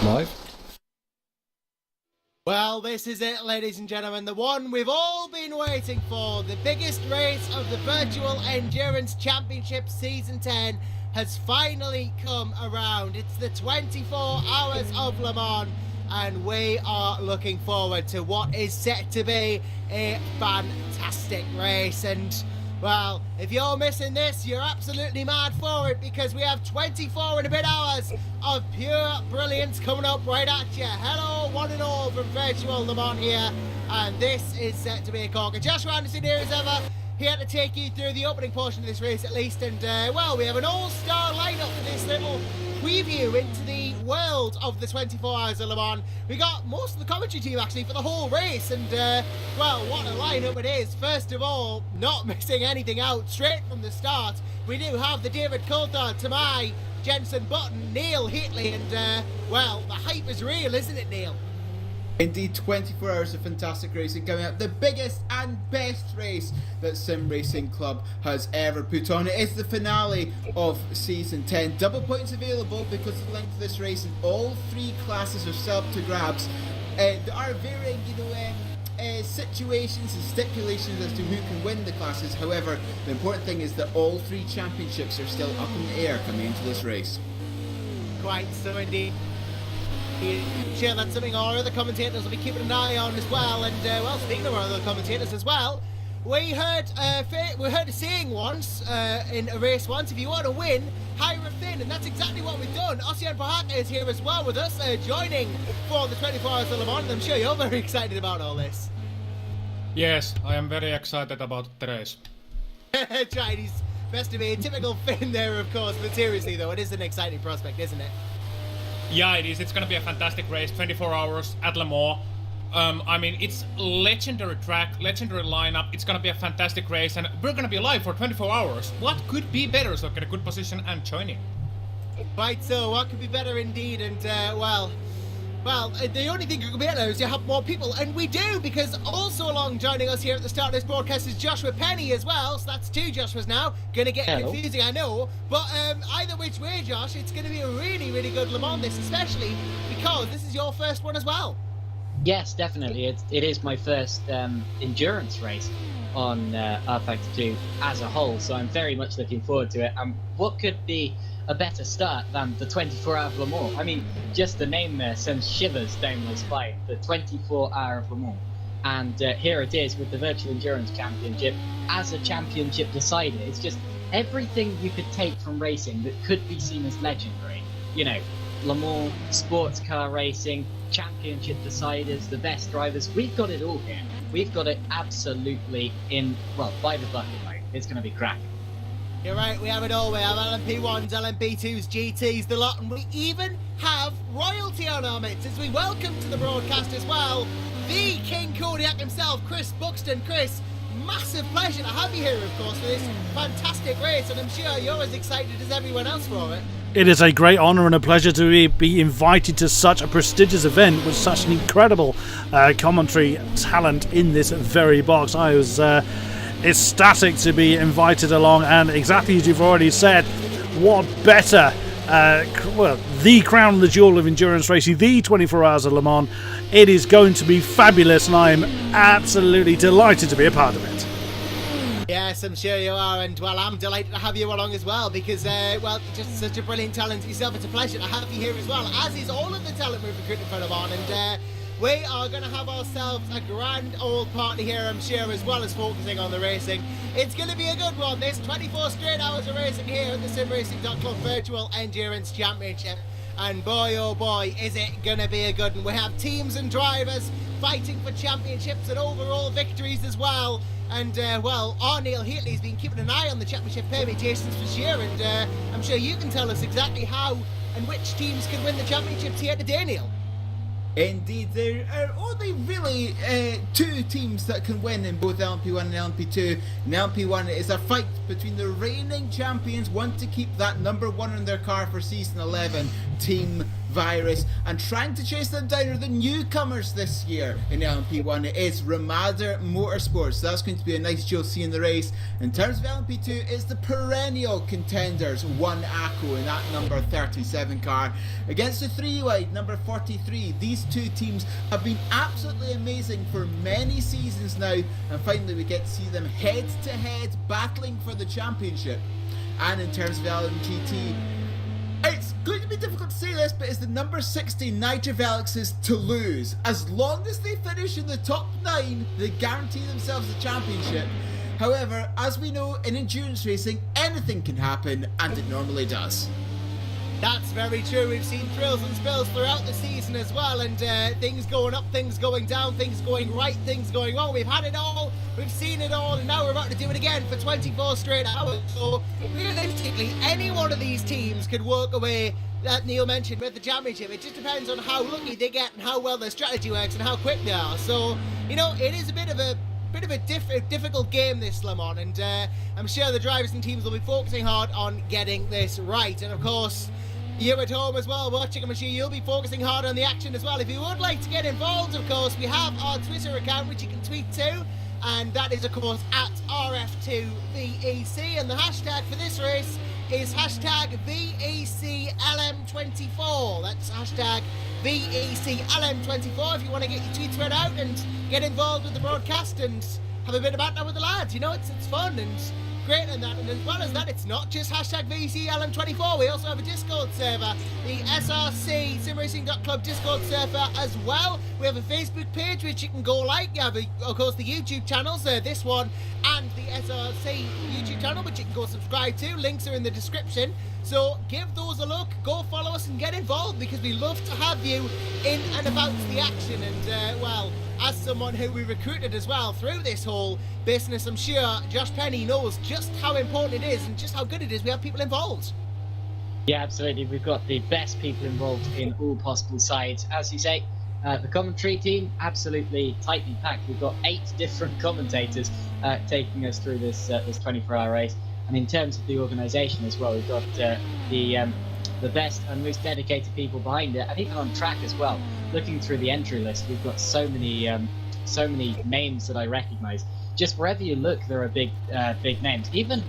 Live. Well, this is it, ladies and gentlemen, the one we've all been waiting for. The biggest race of the Virtual Endurance Championship Season 10 has finally come around. It's the 24 Hours of Le Mans, and we are looking forward to what is set to be a fantastic race. And well, if you're missing this, you're absolutely mad for it, because we have 24 and a bit hours of pure brilliance coming up right at you. Hello, one and all from Virtual Le Mans here, and this is set to be a corker. Joshua Anderson here as ever, here to take you through the opening portion of this race at least, and well, we have an all-star lineup for this little preview into the world of the 24 Hours of Le Mans. We got most of the commentary team actually for the whole race, and well, what a lineup it is. First of all, not missing anything out straight from the start, we do have the David Coulthard, Tamai, Jensen Button, Neil Hitley, and well, the hype is real, isn't it, Neil? Indeed, 24 hours of fantastic racing coming up. The biggest and best race that Sim Racing Club has ever put on. It is the finale of Season 10. Double points available because of the length of this race, and all three classes are still up to grabs. There are varying, situations and stipulations as to who can win the classes. However, the important thing is that all three championships are still up in the air coming into this race. Quite so indeed. Sure, that's something our other commentators will be keeping an eye on as well. And well, speaking of our other commentators as well, we heard a saying once in a race once: if you want to win, hire a Finn, and that's exactly what we've done. Ossian Pahaka is here as well with us, joining for the 24 Hours of Le Mans. I'm sure you're very excited about all this. Yes, I am very excited about the race. Chinese best to be a typical Finn there, of course, but seriously though, it is an exciting prospect, isn't it? Yeah, it is. It's gonna be a fantastic race. 24 hours at Le Mans. I mean, it's legendary track, legendary lineup. It's gonna be a fantastic race, and we're gonna be live for 24 hours. What could be better? So get a good position and join in. Right, so what could be better indeed? And well, the only thing that could be better is you have more people, and we do, because also along joining us here at the start of this broadcast is Joshua Penny as well. So that's two Joshuas now. Gonna get confusing, I know, but either which way, Josh, it's gonna be a really, really good Le Mans this, especially because this is your first one as well. Yes, definitely. It is my first endurance race on R-Factor 2 as a whole, so I'm very much looking forward to it. And what could be a better start than the 24 Hour of Le Mans? I mean, just the name there sends shivers down my spine. The 24 Hour of Le Mans. And here it is with the Virtual Endurance Championship as a championship decider. It's just everything you could take from racing that could be seen as legendary. You know, Le Mans, sports car racing, championship deciders, the best drivers. We've got it all here. We've got it absolutely by the bucket, mate. It's going to be cracking. You're right, we have it all. We have LMP1s, LMP2s, GTs, the lot, and we even have royalty on our mitts as we welcome to the broadcast as well the King-Kodiak himself, Chris Buxton. Chris, massive pleasure to have you here, of course, for this fantastic race, and I'm sure you're as excited as everyone else for it. It is a great honour and a pleasure to be invited to such a prestigious event with such an incredible commentary talent in this very box. I was ecstatic to be invited along, and exactly as you've already said, what better, the crown and the jewel of endurance racing, the 24 Hours of Le Mans. It is going to be fabulous, and I am absolutely delighted to be a part of it. Yes, I'm sure you are, and well, I'm delighted to have you along as well, because well, just such a brilliant talent yourself. It's a pleasure to have you here as well, as is all of the talent we've recruited for Le Mans, and we are going to have ourselves a grand old party here, I'm sure, as well as focusing on the racing. It's going to be a good one, this 24 straight hours of racing here at the SimRacing.club Virtual Endurance Championship. And boy, oh boy, is it going to be a good one. We have teams and drivers fighting for championships and overall victories as well. And, well, our Neil Hitley's been keeping an eye on the championship permutations for sure. And I'm sure you can tell us exactly how and which teams can win the championships here today, Neil. Indeed, there are only really two teams that can win in both LMP1 and LMP2. In LMP1, it is a fight between the reigning champions, want to keep that number one in their car for season 11, Team Virus, and trying to chase them down are the newcomers this year in LMP1. It is Ramada Motorsports, so that's going to be a nice GLC in the race. In terms of LMP2, it's the perennial contenders, One Acco in that number 37 car against the 3-wide number 43. These two teams have been absolutely amazing for many seasons now, and finally we get to see them head to head battling for the championship. And in terms of LMGT, it's going to be difficult to say this, but it's the number 60 Nitro Velix's to lose. As long as they finish in the top 9, they guarantee themselves the championship. However, as we know, in endurance racing, anything can happen, and it normally does. That's very true. We've seen thrills and spills throughout the season as well, and things going up, things going down, things going right, things going wrong. We've had it all, we've seen it all, and now we're about to do it again for 24 straight hours. So realistically, any one of these teams could walk away, that Neil mentioned, with the championship. It just depends on how lucky they get and how well their strategy works and how quick they are. So, you know, it is a bit of a difficult game, this Le Mans, and I'm sure the drivers and teams will be focusing hard on getting this right. And of course, you at home as well watching, I'm sure you'll be focusing hard on the action as well. If you would like to get involved, of course, we have our Twitter account which you can tweet to, and that is of course at RF2VEC, and the hashtag for this race is hashtag VECLM24. That's hashtag VECLM24 if you want to get your tweets read out and get involved with the broadcast and have a bit of banter with the lads. You know, it's fun and great. And that, and as well as that, it's not just hashtag VECLM24. We also have a Discord server, the SRC SimRacing.club Discord server as well. We have a Facebook page which you can go like. You have, of course, the YouTube channels, this one and the SRC YouTube channel, which you can go subscribe to. Links are in the description. So give those a look, go follow us and get involved, because we love to have you in and about the action. And well, as someone who we recruited as well through this whole business, I'm sure Josh Penny knows just how important it is and just how good it is we have people involved. Yeah, absolutely. We've got the best people involved in all possible sides. As you say, the commentary team, absolutely tightly packed. We've got 8 different commentators taking us through this 24-hour race. And in terms of the organisation as well, we've got the best and most dedicated people behind it, and even on track as well. Looking through the entry list, we've got so many names that I recognise. Just wherever you look, there are big names. Even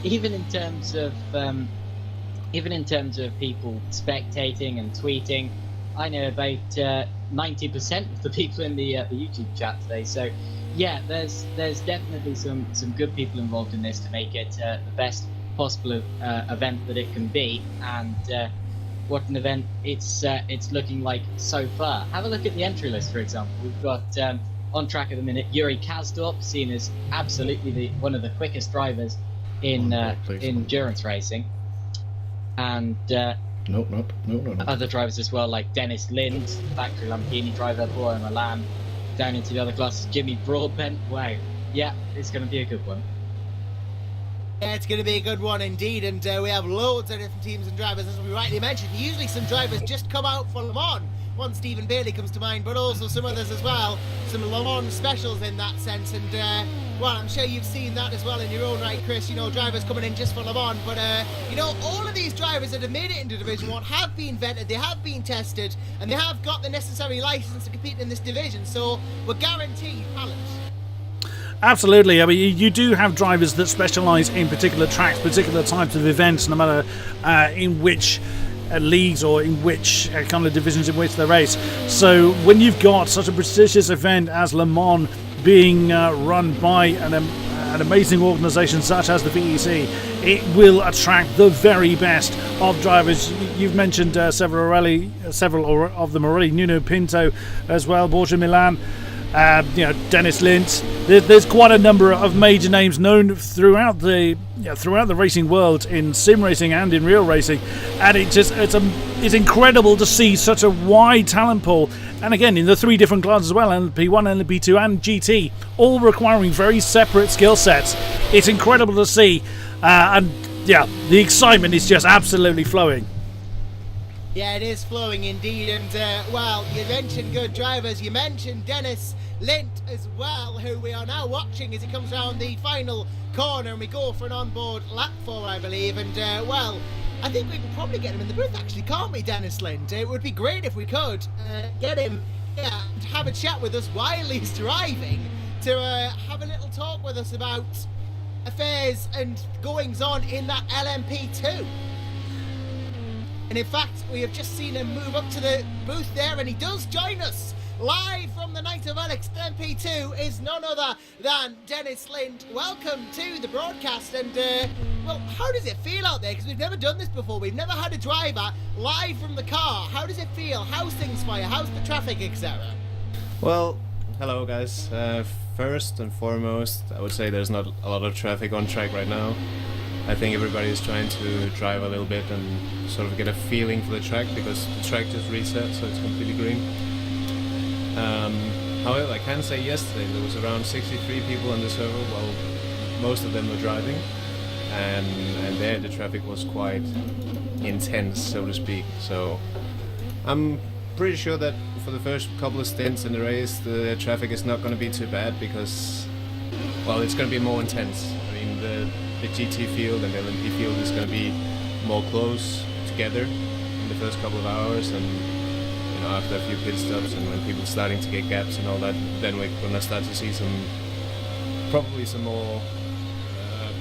in terms of people spectating and tweeting, I know about 90% of the people in the YouTube chat today. So yeah, there's definitely some good people involved in this to make it the best possible event that it can be. And what an event it's looking like so far. Have a look at the entry list, for example. We've got on track at the minute Yuri Kazdorp, seen as absolutely one of the quickest drivers in endurance racing, and no. other drivers as well, like Dennis Lind, factory Lamborghini driver, Bora Milan. Down into the other classes, Jimmy Broadbent. Wow, yeah, it's going to be a good one. Yeah, it's going to be a good one indeed, and we have loads of different teams and drivers, as we rightly mentioned. Usually some drivers just come out for Le Mans. One Stephen Bailey comes to mind, but also some others as well. Some Le Mans specials in that sense, and well, I'm sure you've seen that as well in your own right, Chris. You know, drivers coming in just for Le Mans, but you know, all of these drivers that have made it into Division 1 have been vetted, they have been tested, and they have got the necessary license to compete in this division, so we're guaranteed talent. Absolutely. I mean, you do have drivers that specialise in particular tracks, particular types of events, no matter in which leagues or in which kind of divisions in which they race. So when you've got such a prestigious event as Le Mans being run by an amazing organisation such as the VEC, it will attract the very best of drivers. You've mentioned several of them already. Nuno Pinto as well, Borja Milan, you know, Dennis Lind. There's quite a number of major names known throughout the racing world, in sim racing and in real racing, and it's incredible to see such a wide talent pool. And again, in the 3 different classes as well, LMP1, LMP2 and GT, all requiring very separate skill sets. It's incredible to see, and yeah, the excitement is just absolutely flowing. Yeah, it is flowing indeed, and well, you mentioned good drivers, you mentioned Dennis Lind as well, who we are now watching as he comes around the final corner, and we go for an onboard lap 4, I believe, and well, I think we can probably get him in the booth, actually, can't we, Dennis Lind? It would be great if we could get him to have a chat with us while he's driving, to have a little talk with us about affairs and goings on in that LMP2. And in fact, we have just seen him move up to the booth there, and he does join us. Live from the Night of Alex, LMP2 is none other than Dennis Lind. Welcome to the broadcast. And, well, how does it feel out there? Because we've never done this before. We've never had a driver live from the car. How does it feel? How's things for you? How's the traffic, etc.? Well, hello guys. First and foremost, I would say there's not a lot of traffic on track right now. I think everybody is trying to drive a little bit and sort of get a feeling for the track, because the track just reset, so it's completely green. However, I can say yesterday there was around 63 people on the server. Well, most of them were driving, and there the traffic was quite intense, so to speak. So I'm pretty sure that for the first couple of stints in the race, the traffic is not going to be too bad, because, well, it's going to be more intense. I mean, the GT field and the LMP field is going to be more close together in the first couple of hours, and you know, after a few pit stops and when people are starting to get gaps and all that, then we're going to start to see probably some more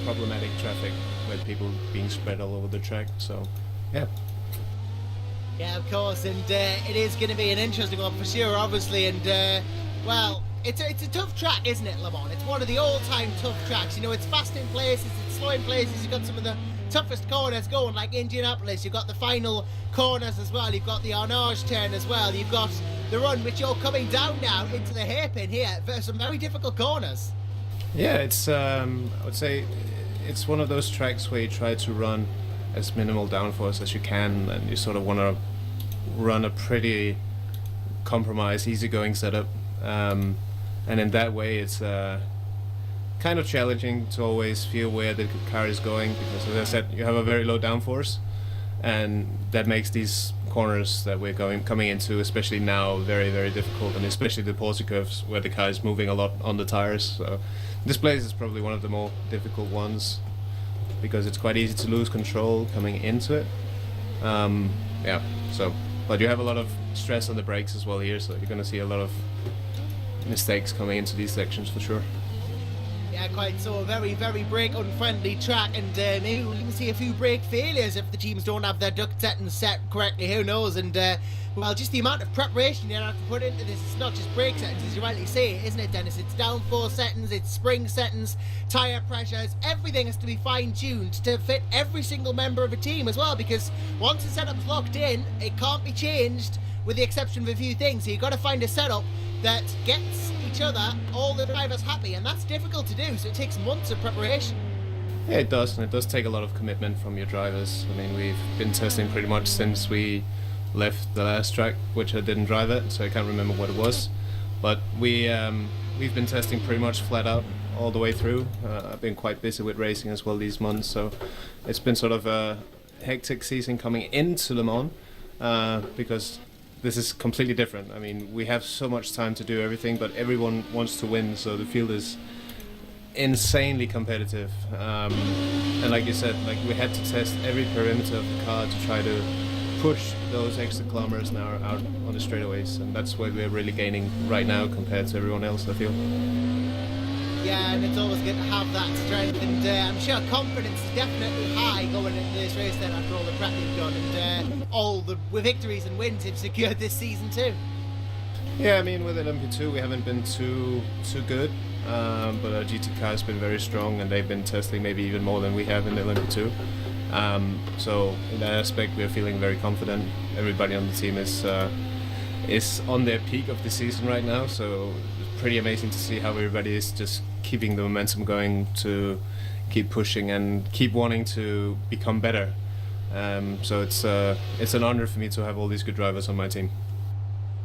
problematic traffic with people being spread all over the track. So, yeah. Yeah, of course, and it is going to be an interesting one for sure, obviously, and well, it's a tough track, isn't it, Le Mans? It's one of the all-time tough tracks. You know, it's fast in places, it's slow in places. You've got some of the toughest corners going, like Indianapolis. You've got the final corners as well. You've got the Arnage turn as well. You've got the run, which you're coming down now into the hairpin here. There's some very difficult corners. Yeah, it's I would say it's one of those tracks where you try to run as minimal downforce as you can, and you sort of want to run a pretty compromised, easygoing setup. And in that way, it's kind of challenging to always feel where the car is going, because, as I said, you have a very low downforce, and that makes these corners that we're coming into, especially now, very, very difficult, and especially the Porsche curves where the car is moving a lot on the tires. So this place is probably one of the more difficult ones, because it's quite easy to lose control coming into it. Yeah, so, but you have a lot of stress on the brakes as well here, so you're going to see a lot of mistakes coming into these sections for sure. Yeah, quite so. A very, very brake unfriendly track, and maybe we'll even see a few brake failures if the teams don't have their duct settings set correctly. Who knows? And well, just the amount of preparation you have to put into this. It's not just brake settings, as you rightly say, isn't it, Dennis? It's downforce settings, it's spring settings, tyre pressures. Everything has to be fine-tuned to fit every single member of a team as well, because once the setup's locked in, it can't be changed with the exception of a few things. So you've got to find a setup that gets each other, all the drivers, happy, and that's difficult to do, so it takes months of preparation. Yeah, it does, and it does take a lot of commitment from your drivers. I mean, we've been testing pretty much since we left the last track, which I didn't drive it, so I can't remember what it was. But we've been testing pretty much flat out all the way through. I've been quite busy with racing as well these months, so it's been sort of a hectic season coming into Le Mans, because this is completely different. I mean, we have so much time to do everything, but everyone wants to win, so the field is insanely competitive. And like you said, like, we had to test every perimeter of the car to try to push those extra kilometers now out on the straightaways, and that's where we're really gaining right now compared to everyone else, I feel. Yeah, and it's always good to have that strength, and I'm sure confidence is definitely high going into this race then, after all the prep you've done, and all the victories and wins you've secured this season too. Yeah, I mean, with LMP2 we haven't been too good, but our GT car has been very strong, and they've been testing maybe even more than we have in the LMP2. So in that aspect we're feeling very confident. Everybody on the team is on their peak of the season right now, so it's pretty amazing to see how everybody is just keeping the momentum going to keep pushing and keep wanting to become better. So it's an honor for me to have all these good drivers on my team.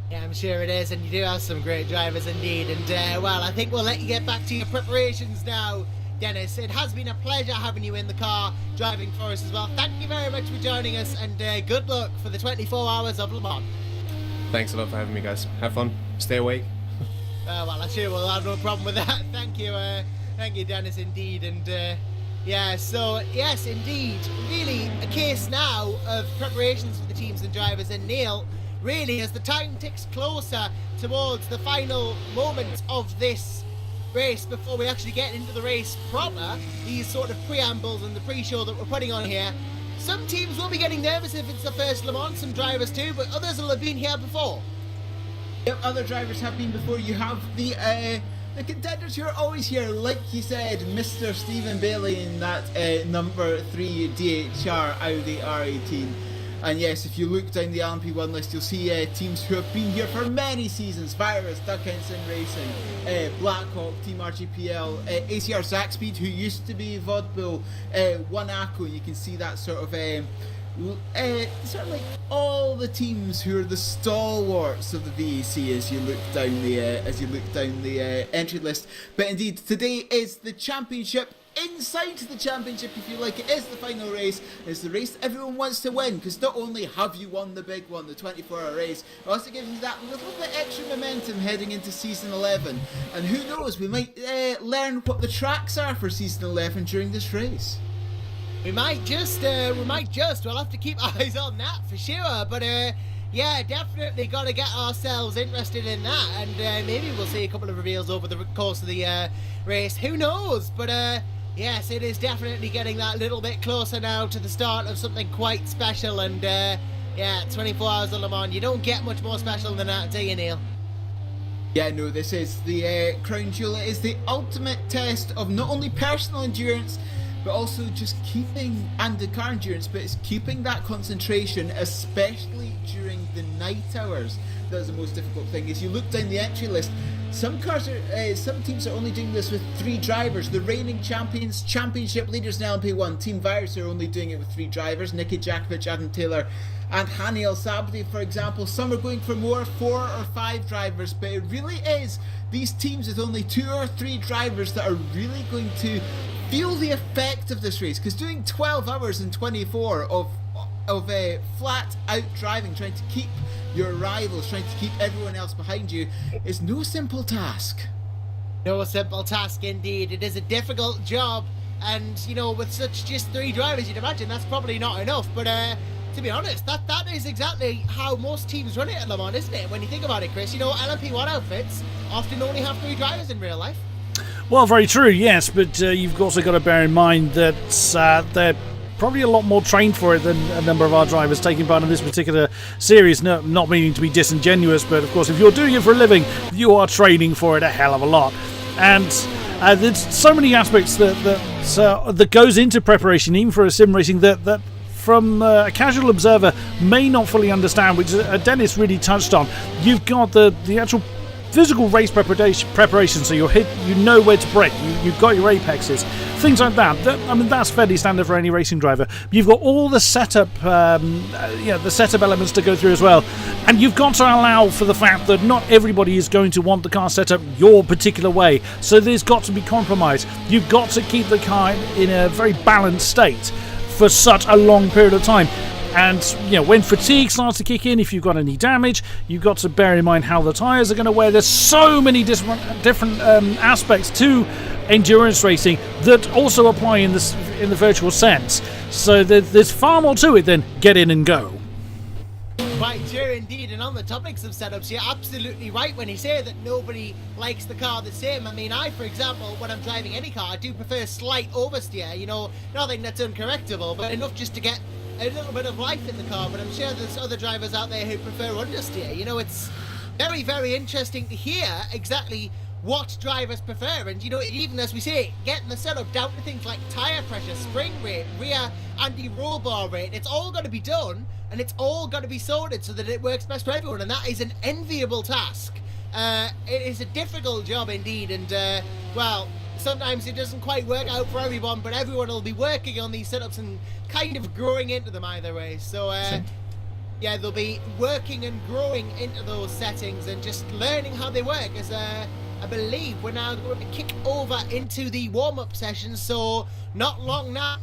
Yeah, I'm sure it is, and you do have some great drivers indeed. And well, I think we'll let you get back to your preparations now, Dennis. It has been a pleasure having you in the car driving for us as well. Thank you very much for joining us, and good luck for the 24 hours of Le Mans. Thanks a lot for having me, guys. Have fun. Stay awake. Well, I'm sure we'll have no problem with that. Thank you, Dennis, indeed. And Yeah, so yes, indeed, really a case now of preparations for the teams and drivers. And Neil, really, as the time ticks closer towards the final moments of this race before we actually get into the race proper, these sort of preambles and the pre-show that we're putting on here, some teams will be getting nervous if it's the first Le Mans, some drivers too, but others will have been here before. Yep, other drivers have been before. You have the contenders who are always here, like you said, Mr. Stephen Bailey in that number 3 DHR Audi R18. And yes, if you look down the LMP1 list, you'll see teams who have been here for many seasons. Virus, Duck Ensign Racing, Blackhawk, Team RGPL, ACR Zaxpeed, who used to be Vodbull, One Acco. You can see that sort of like all the teams who are the stalwarts of the VEC as you look down the entry list. But indeed, today is the championship. Inside the championship, if you like, it is the final race. It's the race that everyone wants to win, because not only have you won the big one, the 24-hour race, it also gives you that little bit extra momentum heading into season 11. And who knows, we might learn what the tracks are for season 11 during this race. We might just, we'll have to keep eyes on that for sure, but yeah, definitely got to get ourselves interested in that, and maybe we'll see a couple of reveals over the course of the race, who knows, but yes, it is definitely getting that little bit closer now to the start of something quite special, and yeah, 24 hours of Le Mans, you don't get much more special than that, do you, Neil? Yeah, no, this is the crown jewel. It is the ultimate test of not only personal endurance, but also just keeping, and the car endurance, but it's keeping that concentration, especially during the night hours. That's the most difficult thing. As you look down the entry list, some teams are only doing this with 3 drivers. The reigning champions, championship leaders in LMP1, Team Virus, are only doing it with 3 drivers. Nicky Jakovic, Adam Taylor, and Hani El Sabdi, for example. Some are going for more, 4 or 5 drivers, but it really is these teams with only 2 or 3 drivers that are really going to feel the effect of this race, because doing 12 hours and 24 of flat out driving, trying to keep your rivals, trying to keep everyone else behind you, is no simple task. No simple task indeed. It is a difficult job, and you know, with such just 3 drivers, you'd imagine that's probably not enough, but to be honest, that is exactly how most teams run it at Le Mans, isn't it? When you think about it, Chris, you know, LMP1 outfits often only have 3 drivers in real life. Well, very true, yes, but you've also got to bear in mind that they're probably a lot more trained for it than a number of our drivers taking part in this particular series. No, not meaning to be disingenuous, but of course, if you're doing it for a living, you are training for it a hell of a lot. And there's so many aspects that goes into preparation, even for a sim racing, that from a casual observer may not fully understand, which Dennis really touched on. You've got the actual physical race preparation, so you know where to brake, you've got your apexes, things like that. I mean, that's fairly standard for any racing driver. You've got all the setup, the setup elements to go through as well, and you've got to allow for the fact that not everybody is going to want the car set up your particular way, so there's got to be compromise. You've got to keep the car in a very balanced state for such a long period of time. And you know, when fatigue starts to kick in, if you've got any damage, you've got to bear in mind how the tyres are going to wear. There's so many different aspects to endurance racing that also apply in the virtual sense. So there's far more to it than get in and go. Quite true indeed, and on the topics of setups, you're absolutely right when you say that nobody likes the car the same. I mean, I, for example, when I'm driving any car, I do prefer slight oversteer, you know, nothing that's uncorrectable, but enough just to get a little bit of life in the car. But I'm sure there's other drivers out there who prefer understeer. You know, it's very, very interesting to hear exactly what drivers prefer, and you know, even as we say, getting the setup down to things like tyre pressure, spring rate, rear anti-roll bar rate, it's all got to be done, and it's all got to be sorted so that it works best for everyone, and that is an enviable task. It is a difficult job indeed, and well, sometimes it doesn't quite work out for everyone, but everyone will be working on these setups and kind of growing into them either way. So yeah, they'll be working and growing into those settings and just learning how they work. As I believe we're now going to kick over into the warm-up session, so not long now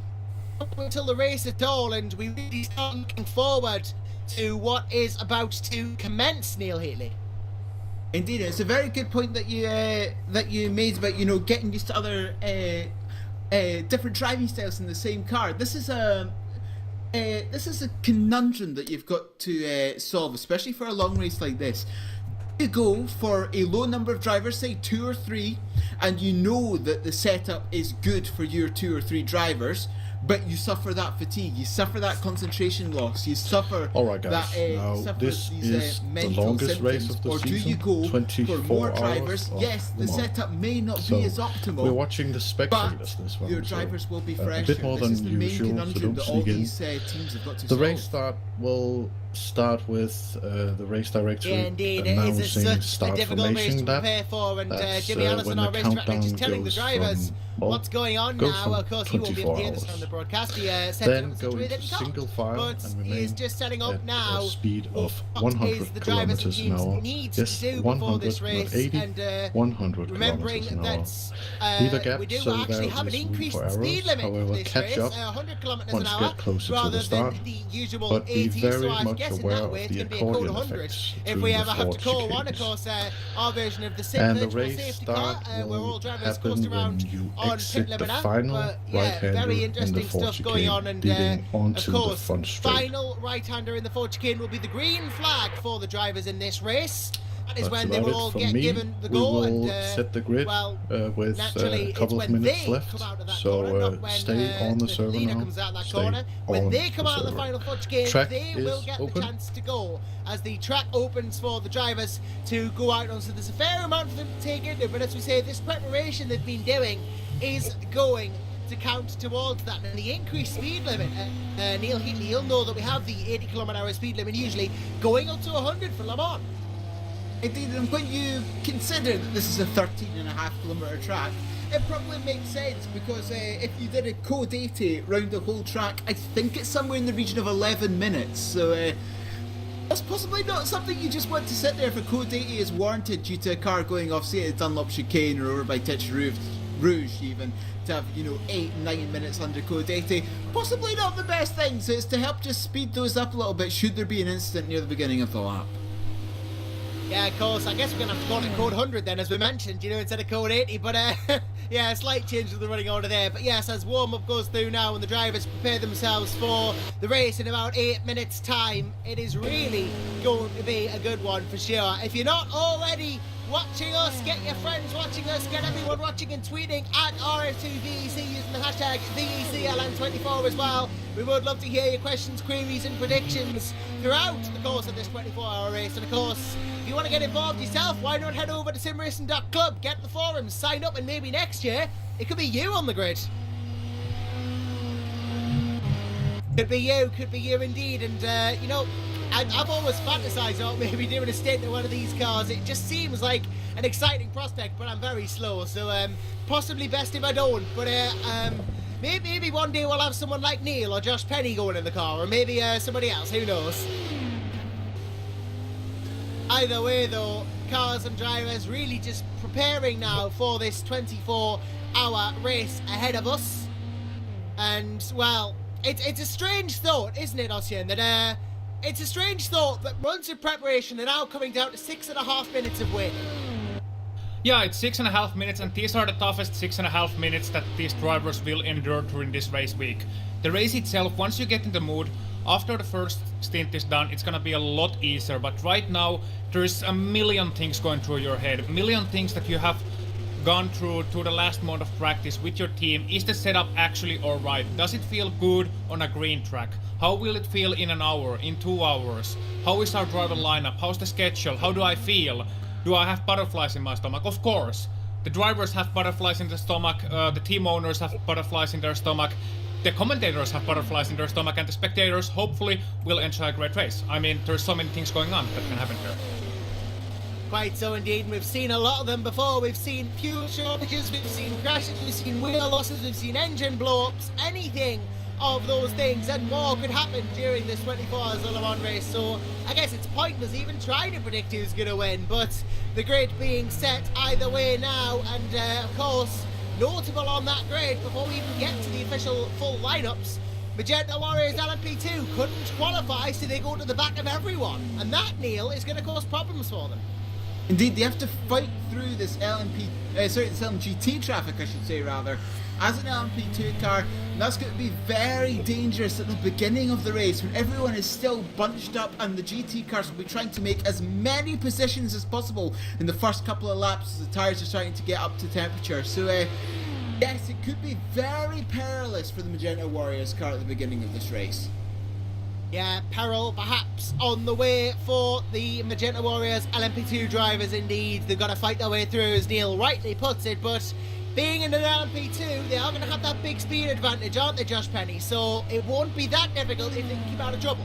until the race at all, and we really start looking forward to what is about to commence, Neil Heatley. Indeed, it's a very good point that you made about, you know, getting used to other different driving styles in the same car. This is a conundrum that you've got to solve, especially for a long race like this. You go for a low number of drivers, say 2 or 3, and you know that the setup is good for your 2 or 3 drivers, but you suffer that fatigue, you suffer that concentration loss, you suffer Alright guys, now this is the longest race of the or season, do you go 24 for more hours drivers? of Yes, the Le Mans. setup may not So be as optimal. we're watching the spectators but this one, your so, drivers will be a fresher. bit more This than is the main usual, so conundrum don't that all sneak in. these teams have got to The solve. race start will start with the race director Yeah, indeed, it is announcing such a start difficult race to formation lap. prepare for, and That's, Jimmy Allison, when our the race director, just countdown telling the goes drivers from, well, what's going on goes now. from Of course, he won't be able to hear 24 this on the hours. broadcast. He set Then it up go so he into didn't count, single file but and he is remain just setting up at now a speed of what 100 is the drivers and kilometers an teams hour. need Yes, to do 100, before this not race, 80, and 100 remembering kilometers an hour. that Leave a gap we do so actually there have an is room increased for speed errors. limit However, for this catch race, up 100 kilometers once an you hour, get closer to rather the start. than the usual But be 80. very So I'm much guessing aware that of way it's the going to be a code accordion 100 effects if during we the ever have to Ford call one. Of chicanes. course, our version of the sim And the virtual race safety car, start where all will drivers coast happen around when you on pit exit limit the now. final But yeah, right-hander very in the interesting Ford stuff going chicane, on, and leading of onto the course, front straight. final right-hander in the Ford chicane will be the green flag for the drivers in this race. That is That's when they about will it all for get me. given the We go, will and set the grid well, with naturally, a couple it's of when minutes they left. come out of that So corner, not when, stay on the server leader now. comes out that Stay corner. When on they come the out of the server. final Ford chicane, Track they will is get open. the chance to go as the track opens for the drivers to go out on. So there's a fair amount for them to take into, but as we say, this preparation they've been doing is going to count towards that, and the increased speed limit. Neil Heatley, you'll know that we have the 80 km/h speed limit usually going up to 100 for Le Mans. Indeed, and when you consider that this is a 13.5 kilometre track, it probably makes sense, because if you did a code 80 round the whole track, I think it's somewhere in the region of 11 minutes. So that's possibly not something you just want to sit there for. Code 80 is warranted due to a car going off, say, at Dunlop chicane or over by Titch Rouge even, to have, 8-9 minutes under code 80. Possibly not the best thing, so it's to help just speed those up a little bit should there be an incident near the beginning of the lap. Yeah, of course. I guess we're going to have to call it code 100 then, as we mentioned, instead of code 80. But, yeah, a slight change to the running order there. But, yes, as warm-up goes through now and the drivers prepare themselves for the race in about 8 minutes' time, it is really going to be a good one for sure. If you're not already watching us, get your friends watching us, get everyone watching and tweeting at RF2VEC using the hashtag VECLN24 as well. We would love to hear your questions, queries and predictions throughout the course of this 24-hour race. And of course, if you want to get involved yourself, why not head over to simracing.club, get the forums, sign up, and maybe next year it could be you on the grid. Could be you indeed. And I've always fantasized about maybe doing a stint in one of these cars. It just seems like an exciting prospect, but I'm very slow, so possibly best if I don't. But maybe one day we'll have someone like Neil or Josh Penny going in the car, or maybe somebody else, who knows. Either way though, cars and drivers really just preparing now for this 24-hour race ahead of us. And well, it's a strange thought, isn't it, Ossian, that it's a strange thought that months of preparation are now coming down to 6.5 minutes of waiting. Yeah, it's 6.5 minutes, and these are the toughest 6.5 minutes that these drivers will endure during this race week. The race itself, once you get in the mood, after the first stint is done, it's gonna be a lot easier, but right now there's a million things going through your head, a million things that you have gone through to the last month of practice with your team. Is the setup actually alright? Does it feel good on a green track? How will it feel in an hour, in 2 hours? How is our driver lineup? How's the schedule? How do I feel? Do I have butterflies in my stomach? Of course. The drivers have butterflies in their stomach, the team owners have butterflies in their stomach, the commentators have butterflies in their stomach, and the spectators hopefully will enjoy a great race. I mean, there's so many things going on that can happen here. Quite so indeed, and we've seen a lot of them before. We've seen fuel shortages, we've seen crashes, we've seen wheel losses, we've seen engine blow-ups, anything of those things and more could happen during this 24 hours of Le Mans race. So I guess it's pointless even trying to predict who's going to win, but the grid being set either way now, and of course notable on that grid before we even get to the official full lineups, Magenta Warriors LMP2 couldn't qualify, so they go to the back of everyone, and that, Neil, is going to cause problems for them. Indeed, they have to fight through this this LMGT traffic, I should say, rather, as an LMP2 car, and that's going to be very dangerous at the beginning of the race when everyone is still bunched up and the GT cars will be trying to make as many positions as possible in the first couple of laps as the tyres are starting to get up to temperature. So, yes, it could be very perilous for the Magenta Warriors car at the beginning of this race. Yeah, peril perhaps on the way for the Magenta Warriors LMP2 drivers indeed. They've got to fight their way through, as Neil rightly puts it, but being in an LMP2, they are going to have that big speed advantage, aren't they, Josh Penny? So it won't be that difficult if they can keep out of trouble.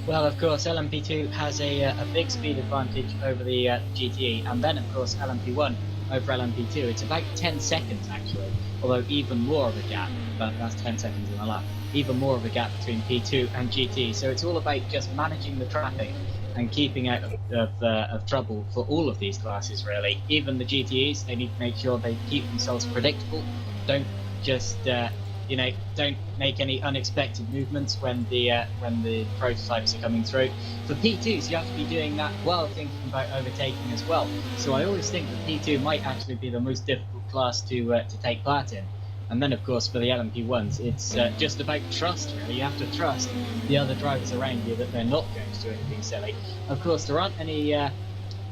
Well, of course, LMP2 has a big speed advantage over the GTE, and then, of course, LMP1 over LMP2. It's about 10 seconds, actually, although even more of a gap, but that's 10 seconds in a lap. Even more of a gap between P2 and GT, so it's all about just managing the traffic and keeping out of trouble for all of these classes, really. Even the GTEs, they need to make sure they keep themselves predictable. Don't just don't make any unexpected movements when the prototypes are coming through. For P2s, you have to be doing that while thinking about overtaking as well. So I always think that P2 might actually be the most difficult class to take part in. And then, of course, for the LMP1s, it's just about trust, really. You have to trust the other drivers around you that they're not going to do anything silly. Of course, there aren't any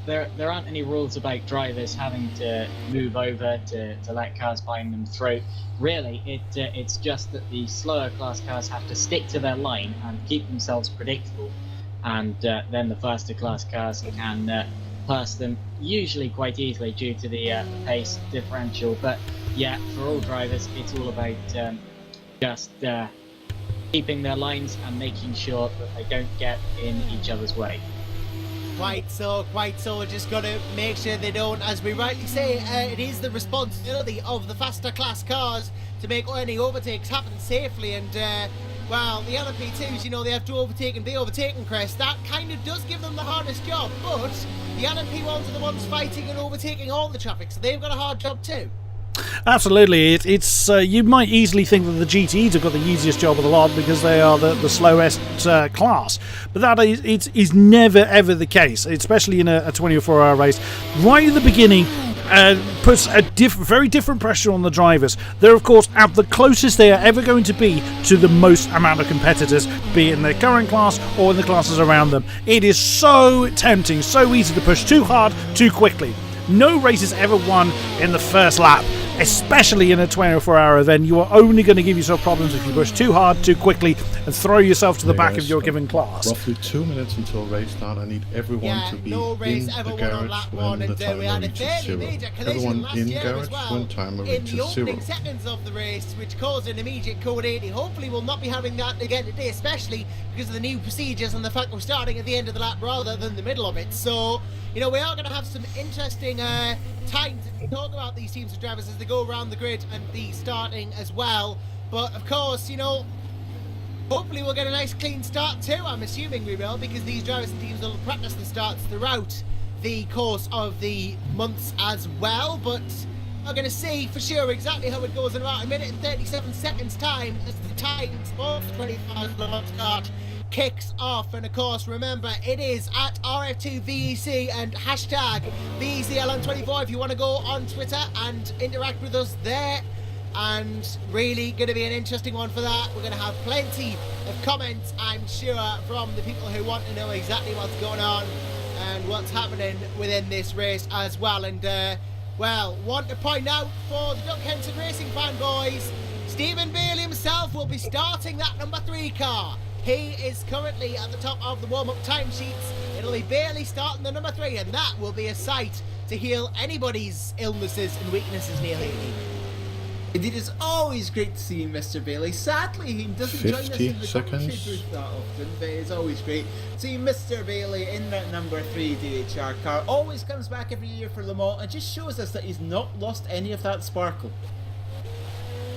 there aren't any rules about drivers having to move over to let cars bind them through. Really, it's just that the slower class cars have to stick to their line and keep themselves predictable, and then the faster class cars can pass them, usually quite easily due to the pace differential. But yeah, for all drivers, it's all about just keeping their lines and making sure that they don't get in each other's way. Quite so. Just got to make sure they don't. As we rightly say, it is the responsibility of the faster class cars to make any overtakes happen safely. And well, the LMP2s, they have to overtake and be overtaken, Chris. That kind of does give them the hardest job. But the LMP1s are the ones fighting and overtaking all the traffic, so they've got a hard job too. Absolutely, it's you might easily think that the GTEs have got the easiest job of the lot because they are the slowest class, but that is never ever the case, especially in a 24-hour race. Right at the beginning, puts a very different pressure on the drivers. They're, of course, at the closest they are ever going to be to the most amount of competitors, be it in their current class or in the classes around them. It is so tempting, so easy to push too hard, too quickly. No race is ever won in the first lap, especially in a 24-hour event. You are only going to give yourself problems if you push too hard, too quickly, and throw yourself to the back of your given class. Roughly 2 minutes until race start. I need everyone to be no race in ever the won on garage lap when one, the and we timer had a reaches fairly zero. major collision Everyone last in year garage as well, when timer in the reaches zero. opening seconds of the race, which caused an immediate code 80. Hopefully we'll not be having that again today, especially because of the new procedures and the fact we're starting at the end of the lap rather than the middle of it. So, we are going to have some interesting time to talk about these teams of drivers as they go around the grid and the starting as well. But of course, hopefully we'll get a nice clean start too. I'm assuming we will, because these drivers and teams will practice the starts throughout the course of the months as well. But we're going to see for sure exactly how it goes in about a minute and 37 seconds time as the Titans of 25 start kicks off. And of course, remember, it is at RF2VEC and hashtag VECLM24 if you want to go on Twitter and interact with us there. And really going to be an interesting one for that. We're going to have plenty of comments, I'm sure, from the people who want to know exactly what's going on and what's happening within this race as well. And well, want to point out for the Doug Henson Racing fanboys, Stephen Bailey himself will be starting that number 3 car. He is currently at the top of the warm-up timesheets. It'll be Bailey starting the number 3, and that will be a sight to heal anybody's illnesses and weaknesses, Neil Healy. Indeed, it's always great to see Mr. Bailey. Sadly, he doesn't join us in the commentary booth that often, but it's always great to see Mr. Bailey in that number 3 DHR car. Always comes back every year for Le Mans and just shows us that he's not lost any of that sparkle.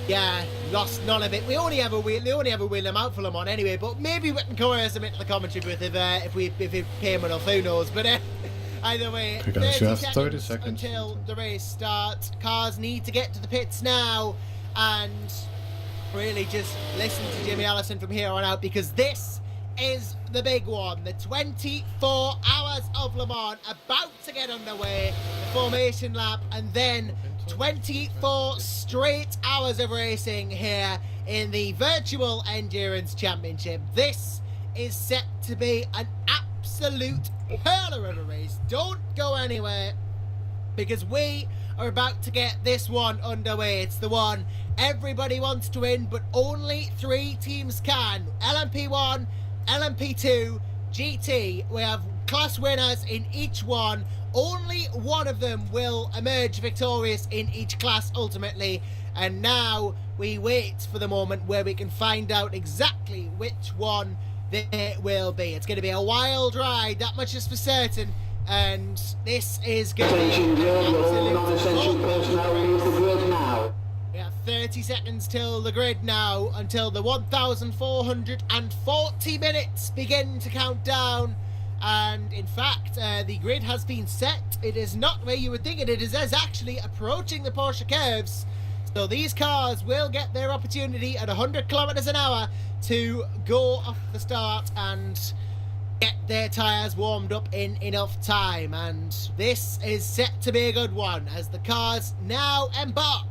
Yeah, lost none of it. They only ever wheel him out for Le Mans anyway, but maybe we can coerce him into the commentary booth if we pay him enough, who knows. But either way, 30 seconds until the race starts. Cars need to get to the pits now and really just listen to Jimmy Allison from here on out, because this is the big one. The 24 hours of Le Mans about to get underway. The formation lap, and then 24 straight hours of racing here in the Virtual Endurance Championship. This is set to be an absolute hurler of a race. Don't go anywhere, because we are about to get this one underway. It's the one everybody wants to win, but only 3 teams can. LMP1, LMP2, GT. We have class winners in each one. Only one of them will emerge victorious in each class ultimately. And now we wait for the moment where we can find out exactly which one it will be. It's going to be a wild ride, that much is for certain. And this is going to be we have 30 seconds till the grid now, until the 1,440 minutes begin to count down. And in fact, the grid has been set. It is not where you would think it is actually approaching the Porsche curves. So these cars will get their opportunity at 100 kilometers an hour to go off the start and get their tyres warmed up in enough time. And this is set to be a good one as the cars now embark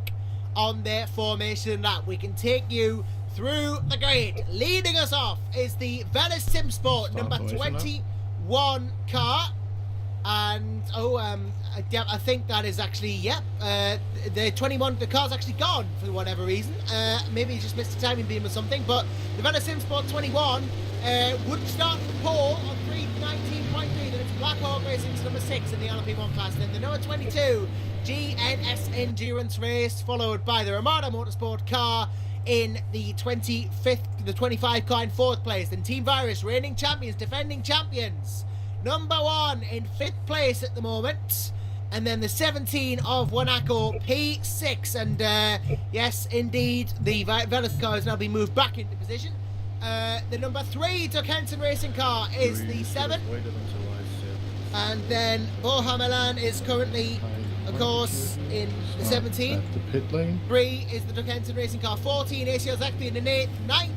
on their formation lap. We can take you through the grid. Leading us off is the Velis SimSport number 21 car. And I think that is actually the 21. The car's actually gone for whatever reason. Maybe he just missed a timing beam or something. But the Velis SimSport 21 would start from pole on 319.3. Then it's Blackhawk Racing's number 6 in the LMP1 class. Then the number 22 GNS Endurance Race, followed by the Ramada Motorsport car in the 25 car in 4th place. Then Team Virus, reigning champions, defending champions, number 1 in 5th place at the moment. And then the 17 of Wanako P6. And yes, indeed, the Velis car has now been moved back into position. The number 3 Duck Henson Racing car is the 7. And then Boha Milan is currently, of course, in the 17. The pit lane. 3 is the Duck Henson Racing car. 14 ACL Zachary in the 8th. 9th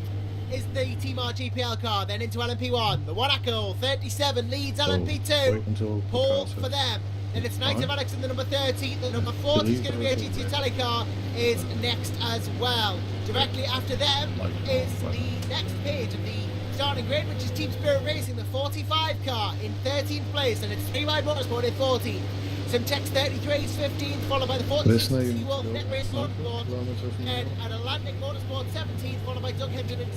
is the Team RGPL car. Then into LMP1. The Wanako 37 leads LMP2. Pole for them. Then it's Knight of Alex in the number 30. The number 40 is going to be a GT Italy car, is next as well. Directly after them is the next page of the starting grid, which is Team Spirit Racing, the 45 car in 13th place, and it's 3 Wide Motorsport in 14th. Simtex 33 is 15th, followed by the 46 Seawolf Net Race Motorsport, and at Atlantic Motorsport 17th, followed by Doug Henson and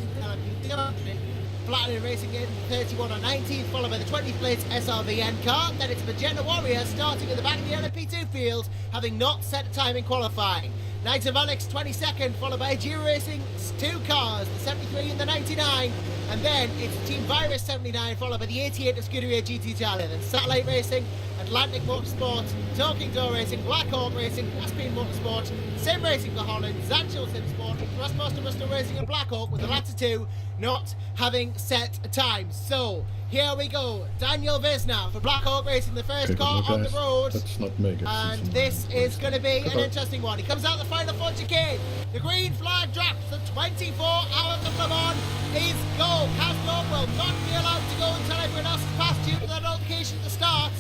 Platinum Racing in 31 on 19th, followed by the 20th place SRVN car. Then it's Magenta Warrior starting at the back of the LMP2 field, having not set a time in qualifying. Knights of Alex 22nd, followed by Giro Racing's 2 cars, the 73 and the 99. And then it's Team Virus 79, followed by the 88 of Scuderia GT Italia. Then Satellite Racing, Atlantic Motorsport, Talking Door Racing, Black Hawk Racing, Caspian Motorsport, Sim Racing for Holland, Zancho Sim Sport, Thrustmaster Bristol Racing and Black Hawk, with the latter 2 not having set a time. So here we go. Daniel Visna for Black Hawk Racing, the first car on the road. Let's not make it. And this is going to be an interesting one. He comes out the final 4 chicane. The green flag drops. The 24 hours of Le Mans is go. Castor will not be allowed to go until everyone else has passed due to the notification at the start.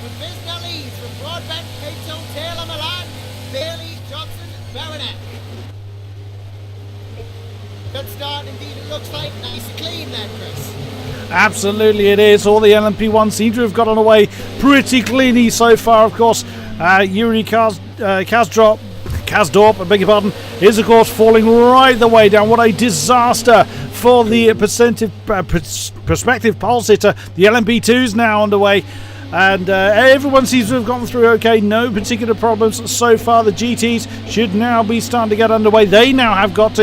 But Visna leads from Broadbent, Cato, Taylor, Milan, Bailey, Johnson, Baronet. Good start indeed, it looks like. Nice and clean then, Chris. Absolutely it is. All the LMP1 seem to have gotten away pretty cleanly so far, of course. Yuri Kazdorp, I beg your pardon, is of course falling right the way down. What a disaster for the prospective pole sitter. The LMP2's now underway. And everyone seems to have gotten through okay. No particular problems so far. The GTs should now be starting to get underway. They now have got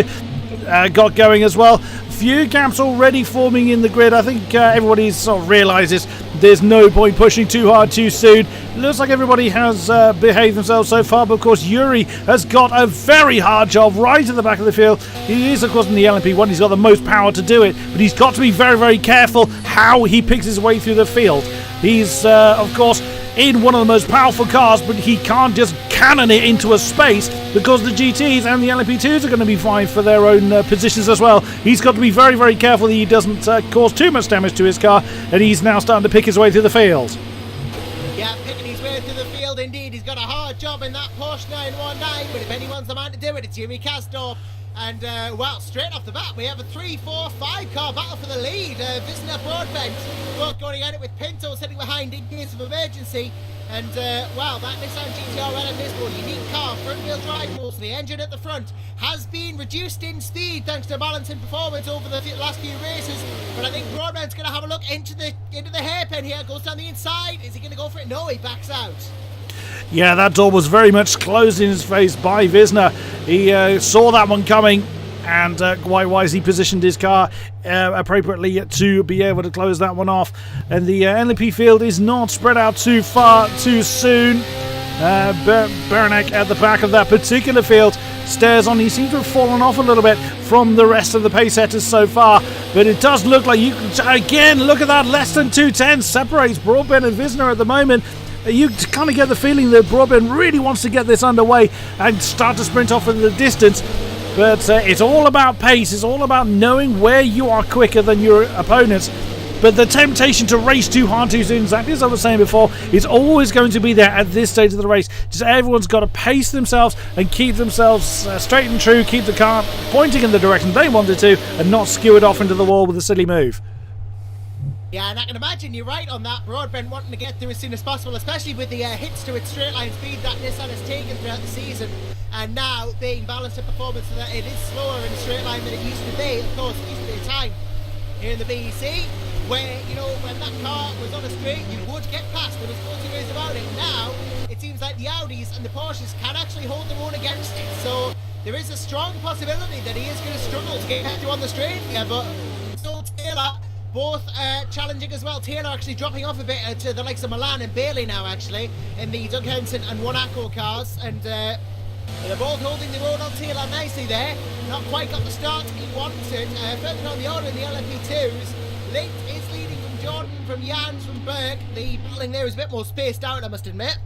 going as well. Few gaps already forming in the grid. I think everybody sort of realises there's no point pushing too hard too soon. Looks like everybody has behaved themselves so far, but of course Yuri has got a very hard job right at the back of the field. He is of course in the LMP1, he's got the most power to do it, but he's got to be very, very careful how he picks his way through the field. He's of course in one of the most powerful cars, but he can't just cannon it into a space because the GTs and the LMP2s are going to be vying for their own positions as well. He's got to be very, very careful that he doesn't cause too much damage to his car, and he's now starting to pick his way through the field. Yeah, picking his way through the field indeed. He's got a hard job in that Porsche 919, but if anyone's the man to do it, it's Jimmy Kastorf. And, well, straight off the bat, we have a 3-4-5 car battle for the lead. Visner, Broadbent, both going at it with Pinto sitting behind in case of emergency. And, well, that Nissan GTR LMP2, unique car, front-wheel drive mostly, engine at the front, has been reduced in speed thanks to balance and performance over the last few races. But I think Broadbent's going to have a look into the hairpin here, goes down the inside. Is he going to go for it? No, he backs out. Yeah, that door was very much closed in his face by Visner. He saw that one coming and quite wisely positioned his car appropriately to be able to close that one off. And the LMP field is not spread out too far too soon. Beranek at the back of that particular field stares on. He seems to have fallen off a little bit from the rest of the pace setters so far, but it does look like you can, again, look at that, less than 2 tenths separates Broadbent and Visner at the moment. You kind of get the feeling that Broadbent really wants to get this underway and start to sprint off in the distance. But it's all about pace. It's all about knowing where you are quicker than your opponents. But the temptation to race too hard too soon, exactly as I was saying before, is always going to be there at this stage of the race. Just everyone's got to pace themselves and keep themselves straight and true, keep the car pointing in the direction they wanted to, and not skew it off into the wall with a silly move. Yeah, and I can imagine you're right on that. Broadbent wanting to get through as soon as possible, especially with the hits to its straight line speed that Nissan has taken throughout the season, and now being balanced in performance so that it is slower in a straight line than it used to be. Of course, it used to be a time here in the BEC where, you know, when that car was on a straight, you would get past. There was no two ways about it. Now, it seems like the Audis and the Porsches can actually hold their own against it. So there is a strong possibility that he is going to struggle to get through on the straight. Yeah, but so Taylor, both challenging as well. Taylor actually dropping off a bit to the likes of Milan and Bailey now, actually, in the Doug Henson and Monaco cars. And they're both holding the road on Taylor nicely there. Not quite got the start he wanted. Further on the order in the LMP2s. Late is leading from Jordan, from Jans, from Berg. The battling there is a bit more spaced out, I must admit.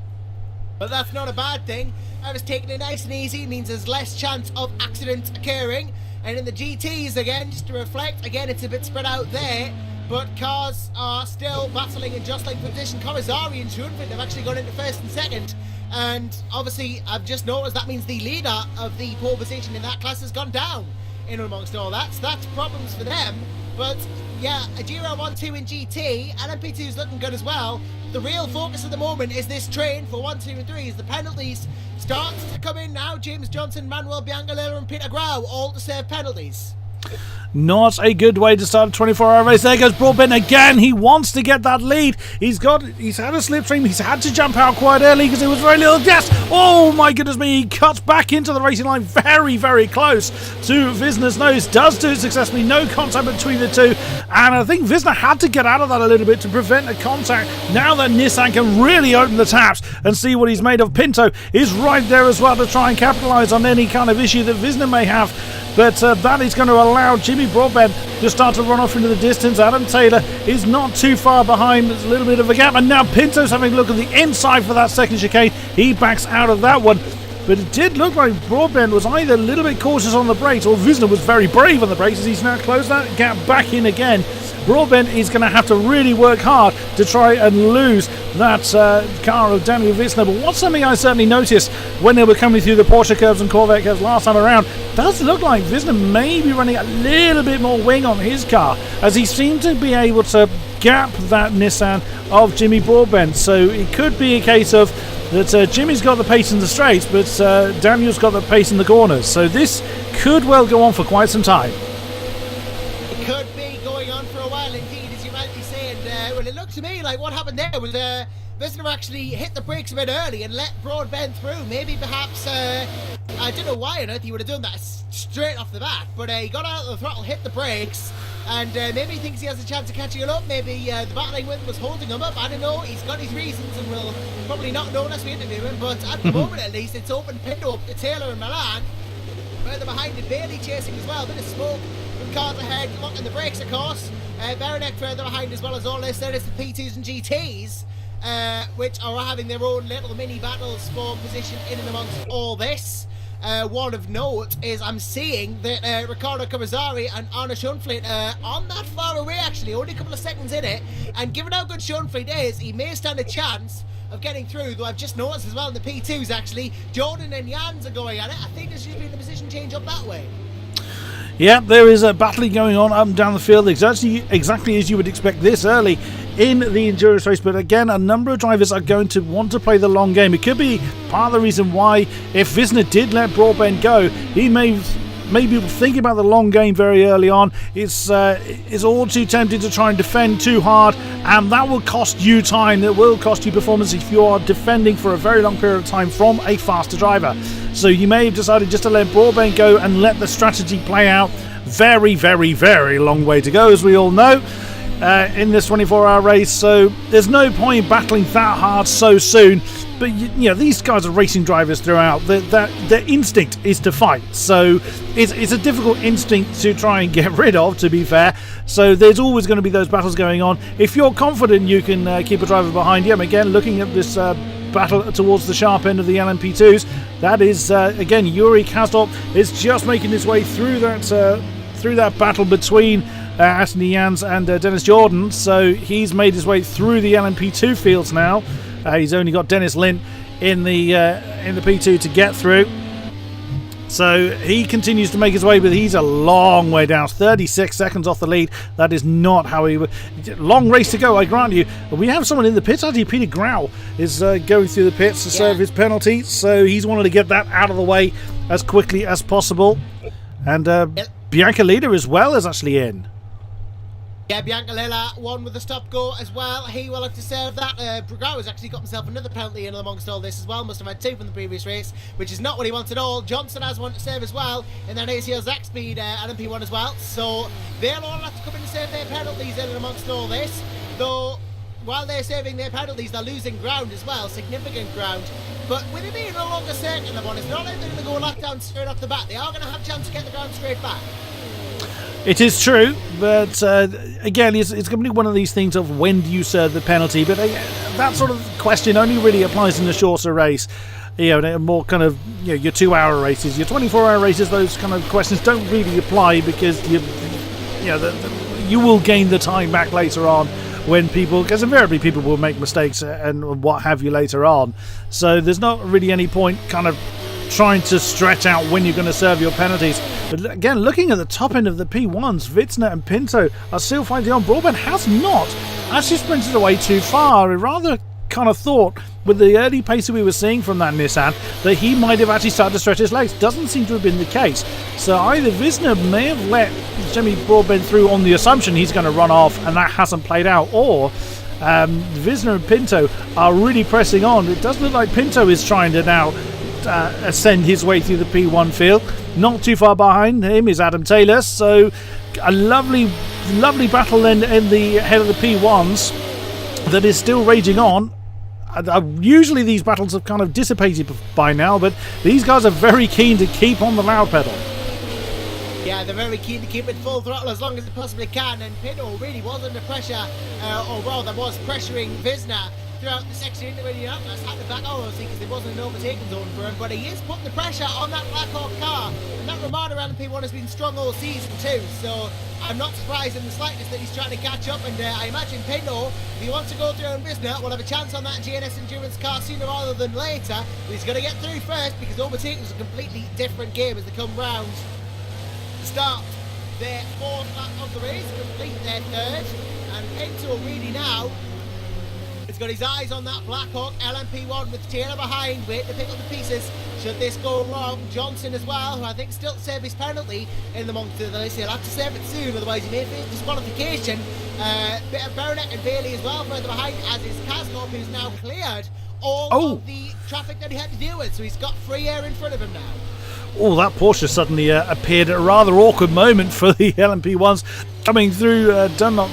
But that's not a bad thing. I was taking it nice and easy. It means there's less chance of accidents occurring. And in the GTs, again, just to reflect, again, it's a bit spread out there, but cars are still battling and jostling for position. Commissari and Schoenfeld have actually gone into first and second, and obviously, I've just noticed that means the leader of the pole position in that class has gone down in amongst all that, so that's problems for them. But yeah, a Giro 1-2 in GT, LMP2 is looking good as well. The real focus at the moment is this train for 1, 2 and 3 as the penalties starts to come in now. James Johnson, Manuel Biangalillo and Peter Grau all to serve penalties. Not a good way to start a 24-hour race. There goes Broadbent again. He wants to get that lead. He's had a slipstream. He's had to jump out quite early because there was very little gas. Oh my goodness me! He cuts back into the racing line, very, very close to Visner's nose. Does do it successfully. No contact between the two, and I think Visner had to get out of that a little bit to prevent a contact. Now that Nissan can really open the taps and see what he's made of. Pinto is right there as well to try and capitalise on any kind of issue that Visner may have. But that is going to allow Jimmy Broadbent to start to run off into the distance. Adam Taylor is not too far behind. There's a little bit of a gap. And now Pinto's having a look at the inside for that second chicane. He backs out of that one. But it did look like Broadbent was either a little bit cautious on the brakes or Visner was very brave on the brakes as he's now closed that gap back in again. Broadbent is going to have to really work hard to try and lose that car of Daniel Visner. But what's something I certainly noticed when they were coming through the Porsche curves and Corvette curves last time around, does look like Visner may be running a little bit more wing on his car, as he seemed to be able to gap that Nissan of Jimmy Broadbent. So it could be a case of that Jimmy's got the pace in the straights, but Daniel's got the pace in the corners. So this could well go on for quite some time. It could be going on for a while indeed, as you might be saying. Well, it looked to me like what happened there was Visner actually hit the brakes a bit early and let Broadbent through. Maybe perhaps, I don't know why on earth he would have done that straight off the bat, but he got out of the throttle, hit the brakes, and maybe he thinks he has a chance of catching it up. Maybe the battling wind was holding him up. I don't know. He's got his reasons and will probably not know unless we interview him, but at the moment at least it's open Pinto up to Taylor and Milan. Further behind it, Bailey chasing as well. A bit of smoke from cars ahead, locking the brakes of course. Beranek further behind as well as all this. There is the P2s and GTs. which are having their own little mini battles for position in and amongst all this. One of note is I'm seeing that Riccardo Cavazzari and Arne Schoenfeld aren't that far away, actually, only a couple of seconds in it. And given how good Schoenfeld is, he may stand a chance of getting through, though I've just noticed as well in the P2s, actually, Jordan and Jans are going at it. I think there's just been a position change up that way. Yeah, there is a battling going on up and down the field, exactly as you would expect this early in the endurance race. But again, a number of drivers are going to want to play the long game. It could be part of the reason why, if Visner did let Broadbent go, he may be thinking about the long game very early on. It's all too tempting to try and defend too hard, and that will cost you time. That will cost you performance if you are defending for a very long period of time from a faster driver. So you may have decided just to let Broadbent go and let the strategy play out. Very, very, very long way to go, as we all know, in this 24-hour race. So there's no point battling that hard so soon. But you know, these guys are racing drivers throughout. Their instinct is to fight. So it's a difficult instinct to try and get rid of, to be fair. So there's always going to be those battles going on. If you're confident you can keep a driver behind you, again, looking at this battle towards the sharp end of the LMP2s, that is, again, Yuri Kasdorp is just making his way through that battle between Anthony Jans and Dennis Jordan. So he's made his way through the LMP2 fields now. He's only got Dennis Lint in the P2 to get through. So he continues to make his way, but he's a long way down. 36 seconds off the lead. That is not how he would. Long race to go, I grant you. But we have someone in the pits. Actually, Peter Grau is going through the pits to serve his penalty. So he's wanted to get that out of the way as quickly as possible. And Bianca Lida as well is actually in. Yeah, Bianca Lilla won with a stop go as well. He will have to serve that. Grau has actually got himself another penalty in amongst all this as well. Must have had two from the previous race, which is not what he wants at all. Johnson has one to serve as well, and then ACL Zach Speed LMP1 as well. So they'll all have to come in and serve their penalties in and amongst all this. Though while they're serving their penalties, they're losing ground as well, significant ground. But with it being no longer certain of one, it's not like they're going to go lockdown straight off the bat. They are going to have a chance to get the ground straight back. It is true, but again, it's going to be one of these things of when do you serve the penalty. But that sort of question only really applies in a shorter race. You know, more kind of, you know, your 2-hour races, your 24-hour races. Those kind of questions don't really apply because you will gain the time back later on when people, because invariably people will make mistakes and what have you later on. So there's not really any point kind of trying to stretch out when you're going to serve your penalties. But again, looking at the top end of the P1s, Witzner and Pinto are still fighting on. Broadbent has not actually sprinted away too far. I rather kind of thought with the early pace that we were seeing from that Nissan that he might have actually started to stretch his legs. Doesn't seem to have been the case. So either Witzner may have let Jimmy Broadbent through on the assumption he's going to run off and that hasn't played out, or Witzner and Pinto are really pressing on. It does look like Pinto is trying to now ascend his way through the P1 field. Not too far behind him is Adam Taylor. So a lovely battle in the head of the P1s that is still raging on. Usually these battles have kind of dissipated by now, but these guys are very keen to keep on the loud pedal. Yeah, they're very keen to keep it full throttle as long as it possibly can, and Pinto really was under pressure, or rather was pressuring Witzner throughout the section into Indianapolis. Had to back out, obviously, because there wasn't an overtaking zone for him, but he is putting the pressure on that Blackhawk car, and that Romano LMP1 has been strong all season too, so I'm not surprised in the slightest that he's trying to catch up, and I imagine Pinto, if he wants to go through in Witzner, will have a chance on that GNS Endurance car sooner rather than later, but he's going to get through first, because overtaking is a completely different game as they come round to start their fourth lap of the race, complete their third, and Pinto really now has got his eyes on that Blackhawk LMP1 with Taylor behind, waiting to pick up the pieces should this go wrong. Johnson as well, who I think still to serve his penalty in the month of the list. He'll have to serve it soon, otherwise he may face disqualification. Bit of Baranek and Bailey as well further behind, as is Kasdorp, who's now cleared all of the traffic that he had to deal with, so he's got free air in front of him now. Oh, that Porsche suddenly appeared at a rather awkward moment for the LMP1s coming through Dunlop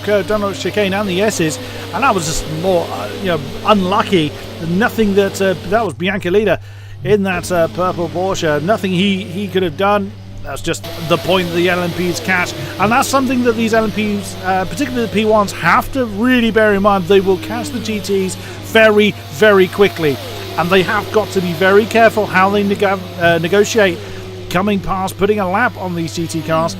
chicane and the S's, and that was just more unlucky. Nothing that was Bianca Lida in that purple Porsche. Nothing he could have done. That's just the point that the LMPs catch, and that's something that these LMPs, particularly the P1s, have to really bear in mind. They will catch the GTs very, very quickly, and they have got to be very careful how they negotiate coming past, putting a lap on these GT cars.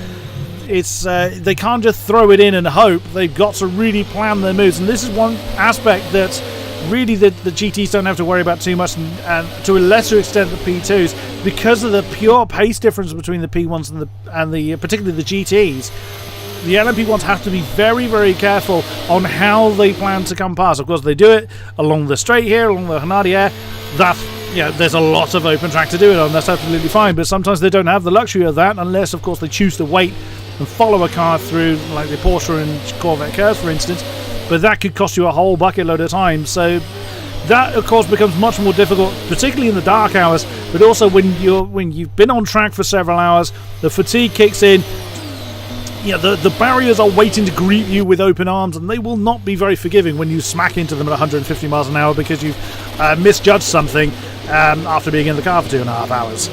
It's they can't just throw it in and hope. They've got to really plan their moves, and this is one aspect that really the GTs don't have to worry about too much, and to a lesser extent the P2s, because of the pure pace difference between the P1s and the particularly the GTs. The LMP ones have to be very, very careful on how they plan to come past. Of course, they do it along the straight here, along the Hanadier. There's a lot of open track to do it on. That's absolutely fine, but sometimes they don't have the luxury of that unless, of course, they choose to wait and follow a car through, like the Porsche and Corvette curves, for instance. But that could cost you a whole bucket load of time. So that, of course, becomes much more difficult, particularly in the dark hours. But also when you've been on track for several hours, the fatigue kicks in. The barriers are waiting to greet you with open arms, and they will not be very forgiving when you smack into them at 150 miles an hour because you've misjudged something after being in the car for 2.5 hours.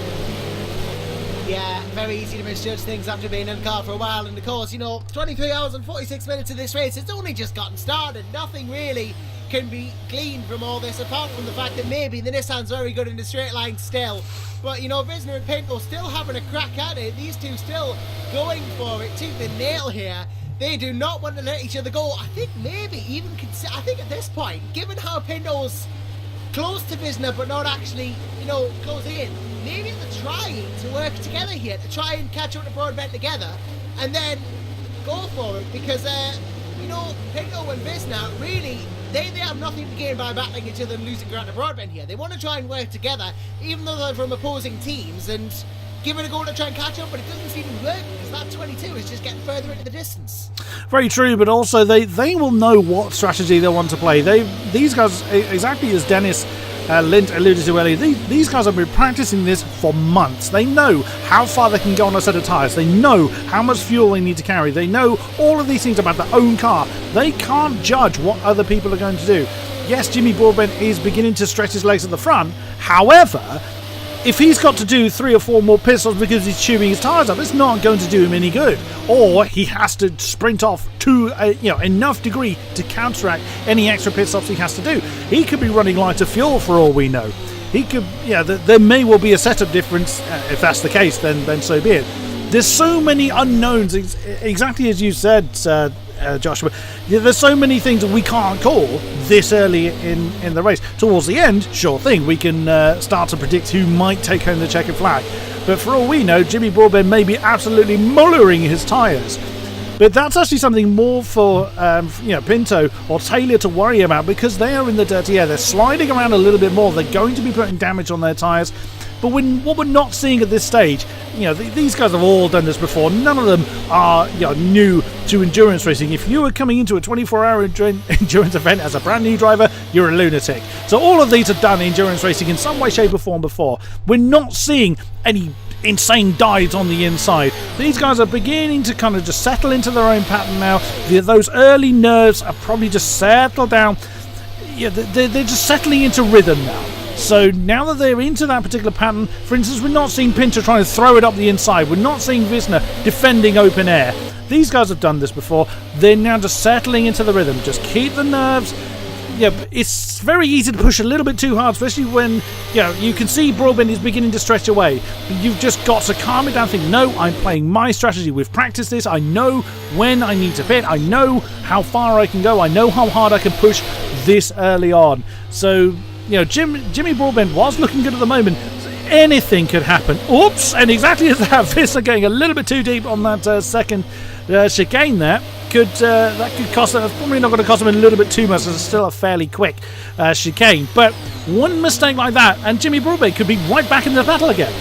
Yeah, very easy to misjudge things after being in the car for a while, and of course, 23 hours and 46 minutes of this race, it's only just gotten started. Nothing really can be gleaned from all this, apart from the fact that maybe the Nissan's very good in the straight line still. But, Visner and Pinto still having a crack at it. These two still going for it tooth and nail here. They do not want to let each other go. I think maybe even I think at this point, given how Pinto's close to Visner but not actually, close in, maybe they're trying to work together here to try and catch up to Broadbent together and then go for it, because Pinto and Visner really they have nothing to gain by battling each other and losing ground to Broadbent here. They want to try and work together, even though they're from opposing teams, and give it a go to try and catch up, but it doesn't seem to be working because that 22 is just getting further into the distance. Very true, but also they will know what strategy they want to play. These guys, exactly as Dennis Lind alluded to earlier, these guys have been practicing this for months. They know how far they can go on a set of tyres. They know how much fuel they need to carry. They know all of these things about their own car. They can't judge what other people are going to do. Yes, Jimmy Broadbent is beginning to stretch his legs at the front. However, if he's got to do 3 or 4 more pit stops because he's tubing his tyres up, it's not going to do him any good. Or he has to sprint off to enough degree to counteract any extra pit stops he has to do. He could be running lighter fuel for all we know. He could, there may well be a setup difference. If that's the case, then so be it. There's so many unknowns, exactly as you said, Joshua. There's so many things that we can't call this early in the race. Towards the end, sure thing, we can start to predict who might take home the checkered flag. But for all we know, Jimmy Broadbent may be absolutely mullering his tyres. But that's actually something more for Pinto or Taylor to worry about, because they are in the dirty air. They're sliding around a little bit more. They're going to be putting damage on their tyres. But what we're not seeing at this stage, these guys have all done this before. None of them are new to endurance racing. If you were coming into a 24-hour endurance event as a brand new driver, you're a lunatic. So all of these have done endurance racing in some way, shape or form before. We're not seeing any insane dives on the inside. These guys are beginning to kind of just settle into their own pattern now. Those early nerves are probably just settled down. They're just settling into rhythm now. So now that they're into that particular pattern, for instance, we're not seeing Pinto trying to throw it up the inside. We're not seeing Visner defending open air. These guys have done this before. They're now just settling into the rhythm. Just keep the nerves. It's very easy to push a little bit too hard, especially when you can see Broadbent is beginning to stretch away. You've just got to calm it down. Think, no, I'm playing my strategy. We've practiced this. I know when I need to pit. I know how far I can go. I know how hard I can push this early on. So Jimmy Broadbent was looking good at the moment. Anything could happen. Oops! And exactly as that, Visner going a little bit too deep on that second chicane there. That could cost him. It's probably not going to cost him a little bit too much. It's still a fairly quick chicane. But one mistake like that, and Jimmy Broadbent could be right back in the battle again.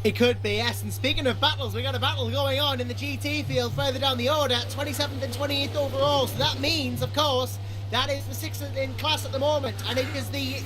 It could be, yes. And speaking of battles, we got a battle going on in the GT field further down the order, 27th and 28th overall. So that means, of course, that is the 6th in class at the moment, and it is the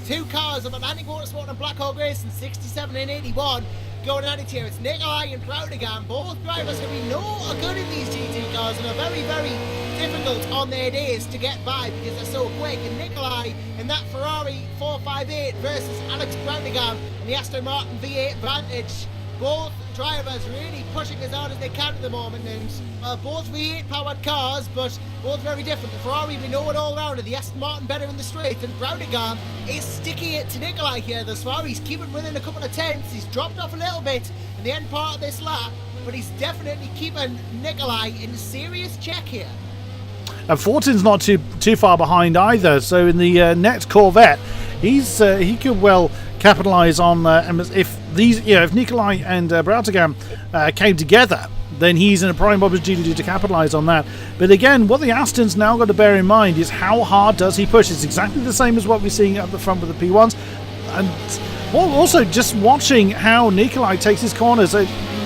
2 cars of Atlantic Motorsport and Black Hawk Racing, 67 and 81, going at it here. It's Nikolai and Proudigan, both drivers who we know are good in these GT cars and are very, very difficult on their days to get by because they're so quick. And Nikolai in that Ferrari 458 versus Alex Proudigan in the Aston Martin V8 Vantage. both drivers really pushing as hard as they can at the moment, and both V8 powered cars, but both very different. The Ferrari, we know it all round, and the Aston Martin better in the straight, and Brownigam is sticking it to Nikolai here thus far. He's keeping within a couple of tenths. He's dropped off a little bit in the end part of this lap, but he's definitely keeping Nikolai in serious check here. And Fortin's not too far behind either. So in the next Corvette, he could well capitalise on if these, if Nikolai and Broutigam came together, then he's in a prime opportunity to capitalise on that. But again, what the Aston's now got to bear in mind is how hard does he push. It's exactly the same as what we're seeing up the front with the P1s, and also just watching how Nikolai takes his corners.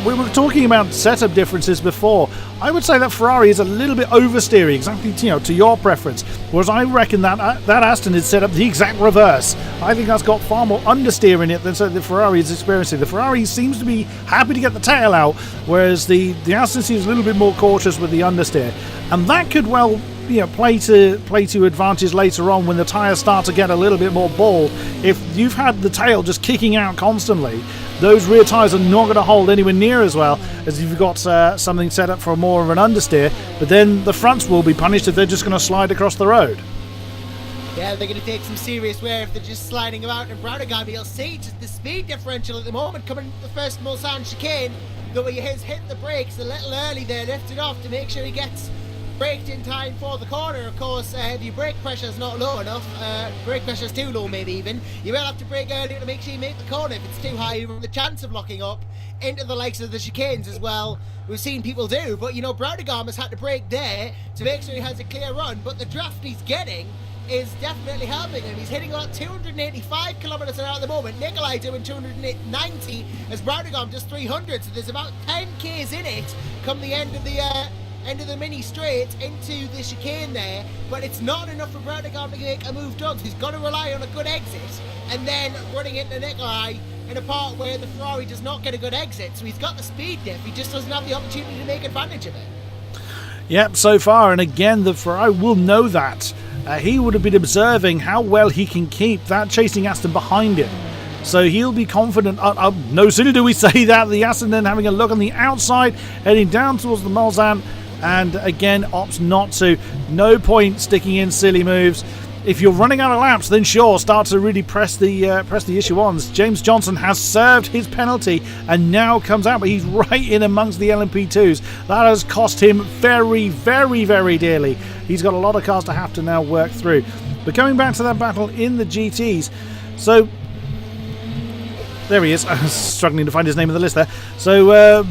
We were talking about setup differences before. I would say that Ferrari is a little bit oversteering, exactly to your preference. Whereas I reckon that Aston is set up the exact reverse. I think that's got far more understeer in it than the Ferrari is experiencing. The Ferrari seems to be happy to get the tail out, whereas the Aston seems a little bit more cautious with the understeer, and that could well play to advantage later on when the tyres start to get a little bit more bald. If you've had the tail just kicking out constantly, those rear tyres are not going to hold anywhere near as well as if you've got something set up for more of an understeer, but then the fronts will be punished if they're just going to slide across the road. Yeah, they're going to take some serious wear if they're just sliding about, and Brownigam, you'll see just the speed differential at the moment coming the first Mulsanne chicane, though he has hit the brakes a little early there, lifted off to make sure he gets braked in time for the corner. Of course, if your brake pressure is not low enough, brake pressure is too low maybe even, you will have to brake earlier to make sure you make the corner. If it's too high, you run the chance of locking up into the likes of the chicanes as well. We've seen people do, but Brownigam has had to brake there to make sure he has a clear run, but the draft he's getting is definitely helping him. He's hitting about 285 kilometers an hour at the moment. Nikolai doing 290 as Brownigam does 300, so there's about 10 k's in it come the end of the mini straight into the chicane there, but it's not enough for Brownigam to make a move done. So he's got to rely on a good exit and then running into Nikolai in a part where the Ferrari does not get a good exit. So he's got the speed diff, he just doesn't have the opportunity to make advantage of it. Yep, so far, and again, the Ferrari will know that. He would have been observing how well he can keep that chasing Aston behind him. So he'll be confident. No sooner do we say that, the Aston then having a look on the outside, heading down towards the Mulsanne, and again opts not to. No point sticking in silly moves. If you're running out of laps, then sure, start to really press the issue on. James Johnson has served his penalty and now comes out, but he's right in amongst the LMP2s. That has cost him very, very, very dearly. He's got a lot of cars to have to now work through. But going back to that battle in the GTs, so there he is. I was struggling to find his name in the list there. So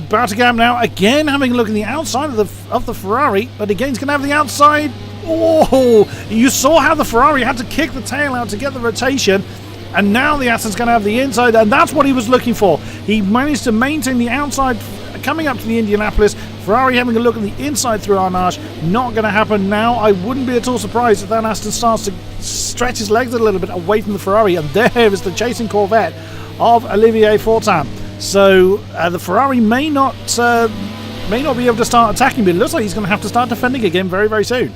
Broutigam now again having a look at the outside of the Ferrari, but again he's going to have the outside. Oh, you saw how the Ferrari had to kick the tail out to get the rotation, and now the Aston's going to have the inside, and that's what he was looking for. He managed to maintain the outside coming up to the Indianapolis. Ferrari having a look at the inside through Arnage. Not going to happen now. I wouldn't be at all surprised if that Aston starts to stretch his legs a little bit away from the Ferrari, and there is the chasing Corvette of Olivier Fortin. So the Ferrari may not be able to start attacking, but it looks like he's going to have to start defending again very, very soon.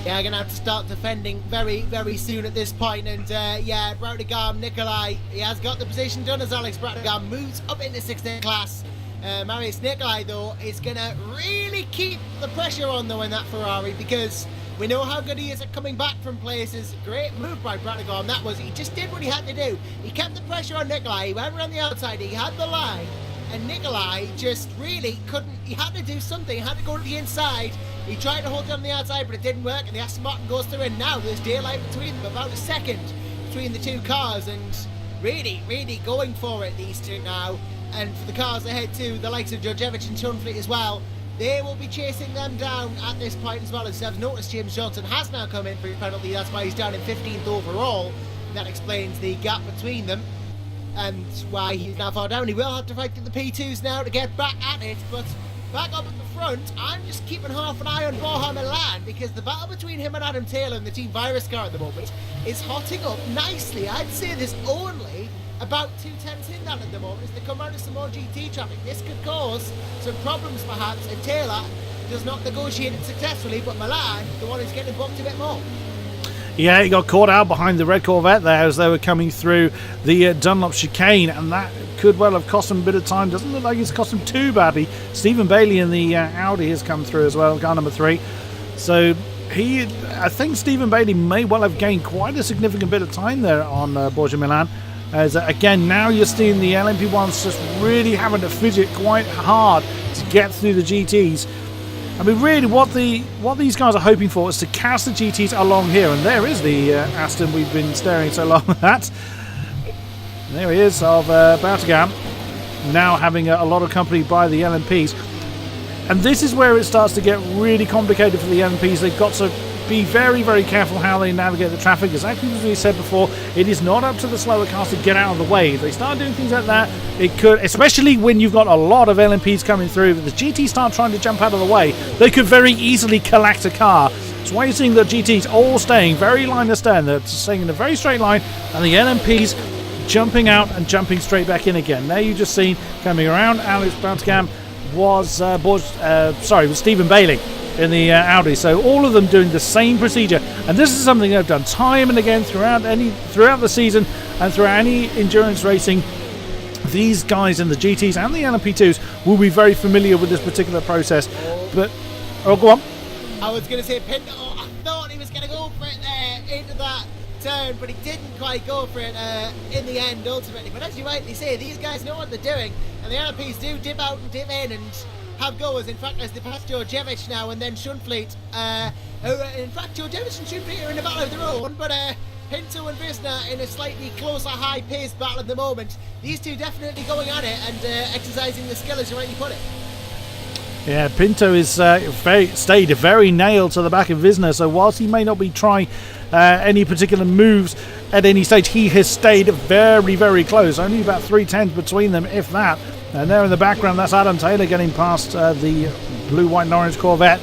Yeah, going to have to start defending very, very soon at this point. And yeah, Broutigam, Nikolai, he has got the position done as Alex Broutigam moves up into 16th class. Marius Nikolai, though, is going to really keep the pressure on, though, in that Ferrari, because we know how good he is at coming back from places. Great move by Broutigam. That was, he just did what he had to do. He kept the pressure on Nikolai. He went around the outside. He had the line. And Nikolai just really couldn't, he had to do something. He had to go to the inside. He tried to hold it on the outside, but it didn't work. And the Aston Martin goes through, and now there's daylight between them, about a second between the two cars. And really, really going for it, these two now. And for the cars ahead too, the likes of Georgievich and Chunfleet as well, they will be chasing them down at this point as well. As I've noticed, James Johnson has now come in for his penalty. That's why he's down in 15th overall. And that explains the gap between them and why he's now far down. He will have to fight through the P2s now to get back at it, but back up at the front, I'm just keeping half an eye on Borja Milan, because the battle between him and Adam Taylor in the Team Virus car at the moment is hotting up nicely. I'd say there's only about 2 tenths in that at the moment as they come out of some more GT traffic. This could cause some problems perhaps, and Taylor does not negotiate it successfully, but Milan, the one who's getting bumped a bit more. Yeah, he got caught out behind the red Corvette there as they were coming through the Dunlop chicane, and that could well have cost him a bit of time. Doesn't look like it's cost him too badly. Stephen Bailey in the Audi has come through as well, car number 3. So I think Stephen Bailey may well have gained quite a significant bit of time there on Borgia Milan. As again, now you're seeing the LMP1s just really having to fidget quite hard to get through the GTs. I mean, really, what these guys are hoping for is to cast the GTs along here, and there is the Aston we've been staring so long at. There he is, of Bautagam, now having a lot of company by the LMPs. And this is where it starts to get really complicated for the LMPs. They've got to be very, very careful how they navigate the traffic. Exactly as we said before, it is not up to the slower cars to get out of the way. If they start doing things like that, it could, especially when you've got a lot of LMPs coming through, if the GTs start trying to jump out of the way, they could very easily collect a car. That's why you're seeing the GTs all staying very line astern. They're staying in a very straight line, and the LMPs jumping out and jumping straight back in again. There you just seen coming around Alex Bautagam was Stephen Bailey in the Audi. So all of them doing the same procedure, and this is something they've done time and again throughout the season and throughout any endurance racing. These guys in the GTs and the LMP2s will be very familiar with this particular process. But go on. I was going to say Pinto. I thought he was going to go for it there into that turn, but he didn't quite go for it in the end ultimately. But as you rightly say, these guys know what they're doing, and the LMPs do dip out and dip in and have goers. In fact, as they pass Georgievich now and then Schunfleet, in fact Georgievich and Schunfleet are in a battle of their own, but Pinto and Visner in a slightly closer, high-paced battle at the moment. These two definitely going at it and exercising the skill, as you rightly put it. Yeah, Pinto is stayed very nailed to the back of Visner, so whilst he may not be trying any particular moves at any stage, he has stayed very, very close. Only about 3/10 between them, if that. And there in the background, that's Adam Taylor getting past the blue, white and orange Corvette.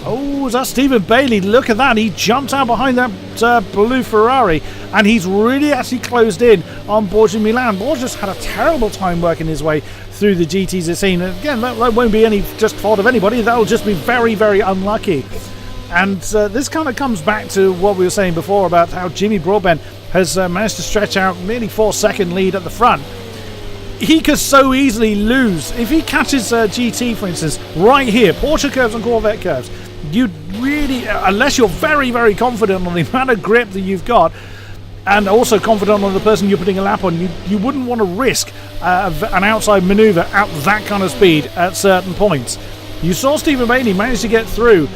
Oh, is that Stephen Bailey? Look at that. He jumped out behind that blue Ferrari, and he's really actually closed in on Borgia Milan. Borgia's had a terrible time working his way through the GTs it's seen. And again, that won't be any just fault of anybody. That'll just be very, very unlucky. And this kind of comes back to what we were saying before about how Jimmy Broadbent has managed to stretch out nearly 4-second lead at the front. He could so easily lose. If he catches GT, for instance, right here, Porsche curves and Corvette curves, you'd really, unless you're very, very confident on the amount of grip that you've got, and also confident on the person you're putting a lap on, you wouldn't want to risk an outside manoeuvre at that kind of speed at certain points. You saw Stephen Bailey manage to get through,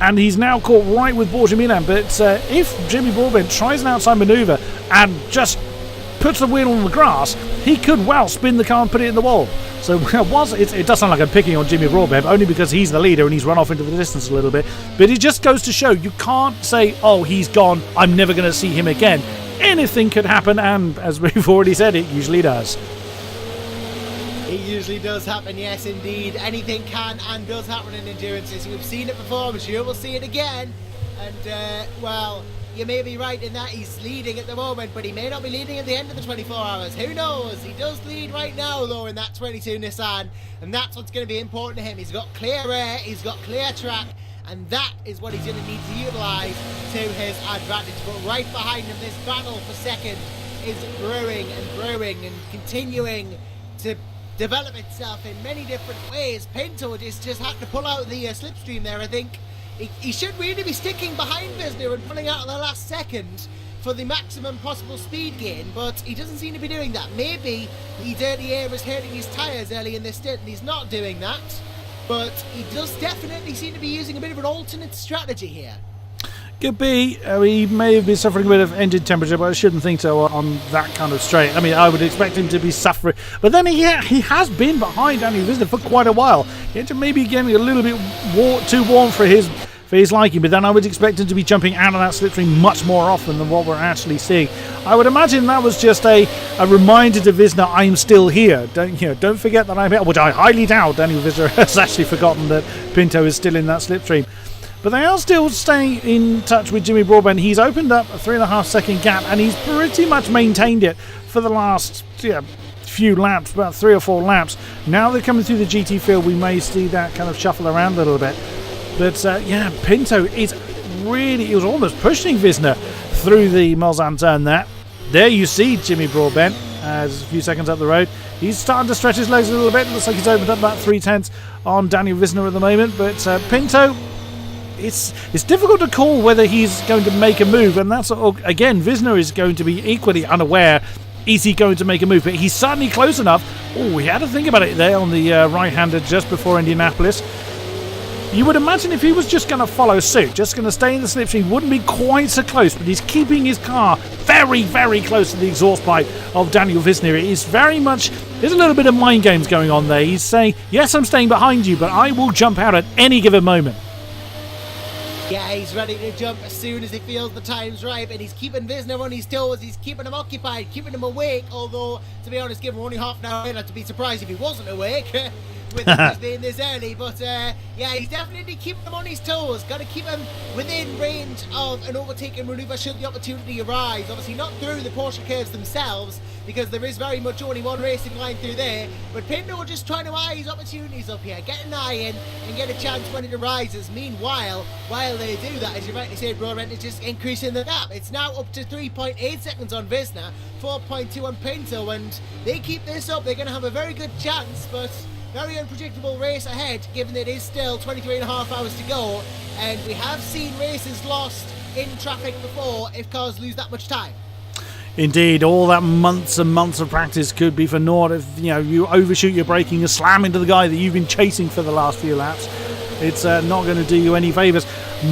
and he's now caught right with Borgia Milan. But if Jimmy Broadbent tries an outside manoeuvre and just puts the wheel on the grass, he could well spin the car and put it in the wall. So it does sound like I'm picking on Jimmy Broadbent, only because he's the leader and he's run off into the distance a little bit. But it just goes to show you can't say, oh, he's gone, I'm never going to see him again. Anything could happen, and as we've already said, it usually does. It usually does happen, yes indeed. Anything can and does happen in endurances. We've seen it before, I'm sure we'll see it again. And, well, you may be right in that he's leading at the moment, but he may not be leading at the end of the 24 hours. Who knows? He does lead right now, though, in that 22 Nissan, and that's what's going to be important to him. He's got clear air, he's got clear track, and that is what he's going to need to utilise to his advantage. But right behind him, this battle for second is brewing and continuing to develop itself in many different ways. Pinto just had to pull out the slipstream there, I think. He should really be sticking behind Visner and pulling out at the last second for the maximum possible speed gain, but he doesn't seem to be doing that. Maybe the dirty air is hurting his tyres early in this stint and he's not doing that, but he does definitely seem to be using a bit of an alternate strategy here. Could be. He may have been suffering a bit of engine temperature, but I shouldn't think so on that kind of straight. I mean, I would expect him to be suffering. But then he has been behind Daniel Visner for quite a while. He maybe getting a little bit too warm for his liking, but then I would expect him to be jumping out of that slipstream much more often than what we're actually seeing. I would imagine that was just a reminder to Visner, I'm still here. Don't forget that I'm here, which I highly doubt Daniel Visner has actually forgotten that Pinto is still in that slipstream. But they are still staying in touch with Jimmy Broadbent. He's opened up a 3.5 second gap, and he's pretty much maintained it for the last few laps, about 3 or 4 laps. Now they're coming through the GT field, we may see that kind of shuffle around a little bit. But Pinto is he was almost pushing Visner through the Mulsanne turn there. There you see Jimmy Broadbent, just a few seconds up the road. He's starting to stretch his legs a little bit. Looks like he's opened up about 3/10 on Daniel Visner at the moment. But Pinto, it's difficult to call whether he's going to make a move. And that's, again, Visner is going to be equally unaware. Is he going to make a move? But he's certainly close enough. Oh, we had to think about it there on the right-hander just before Indianapolis. You would imagine if he was just going to follow suit, just going to stay in the slipstream, he wouldn't be quite so close, but he's keeping his car very, very close to the exhaust pipe of Daniel Visner. It is very much, there's a little bit of mind games going on there. He's saying, yes, I'm staying behind you, but I will jump out at any given moment. Yeah, he's ready to jump as soon as he feels the time's right, and he's keeping Visner on his toes, he's keeping him occupied, keeping him awake, although, to be honest, given we're only half an hour in, I'd be surprised if he wasn't awake. With him just being this early, but yeah, he's definitely keeping him on his toes. Got to keep him within range of an overtaking manoeuvre should the opportunity arise. Obviously not through the Porsche curves themselves, because there is very much only one racing line through there, but Pinto just trying to eye his opportunities up here, get an eye in and get a chance when it arises. Meanwhile, while they do that, as you rightly said, Broadbent is just increasing the gap. It's now up to 3.8 seconds on Visner, 4.2 on Pinto, and they keep this up, they're going to have a very good chance, but very unpredictable race ahead, given it is still 23.5 hours to go, and we have seen races lost in traffic before if cars lose that much time. Indeed, all that months and months of practice could be for naught if you overshoot your braking and slam into the guy that you've been chasing for the last few laps. It's not going to do you any favours.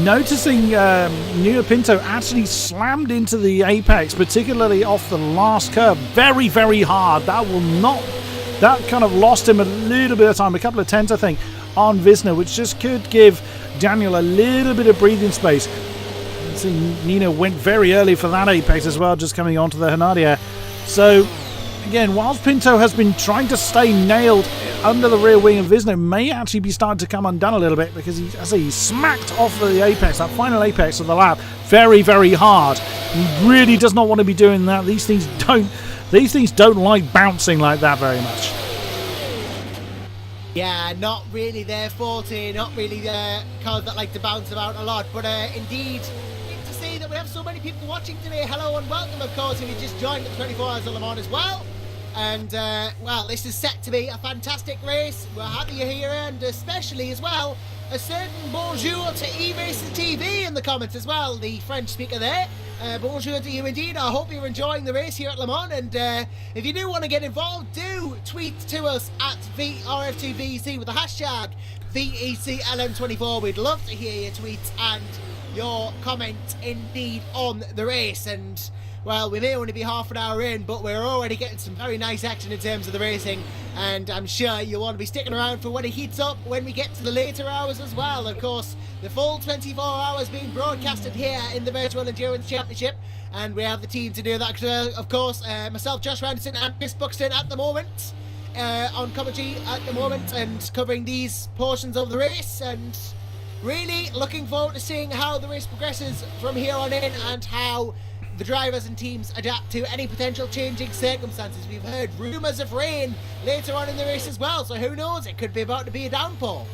Noticing Nuno Pinto actually slammed into the apex, particularly off the last curve, very, very hard. That kind of lost him a little bit of time, a couple of tenths, I think, on Visner, which just could give Daniel a little bit of breathing space. See, Nino went very early for that apex as well, just coming onto the Hanadia. So, again, whilst Pinto has been trying to stay nailed under the rear wing of Visner, may actually be starting to come undone a little bit, because he smacked off the apex, that final apex of the lap, very, very hard. He really does not want to be doing that. These things don't like bouncing like that very much. Yeah, not really their forte, not really cars that like to bounce about a lot, but indeed, to say that we have so many people watching today. Hello and welcome, of course, if you just joined at 24 Hours of Le Mans as well. And, well, this is set to be a fantastic race. We're happy you're here, and especially as well, a certain bonjour to eRaces TV in the comments as well, the French speaker there. Bonjour to you indeed. I hope you're enjoying the race here at Le Mans, and if you do want to get involved, do tweet to us at VRF2VC with the hashtag VECLM24. We'd love to hear your tweets and your comments indeed on the race. And well, we may only be half an hour in, but we're already getting some very nice action in terms of the racing, and I'm sure you'll want to be sticking around for when it heats up when we get to the later hours as well. Of course, the full 24 hours being broadcasted here in the Virtual Endurance Championship, and we have the team to do that. Of course, myself, Josh Randerson, and Chris Buxton at the moment, on commentary at the moment, and covering these portions of the race, and really looking forward to seeing how the race progresses from here on in, and how the drivers and teams adapt to any potential changing circumstances. We've heard rumours of rain later on in the race as well, so who knows, it could be about to be a downpour.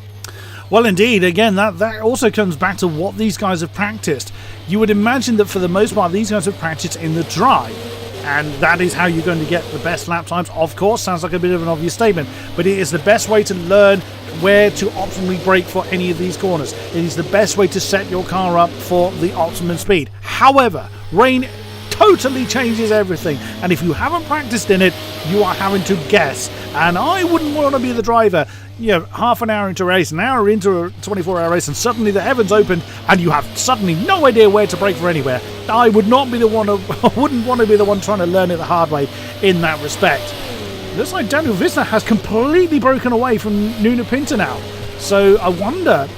Well, indeed, again, that also comes back to what these guys have practiced. You would imagine that for the most part, these guys have practiced in the dry, and that is how you're going to get the best lap times. Of course, sounds like a bit of an obvious statement, but it is the best way to learn where to optimally brake for any of these corners. It is the best way to set your car up for the optimum speed. However, rain totally changes everything, and if you haven't practiced in it, you are having to guess, and I wouldn't want to be the driver, half an hour into a race, an hour into a 24-hour race, and suddenly the heavens open and you have suddenly no idea where to brake for anywhere. I would not be the one wouldn't want to be the one trying to learn it the hard way in that respect. Looks like Daniel Visner has completely broken away from Nuno Pinto now, so I wonder,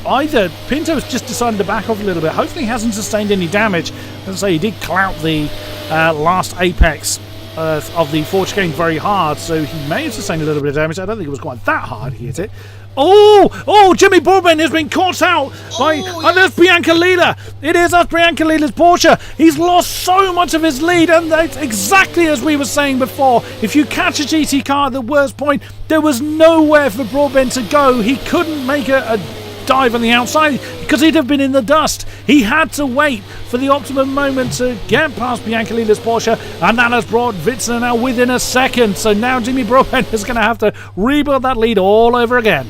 either Pinto's just decided to back off a little bit. Hopefully he hasn't sustained any damage. As I say, he did clout the last apex of the Forge King very hard, so he may have sustained a little bit of damage. I don't think it was quite that hard he hit it. Oh, Jimmy Broadbent has been caught out by, that's Bianca Lila. That's Bianca Lila's Porsche. He's lost so much of his lead, and that's exactly as we were saying before. If you catch a GT car at the worst point, there was nowhere for Broadbent to go. He couldn't make a dive on the outside because he'd have been in the dust. He had to wait for the optimum moment to get past Biancalina's Porsche, and that has brought Witzner now within a second. So now Jimmy Broadbent is going to have to rebuild that lead all over again.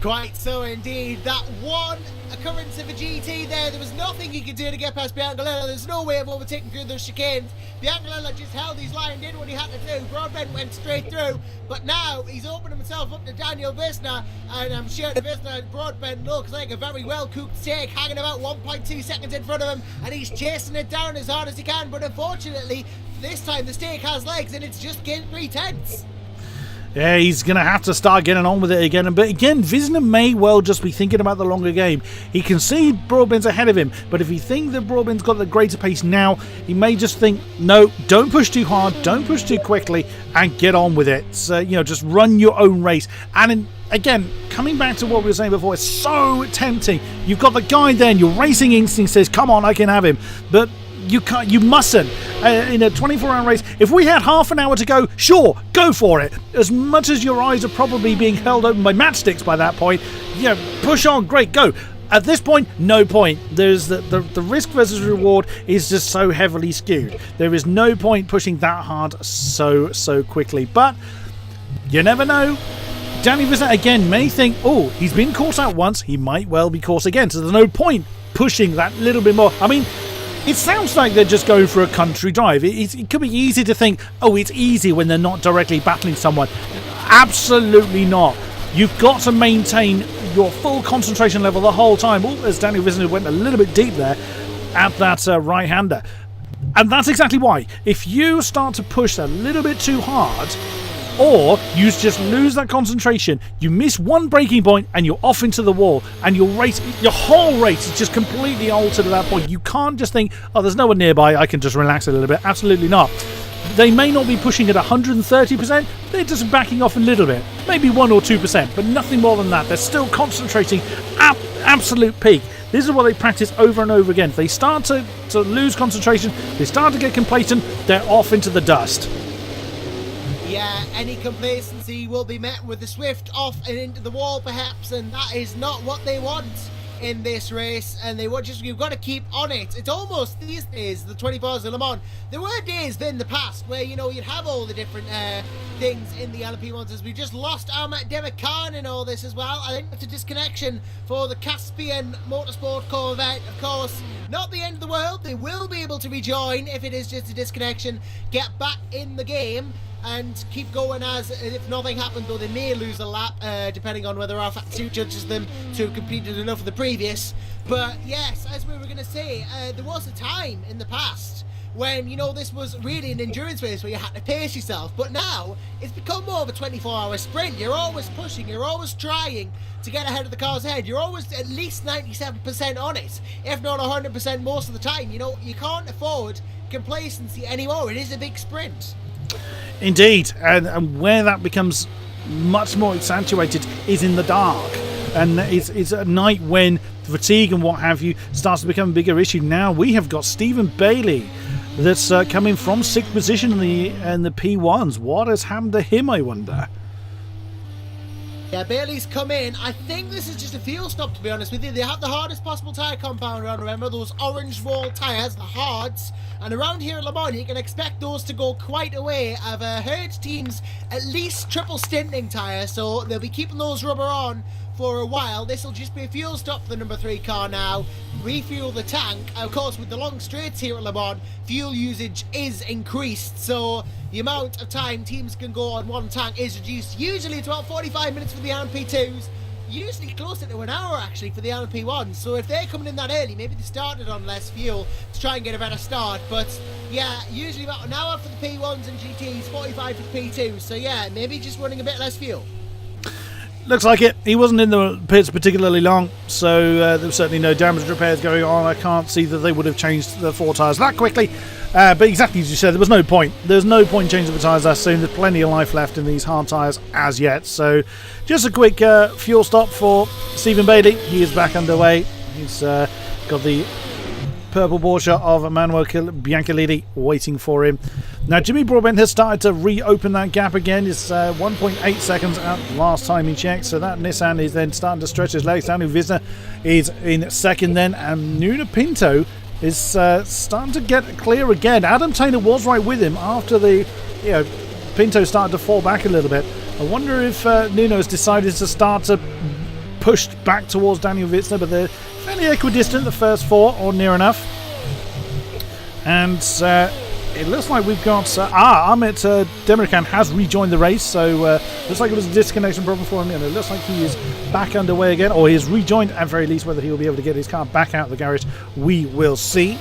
Quite so indeed. That one occurrence of a GT there was nothing he could do to get past Biancalina. There's no way of overtaking through those chicanes. Biancalina just held his line, did what he had to do. Broadbent went straight through, but now he's opened himself up to Daniel Witzner, and I'm sure the Witzner Broadbent looks like a very well cooked steak, hanging about 1.2 seconds in front of him, and he's chasing it down as hard as he can. But unfortunately, this time the steak has legs, and it's just gained 3/10. Yeah, he's going to have to start getting on with it again. But again, Wiesner may well just be thinking about the longer game. He can see Broadbent's ahead of him, but if he thinks that Broadbent's got the greater pace now, he may just think, no, don't push too hard, don't push too quickly, and get on with it. So, just run your own race. And again, coming back to what we were saying before, it's so tempting. You've got the guy there, and your racing instinct says, come on, I can have him. But you can't, you mustn't. In a 24-hour race, if we had half an hour to go, sure, go for it. As much as your eyes are probably being held open by matchsticks by that point, push on, great, go. At this point, no point. There's the risk versus reward is just so heavily skewed. There is no point pushing that hard so quickly. But you never know. Danny Wiesner again may think, oh, he's been caught out once, he might well be caught again. So there's no point pushing that little bit more. I mean, it sounds like they're just going for a country drive. It could be easy to think, oh, it's easy when they're not directly battling someone. Absolutely not. You've got to maintain your full concentration level the whole time. Oh, as Daniel Wiesner went a little bit deep there at that right-hander. And that's exactly why. If you start to push a little bit too hard, or you just lose that concentration, you miss one braking point and you're off into the wall, and your whole race is just completely altered at that point. You can't just think, oh, there's no one nearby, I can just relax a little bit. Absolutely not. They may not be pushing at 130%, they're just backing off a little bit, maybe 1 or 2%, but nothing more than that. They're still concentrating at absolute peak. This is what they practice over and over again. If they start to lose concentration, they start to get complacent, they're off into the dust. Yeah, any complacency will be met with a swift off and into the wall perhaps, and that is not what they want in this race, and you've got to keep on it. It's almost these days, the 24 of Le Mans. There were days in the past where, you'd have all the different things in the LMP1s. As we just lost Ahmet Demirkan in all this as well. I think it's a disconnection for the Caspian Motorsport Corvette. Of course, not the end of the world. They will be able to rejoin if it is just a disconnection, get back in the game, and keep going as if nothing happened, though they may lose a lap, depending on whether our factory judges them to have completed enough of the previous. But yes, as we were going to say, there was a time in the past when, this was really an endurance race where you had to pace yourself, but now it's become more of a 24-hour sprint. You're always pushing, you're always trying to get ahead of the car's head. You're always at least 97% on it, if not 100% most of the time. You can't afford complacency anymore. It is a big sprint. Indeed, and where that becomes much more accentuated is in the dark, and it's at night when fatigue and what have you starts to become a bigger issue. Now we have got Stephen Bailey that's coming from 6th position in the P1s. What has happened to him, I wonder? Yeah, Bailey's come in. I think this is just a fuel stop, to be honest with you. They have the hardest possible tyre compound around, remember, those orange wall tyres, the hards. And around here at Le Mans, you can expect those to go quite a way. I've heard teams at least triple stinting tyres, so they'll be keeping those rubber on for a while. This will just be a fuel stop for the number 3 car now. Refuel the tank. Of course, with the long straights here at Le Mans, fuel usage is increased, so the amount of time teams can go on one tank is reduced. Usually it's about 45 minutes for the LMP2s, usually closer to an hour actually for the LMP1s. So if they're coming in that early, maybe they started on less fuel to try and get a better start. But yeah, usually about an hour for the P1s and GTs, 45 for the P2s. So yeah, maybe just running a bit less fuel. Looks like it. He wasn't in the pits particularly long, so there was certainly no damage repairs going on. I can't see that they would have changed the 4 tyres that quickly. But exactly as you said, there was no point. There's no point changing the tyres that soon. There's plenty of life left in these hard tyres as yet. So just a quick fuel stop for Stephen Bailey. He is back underway. He's got the purple Porsche of Manuel Biancolini waiting for him. Now, Jimmy Broadbent has started to reopen that gap again. It's 1.8 seconds at last time he checked, so that Nissan is then starting to stretch his legs. Daniel Visner is in second then, and Nuno Pinto is starting to get clear again. Adam Taylor was right with him after the Pinto started to fall back a little bit. I wonder if Nuno has decided to start to push back towards Daniel Visner, but they're fairly equidistant, the first four, or near enough. And it looks like we've got Ahmet Demirkan has rejoined the race, so looks like it was a disconnection problem for him, and it looks like he is back underway again, or he has rejoined at very least. Whether he will be able to get his car back out of the garage, we will see.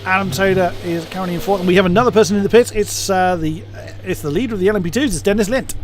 Adam Taylor is currently in fourth, and we have another person in the pits. It's the leader of the LMP2s. It's Dennis Lint.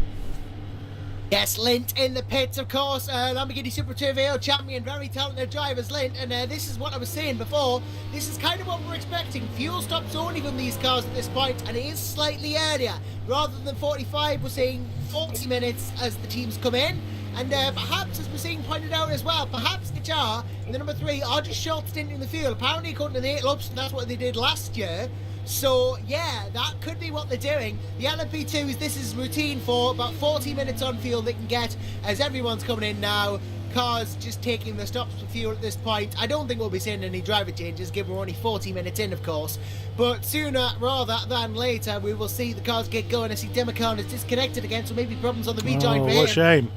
Yes, Lint in the pits, of course. Lamborghini Super Turbo champion, very talented drivers, Lint. And this is what I was saying before. This is kind of what we're expecting. Fuel stops only from these cars at this point, and it is slightly earlier. Rather than 45, we're seeing 40 minutes as the teams come in. And perhaps, as we're seeing pointed out as well, perhaps HR and the number 3 are just short stinting the fuel. Apparently, according to the 8 Loops, that's what they did last year. So, yeah, that could be what they're doing. The LMP2s, this is routine for about 40 minutes on fuel they can get as everyone's coming in now. Cars just taking the stops for fuel at this point. I don't think we'll be seeing any driver changes, given we're only 40 minutes in, of course. But sooner rather than later, we will see the cars get going. I see Demirkan is disconnected again, so maybe problems on the rejoin for him. What a shame.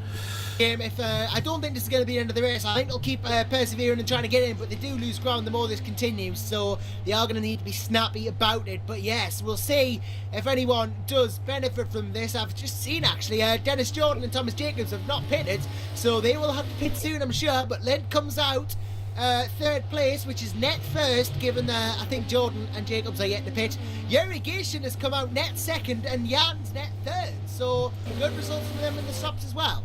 If I don't think this is going to be the end of the race. I think they'll keep persevering and trying to get in, but they do lose ground the more this continues, so they are going to need to be snappy about it. But yes, we'll see if anyone does benefit from this. I've just seen actually Dennis Jordan and Thomas Jacobs have not pitted, so they will have to pit soon, I'm sure. But Lent comes out third place, which is net first, given I think Jordan and Jacobs are yet to pit. Yuri Gishin has come out net second, and Jan's net third, so good results for them in the stops as well.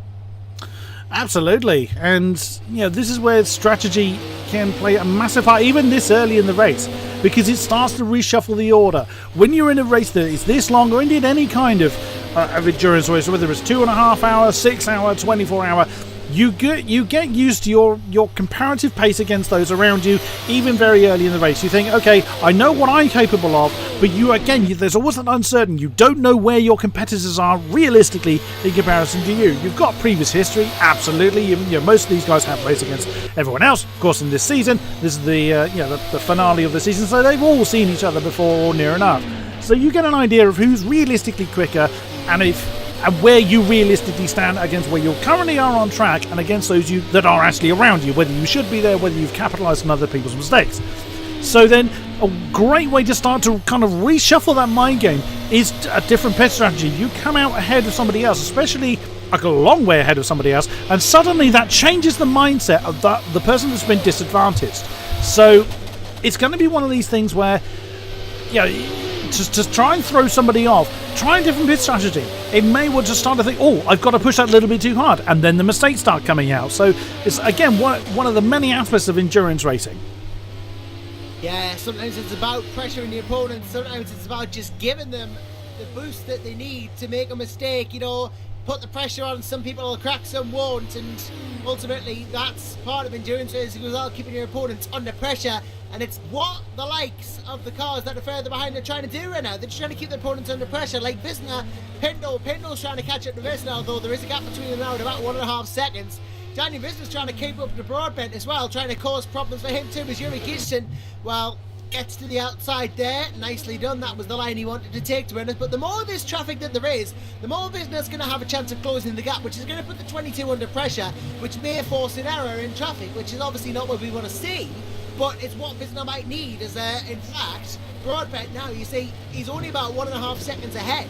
Absolutely, and this is where strategy can play a massive part, even this early in the race, because it starts to reshuffle the order. When you're in a race that is this long, or indeed any kind of endurance race, whether it's 2.5 hour, 6 hour, 24 hour, you get used to your comparative pace against those around you, even very early in the race. You think, okay, I know what I'm capable of, but there's always an uncertain. You don't know where your competitors are realistically in comparison to you. You've got previous history, absolutely. Most of these guys have raced against everyone else. Of course, in this season, this is the finale of the season, so they've all seen each other before or near enough. So you get an idea of who's realistically quicker, and where you realistically stand against where you currently are on track and against those that are actually around you, whether you should be there, whether you've capitalised on other people's mistakes. So then a great way to start to kind of reshuffle that mind game is a different pit strategy. You come out ahead of somebody else, especially like a long way ahead of somebody else, and suddenly that changes the mindset of the person that's been disadvantaged. So it's going to be one of these things where to try and throw somebody off, try a different pit strategy. It may well just start to think, I've got to push that a little bit too hard, and then the mistakes start coming out. So it's, again, one of the many aspects of endurance racing. Yeah, sometimes it's about pressuring the opponent, sometimes it's about just giving them the boost that they need to make a mistake, put the pressure on. Some people will crack, some won't, and ultimately that's part of endurance racing as well, keeping your opponents under pressure. And it's what the likes of the cars that are further behind are trying to do right now. They're just trying to keep their opponents under pressure, like Visner. Pinto's trying to catch up to Visner, although there is a gap between them now at about 1.5 seconds. Daniel Visner's trying to keep up the Broadbent as well, trying to cause problems for him too, as Yuri Gishin, gets to the outside there. Nicely done. That was the line he wanted to take, to win it. But the more of this traffic that there is, the more Visner's going to have a chance of closing the gap, which is going to put the 22 under pressure, which may force an error in traffic, which is obviously not what we want to see. But it's what Visner might need, as in fact, Broadbent now, you see, he's only about 1.5 seconds ahead.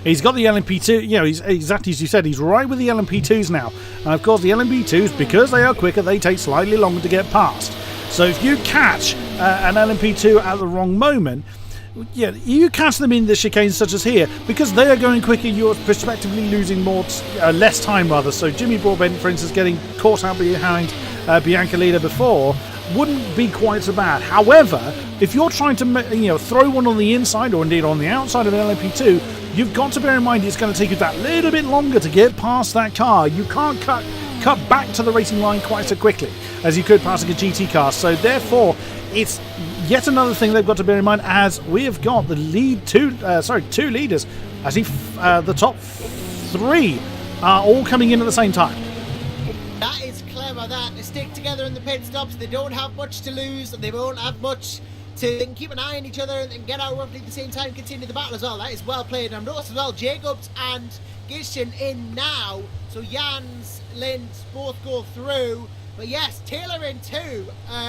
He's got the LMP2, he's exactly as you said, he's right with the LMP2s now. And of course, the LMP2s, because they are quicker, they take slightly longer to get past. So if you catch an LMP2 at the wrong moment, you catch them in the chicanes such as here, because they are going quicker, you're prospectively losing less time rather. So Jimmy Broadbent, for instance, getting caught out behind Biancolini before wouldn't be quite so bad. However, if you're trying to throw one on the inside or indeed on the outside of an LMP2, you've got to bear in mind it's going to take you that little bit longer to get past that car. You can't cut cut back to the racing line quite so quickly as you could passing a GT car. So therefore, it's yet another thing they've got to bear in mind, as we have got the two leaders. I think the top 3 are all coming in at the same time. That is clever, that. They stick together in the pit stops. They don't have much to lose, and they won't have much to... They can keep an eye on each other and get out roughly at the same time, continue the battle as well. That is well played. And I've noticed as well, Jacobs and Gishin in now. So Jans, Lind both go through. But yes, Taylor in too.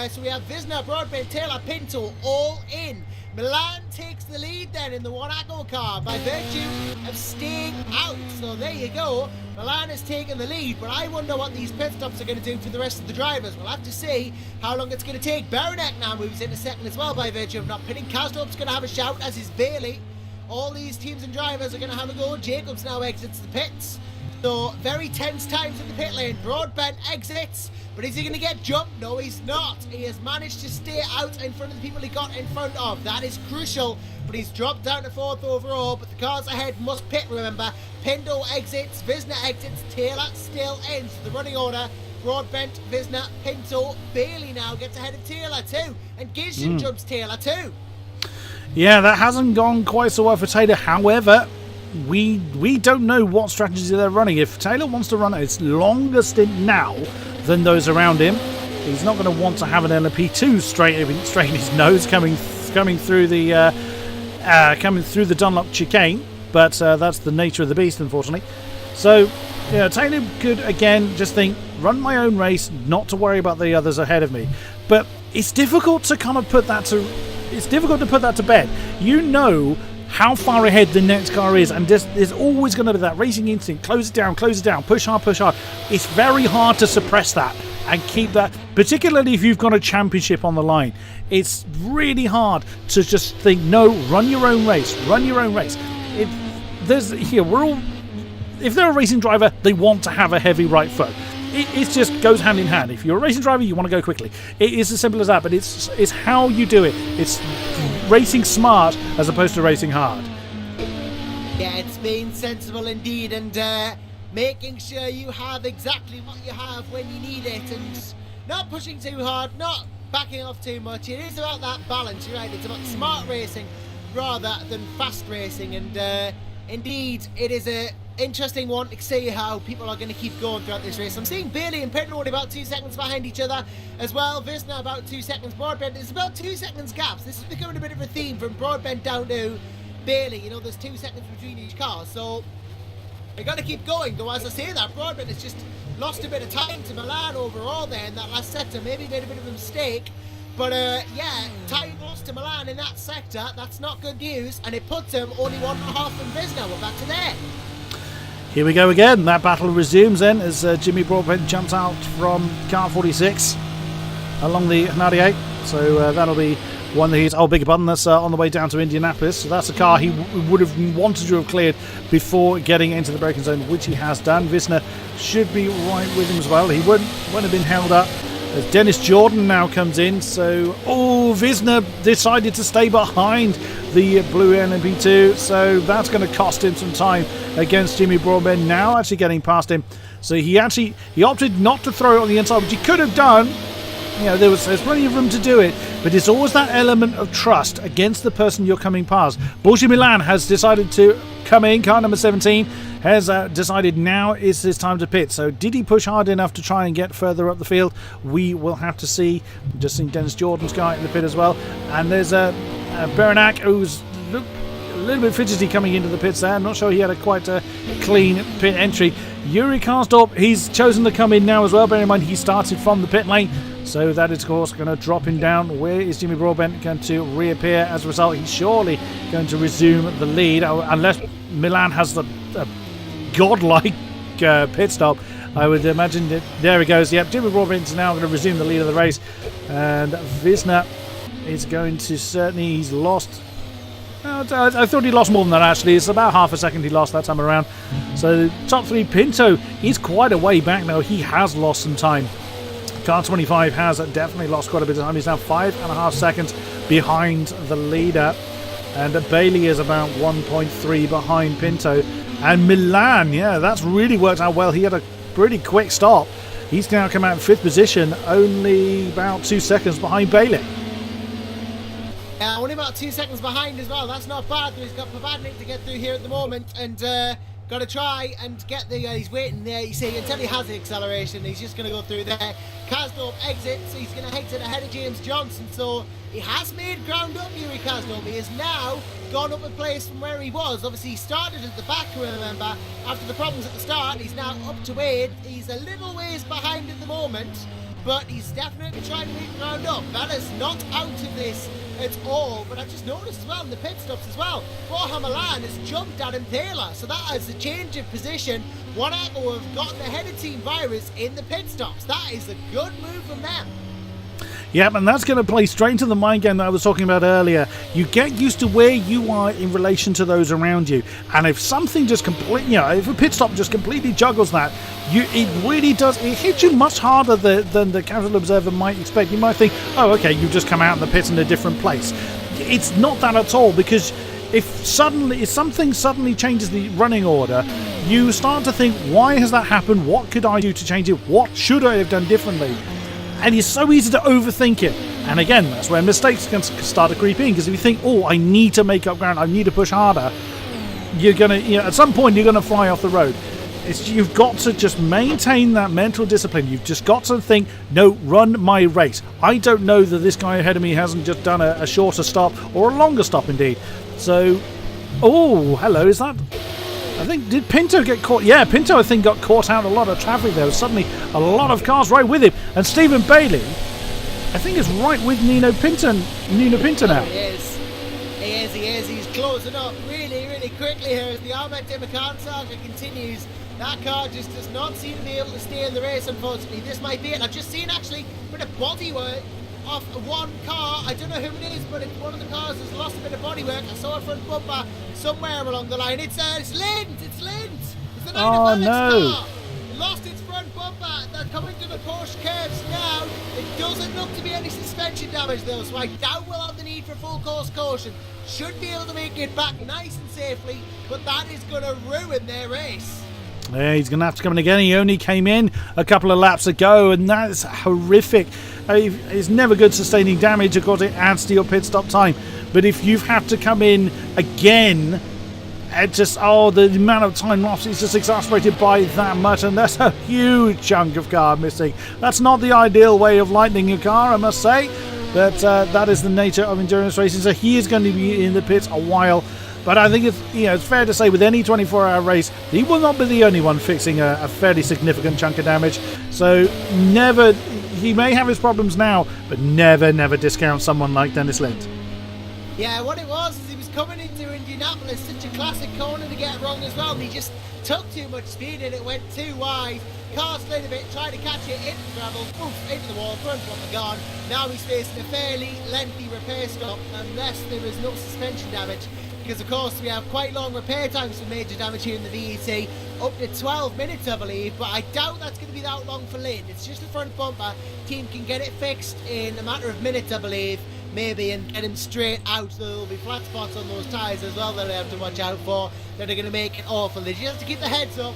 So we have Visner, Broadbent, Taylor, Pinto all in. Milan takes the lead then in the Monaco car by virtue of staying out. So there you go. Milan has taken the lead, but I wonder what these pit stops are going to do for the rest of the drivers. We'll have to see how long it's going to take. Beranek now moves into second as well by virtue of not pitting. Kastrup's going to have a shout, as is Bailey. All these teams and drivers are going to have a go. Jacobs now exits the pits. So very tense times in the pit lane. Broadbent exits, but is he going to get jumped? No, he's not. He has managed to stay out in front of the people he got in front of. That is crucial, but he's dropped down to 4th overall. But the cars ahead must pit, remember. Pinto exits, Visner exits, Taylor still in. So the running order: Broadbent, Visner, Pinto. Bailey now gets ahead of Taylor too, and Gishin jumps Taylor too. Yeah, that hasn't gone quite so well for Taylor. However, we don't know what strategy they're running. If Taylor wants to run a longer stint now than those around him, he's not going to want to have an LMP2 straight in his nose coming through the Dunlop chicane. But that's the nature of the beast, unfortunately. So yeah, Taylor could again just think, run my own race, not to worry about the others ahead of me. But it's difficult to kind of put that to bed. You know how far ahead the next car is, and there's always going to be that racing instinct. Close it down, push hard, push hard. It's very hard to suppress that and keep that, particularly if you've got a championship on the line. It's really hard to just think, no, run your own race. If they're a racing driver, they want to have a heavy right foot. It just goes hand in hand. If you're a racing driver, you want to go quickly. It is as simple as that, but it's how you do it. It's racing smart as opposed to racing hard. Yeah, it's being sensible indeed, and making sure you have exactly what you have when you need it, and not pushing too hard, not backing off too much. It is about that balance, you're right. It's about smart racing rather than fast racing, and indeed, it is a interesting one to see how people are going to keep going throughout this race. I'm seeing Bailey and Pinto only about 2 seconds behind each other as well. Visner about 2 seconds. Broadbent, it's about 2 seconds gaps. This is becoming a bit of a theme from Broadbent down to Bailey. You know, there's 2 seconds between each car, so they're going to keep going. Though as I say that, Broadbent has just lost a bit of time to Milan overall there in that last sector. Maybe made a bit of a mistake. But yeah, time lost to Milan in that sector. That's not good news, and it puts him only 1.5 from Visner. We're back to there. Here we go again. That battle resumes then as Jimmy Broadbent jumps out from car 46 along the 98. So that'll be one that he's... Oh, beg your pardon, that's on the way down to Indianapolis. So that's a car he would have wanted to have cleared before getting into the braking zone, which he has done. Visner should be right with him as well. He wouldn't have been held up. As Dennis Jordan now comes in, so Visner decided to stay behind the blue LMP2, so that's going to cost him some time against Jimmy Broadbent now actually getting past him. So he opted not to throw it on the inside, which he could have done. You know, there's plenty of room to do it, but it's always that element of trust against the person you're coming past. Bullshit Milan has decided to come in, car number 17, has decided now is his time to pit. So did he push hard enough to try and get further up the field? We will have to see. Just seen Dennis Jordan's guy in the pit as well. And there's Beranek, who's a little bit fidgety coming into the pits there. I'm not sure he had a quite clean pit entry. Yuri Karstorp, he's chosen to come in now as well. Bear in mind, he started from the pit lane. So that is, of course, going to drop him down. Where is Jimmy Broadbent going to reappear? As a result, he's surely going to resume the lead. Unless Milan has the godlike pit stop, I would imagine that. There he goes. Yep, Jimmy Broadbent is now going to resume the lead of the race. And Visner is going to certainly... He's lost... I thought he lost more than that, actually. It's about half a second he lost that time around. So top 3, Pinto, he's quite a way back now. He has lost some time. Car 25 has definitely lost quite a bit of time. He's now 5.5 seconds behind the leader. And Bailey is about 1.3 behind Pinto. And Milan, yeah, that's really worked out well. He had a pretty quick stop He's now come out in 5th position, only about 2 seconds behind Bailey. Only about 2 seconds behind as well. That's not bad. He's got Pavadnik to get through here at the moment, and got to try and get the. He's waiting there. You see, until he has the acceleration, he's just going to go through there. Kasdorp exits. He's going to exit ahead of James Johnson. So he has made ground up, Yuri Kasdorp. He has now gone up a place from where he was. Obviously, he started at the back, remember, after the problems at the start. He's now up to 8. He's a little ways behind at the moment, but he's definitely trying to make ground up. That is not out of this at all, but I've just noticed as well in the pit stops as well, Borja Milan has jumped Adam Taylor, so that is a change of position. One Echo have gotten ahead of Team Virus in the pit stops. That is a good move from them. Yep, and that's going to play straight into the mind game that I was talking about earlier. You get used to where you are in relation to those around you, and if something just completely, if a pit stop just completely juggles that, it really does. It hits you much harder than the casual observer might expect. You might think, oh, okay, you've just come out in the pit in a different place. It's not that at all, because if something suddenly changes the running order, you start to think, why has that happened? What could I do to change it? What should I have done differently? And it's so easy to overthink it. And again, that's where mistakes can start to creep in, because if you think, oh, I need to make up ground, I need to push harder, you're going to, at some point, you're going to fly off the road. You've got to just maintain that mental discipline. You've just got to think, no, run my race. I don't know that this guy ahead of me hasn't just done a shorter stop, or a longer stop indeed. So, oh, hello, is that... I think, did Pinto get caught? Yeah, Pinto, I think, got caught out in a lot of traffic there. Suddenly, a lot of cars right with him. And Stephen Bailey, I think, is right with Nino Pinto now. He is. He's closing up really, really quickly here as the Ahmed Dimakan saga continues. That car just does not seem to be able to stay in the race, unfortunately. This might be it. I've just seen, actually, a bit of bodywork off one car. I don't know who it is, but it's one of the cars has lost a bit of bodywork. I saw a front bumper somewhere along the line. It's Lind. It's the 9 car. It lost its front bumper. They're coming to the Porsche curves now. It doesn't look to be any suspension damage though, so I doubt we'll have the need for full course caution. Should be able to make it back nice and safely, but that is going to ruin their race. Yeah, he's going to have to come in again. He only came in a couple of laps ago, and that's horrific. It's never good sustaining damage. Of course, it adds to your pit stop time. But if you've had to come in again, the amount of time lost is just exasperated by that much, and that's a huge chunk of car missing. That's not the ideal way of lightening your car, I must say. But that is the nature of endurance racing. So he is going to be in the pits a while. But I think it's fair to say with any 24-hour race, he will not be the only one fixing a fairly significant chunk of damage. So he may have his problems now, but never discount someone like Dennis Lind. Yeah, what it was is he was coming into Indianapolis, such a classic corner to get wrong as well, and he just took too much speed and it went too wide. Car slid a bit, tried to catch it, hit the gravel, poof, into the wall, front bumper gone. Now he's facing a fairly lengthy repair stop, unless there is no suspension damage. Because of course we have quite long repair times for major damage here in the VEC, up to 12 minutes I believe, but I doubt that's going to be that long for Lind. It's just the front bumper. Team can get it fixed in a matter of minutes I believe, maybe, and get him straight out. So there'll be flat spots on those tyres as well that they have to watch out for, that are going to make it awful. They just have to keep their heads up.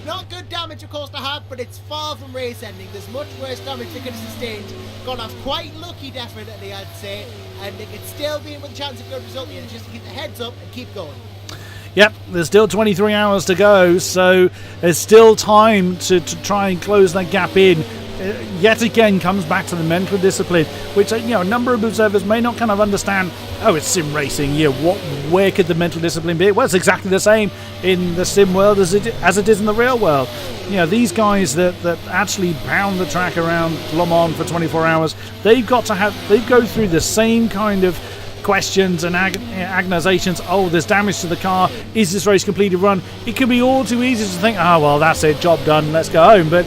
Not good damage, of course, to have, but it's far from race ending. There's much worse damage they could have sustained. Got off quite lucky, definitely, I'd say, and they could still be with a chance of good result here. Just to keep their heads up and keep going. Yep, there's still 23 hours to go, so there's still time to try and close that gap in. Yet again comes back to the mental discipline, which a number of observers may not kind of understand. Oh, it's sim racing. Yeah, where could the mental discipline be? Well, it's exactly the same in the sim world as it is in the real world. These guys that actually pound the track around Le Mans for 24 hours, they go through the same kind of questions and agonizations. Oh, there's damage to the car. Is this race completely run? It can be all too easy to think, oh, well, that's it, job done, let's go home. But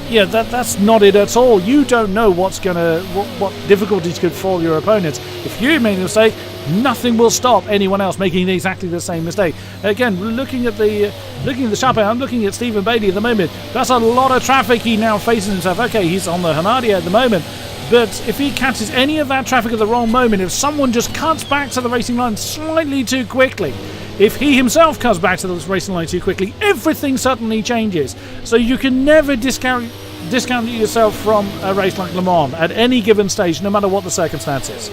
yeah, that's not it at all. You don't know what difficulties could fall your opponents. If you make a mistake, nothing will stop anyone else making exactly the same mistake. Again, looking at the Chappelle, I'm looking at Stephen Bailey at the moment. That's a lot of traffic he now faces himself. Okay, he's on the Hanadia at the moment, but if he catches any of that traffic at the wrong moment, if someone just cuts back to the racing line slightly too quickly, if he himself comes back to the racing line too quickly, everything suddenly changes. So you can never discount yourself from a race like Le Mans at any given stage, no matter what the circumstances.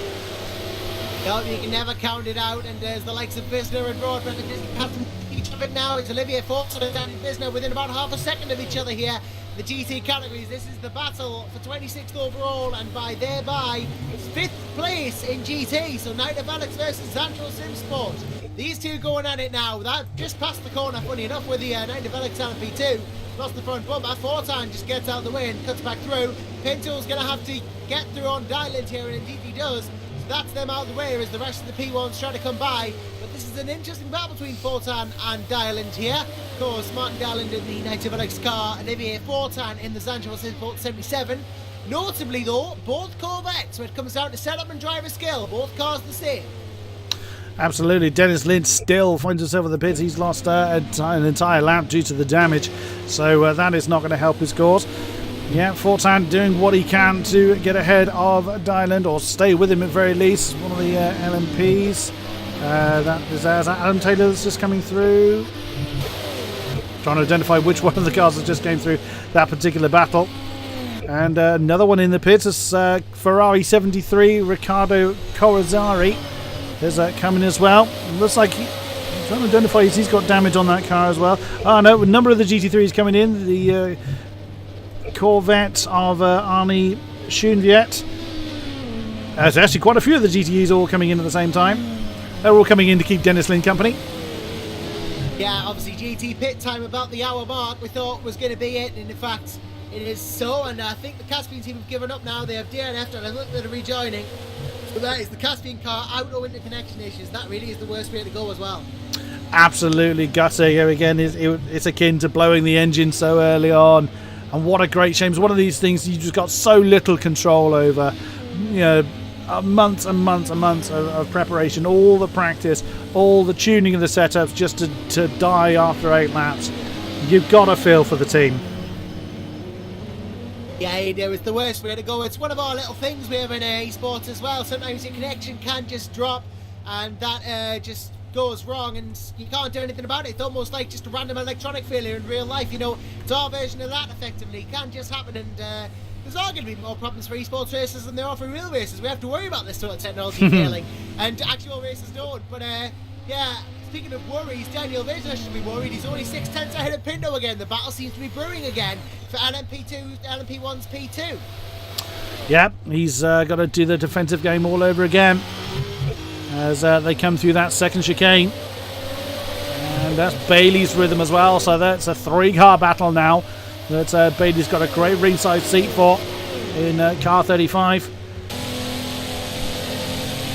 No, you can never count it out, and there's the likes of Visner and Roadrunner just passing each other now. It's Olivier Forster and Danny Visner within about half a second of each other here. The GT categories, this is the battle for 26th overall, and thereby it's 5th place in GT. So Night of Alex versus Zandro Sim Sport. These two going at it now. That just past the corner, funny enough, with the Night of Alex LMP2. Lost the front bumper. Fortan just gets out of the way and cuts back through. Pinto's going to have to get through on Dylan here, and indeed he does. That's them out of the way as the rest of the P1s try to come by. But this is an interesting battle between Fortan and Dylan here. Of course, Martin Dylan in the Night of Alex car, Olivier Fortan in the Zandro Sport 77. Notably though, both Corvettes, when it comes down to setup and driver skill, both cars the same. Absolutely. Dennis Lind still finds himself in the pits. He's lost an entire lap due to the damage, so that is not going to help his cause. Yeah, Fortan doing what he can to get ahead of Dylan, or stay with him at very least. One of the LMPs. That is Adam Taylor that's just coming through. Trying to identify which one of the cars that just came through that particular battle. And another one in the pits is Ferrari 73, Riccardo Corazzari. There's that coming as well. Looks like he's trying to identify if he's got damage on that car as well. Oh no, a number of the GT3s coming in. The Corvette of Arnie Schoenviet. There's actually quite a few of the GTEs all coming in at the same time. They're all coming in to keep Dennis Lind company. Yeah, obviously GT pit time about the hour mark we thought was going to be it, and in fact it is so, and I think the Caspian team have given up now. They have DNF'd and I look at the rejoining. So that is the Caspian car out of interconnection issues. That really is the worst way to go as well. Absolutely gutting. Again, it's akin to blowing the engine so early on. And what a great shame. It's one of these things you just got so little control over. You know, months and months and months of preparation, all the practice, all the tuning of the setups just to die after 8 laps. You've got to feel for the team. Yeah, you do. It's the worst way to go. It's one of our little things we have in esports as well. Sometimes your connection can just drop, and that just goes wrong, and you can't do anything about it. It's almost like just a random electronic failure in real life. You know, it's our version of that. Effectively, it can just happen, and there's all going to be more problems for esports races than there are for real races. We have to worry about this sort of technology failing, and actual races don't. But yeah. Speaking of worries, Daniel Visner should be worried. He's only 6 tenths ahead of Pinto again. The battle seems to be brewing again for LMP1's P2. Yeah, he's got to do the defensive game all over again as they come through that second chicane. And that's Bailey's rhythm as well, so that's a 3-car battle now that Bailey's got a great ringside seat for in car 35.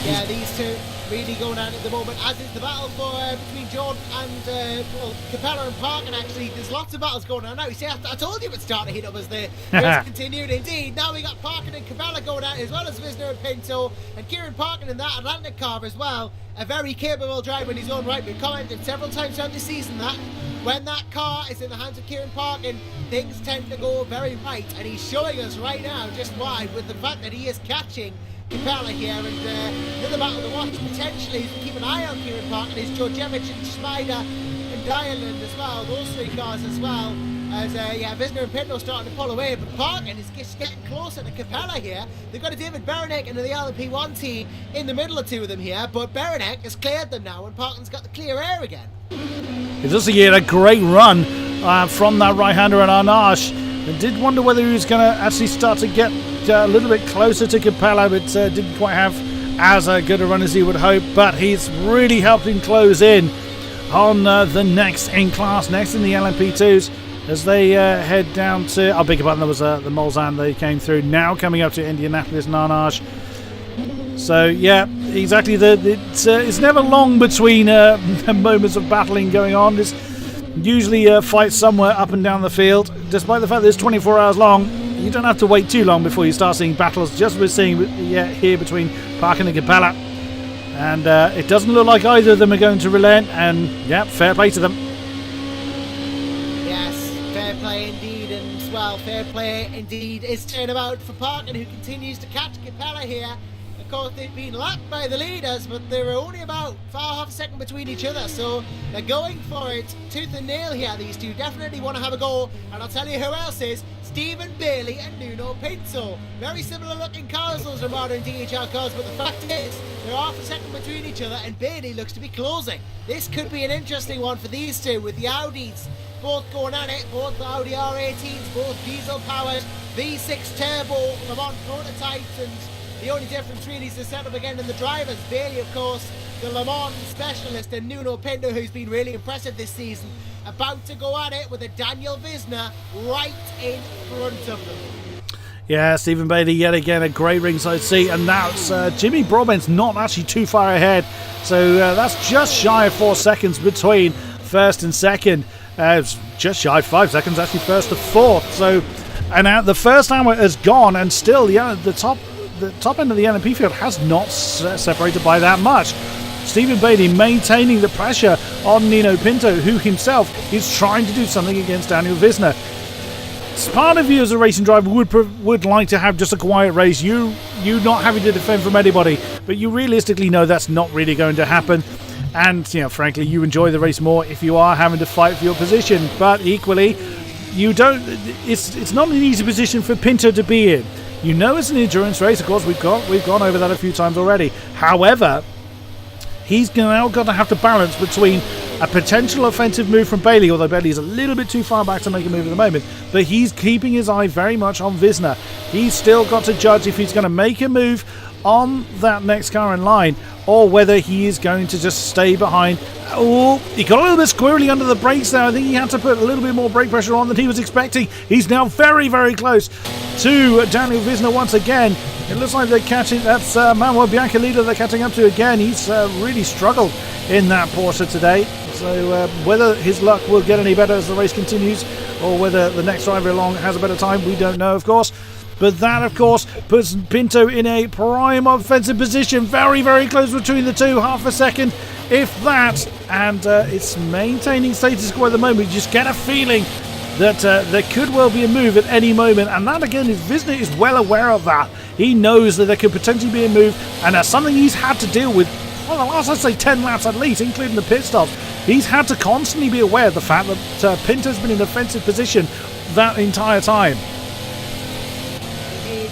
Yeah, these two really going on at the moment, as is the battle for between Jordan and Capella and Parkin. Actually, there's lots of battles going on now. You see, I told you it would start to heat up as the race continued. Indeed, now we got Parkin and Capella going at it, as well as Visner and Pinto, and Kieran Parkin in that Atlantic car as well. A very capable driver in his own right. We've commented several times throughout the season that when that car is in the hands of Kieran Parkin, things tend to go very right, and he's showing us right now just why, with the fact that he is catching Capella here. And another battle to watch potentially, keep an eye on Kieran Parkin, is Georgievich and Schmeider and Diamond as well, those 3 cars as well, as Visner and Pinto starting to pull away, but Parkin is just getting closer to Capella here. They've got a David Berenek and the LMP1 team in the middle of 2 of them here, but Berenek has cleared them now and Parkin's got the clear air again. He does get a great run from that right-hander at Arnache. I did wonder whether he was going to actually start to get a little bit closer to Capella, but didn't quite have as good a run as he would hope. But he's really helped him close in on the next in class, next in the LMP2s, as they head down to, I beg your pardon, there was the Mulsanne they came through, now coming up to Indianapolis and Arnache. So yeah, exactly. It's never long between moments of battling going on. There's usually a fight somewhere up and down the field. Despite the fact that it's 24 hours long, you don't have to wait too long before you start seeing battles, just we're seeing here between Parkin and Capella. And it doesn't look like either of them are going to relent, and yeah, fair play to them. Yes, fair play indeed, and well. Fair play indeed is turnabout for Parkin, who continues to catch Capella here. Of course, they've been lapped by the leaders, but they're only about half a second between each other, so they're going for it tooth and nail here. These two definitely want to have a go, and I'll tell you who else is: Stephen Bailey and Nuno Pinto. Very similar looking cars, those are modern DHL cars, but the fact is they're half a second between each other, and Bailey looks to be closing. This could be an interesting one for these two, with the Audis both going at it, both Audi R18s, both diesel powered, V6 turbo, Le Mans prototypes, and the only difference really is the setup again in the drivers. Bailey, of course, the Le Mans specialist, and Nuno Pinto, who's been really impressive this season, about to go at it with a Daniel Visner right in front of them. Yeah, Stephen Bailey yet again a great ringside seat, and that's Jimmy Broadbent's not actually too far ahead, so that's just shy of 4 seconds between first and second. It's just shy of 5 seconds actually first to fourth. So, and the first hour has gone, and still the top end of the LMP field has not separated by that much. Stephen Bailey maintaining the pressure on Nuno Pinto, who himself is trying to do something against Daniel Visner. Part of you as a racing driver would like to have just a quiet race, you not having to defend from anybody, but you realistically know that's not really going to happen. And, frankly, you enjoy the race more if you are having to fight for your position. But equally, you don't. It's not an easy position for Pinto to be in. You know it's an endurance race. Of course, we've gone over that a few times already. However, he's now got to have to balance between a potential offensive move from Bailey, although Bailey's a little bit too far back to make a move at the moment, but he's keeping his eye very much on Visner. He's still got to judge if he's going to make a move on that next car in line, or whether he is going to just stay behind. Oh, he got a little bit squirrely under the brakes there. I think he had to put a little bit more brake pressure on than he was expecting. He's now very, very close to Daniel Visner once again. It looks like they're catching. That's Manuel Biancalida they're catching up to again. He's really struggled in that Porsche today. So whether his luck will get any better as the race continues, or whether the next driver along has a better time, we don't know, of course. But that, of course, puts Pinto in a prime offensive position. Very, very close between the two. Half a second, if that. And it's maintaining status quo at the moment. You just get a feeling that there could well be a move at any moment. And that, again, Visner is well aware of that. He knows that there could potentially be a move. And that's something he's had to deal with for the last, I'd say, 10 laps at least, including the pit stops. He's had to constantly be aware of the fact that Pinto's been in offensive position that entire time.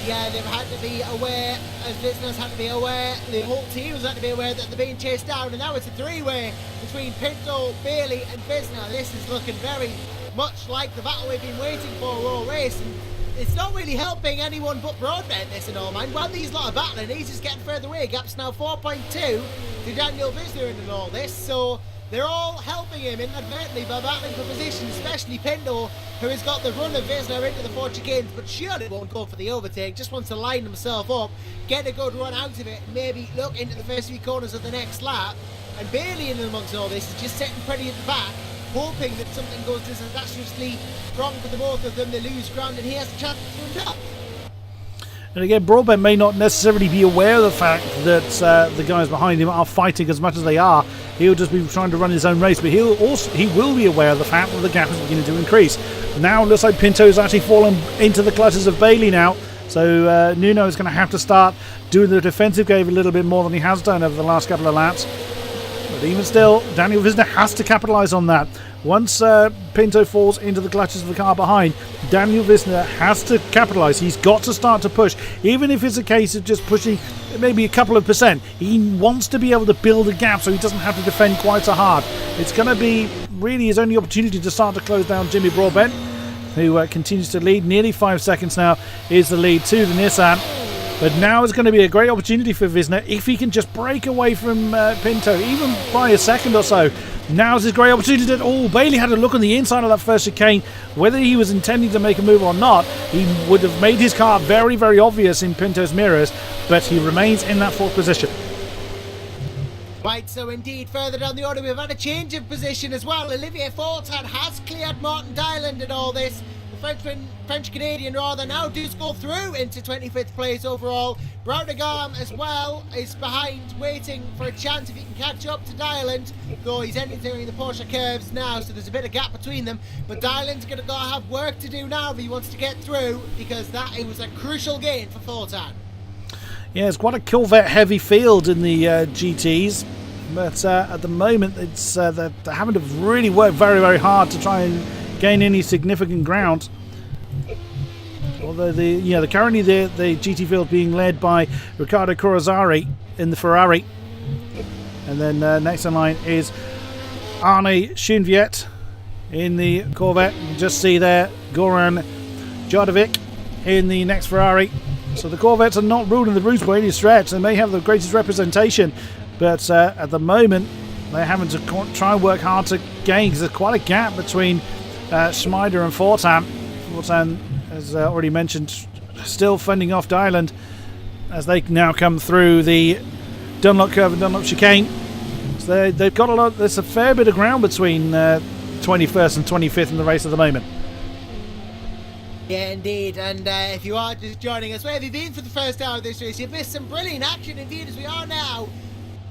Yeah, they've had to be aware, as Visner's had to be aware, the whole team has had to be aware that they're being chased down, and now it's a three-way between Pinto, Bailey and Visner. This is looking very much like the battle we've been waiting for all race, and it's not really helping anyone but Broadbent, this and all, man. While these lot are battling, he's just getting further away. Gap's now 4.2 to Daniel Visner in all this, so they're all helping him inadvertently by battling for position, especially Pinto, who has got the run of Visner into the Portuguese, but surely won't go for the overtake, just wants to line himself up, get a good run out of it, and maybe look into the first few corners of the next lap. And Bailey in amongst all this is just sitting pretty at the back, hoping that something goes disastrously wrong for the both of them. They lose ground and he has a chance to turn up. And again, Broadbent may not necessarily be aware of the fact that the guys behind him are fighting as much as they are. He'll just be trying to run his own race, but he will be aware of the fact that the gap is beginning to increase. Now it looks like Pinto's actually fallen into the clutches of Bailey now. So Nuno is going to have to start doing the defensive game a little bit more than he has done over the last couple of laps. But even still, Daniel Visner has to capitalise on that. Once Pinto falls into the clutches of the car behind, Daniel Visner has to capitalise. He's got to start to push, even if it's a case of just pushing maybe a couple of percent. He wants to be able to build a gap so he doesn't have to defend quite so hard. It's going to be really his only opportunity to start to close down Jimmy Broadbent, who continues to lead. Nearly 5 seconds now is the lead to the Nissan. But now is going to be a great opportunity for Visner if he can just break away from Pinto, even by a second or so. Now's his great opportunity. Bailey had a look on the inside of that first chicane. Whether he was intending to make a move or not, he would have made his car very, very obvious in Pinto's mirrors, but he remains in that fourth position. Right, so indeed, further down the order, we've had a change of position as well. Olivier Fortin has cleared Martin Dyland and all this. French-Canadian rather, now does go through into 25th place overall. Brownegam as well is behind, waiting for a chance if he can catch up to Dylan, though he's entering the Porsche curves now, so there's a bit of gap between them. But Dylan's going to have work to do now if he wants to get through, because it was a crucial gain for Fortan. Yeah, it's quite a Corvette heavy field in the GTs, but at the moment it's they're having to really work very, very hard to try and gain any significant ground. Although currently the GT field being led by Riccardo Corazzari in the Ferrari, and then next in line is Arne Schoenviet in the Corvette. You can just see there Goran Jardovic in the next Ferrari. So the Corvettes are not ruling the roost by any stretch. They may have the greatest representation, but at the moment they're having to try and work hard to gain, because there's quite a gap between Schmeider and Fortan. Fortan, as already mentioned, still fending off Dylan as they now come through the Dunlop curve and Dunlop chicane. So they've got there's a fair bit of ground between 21st and 25th in the race at the moment. Yeah, indeed. And if you are just joining us, where have you been for the first hour of this race? You've missed some brilliant action indeed, as we are now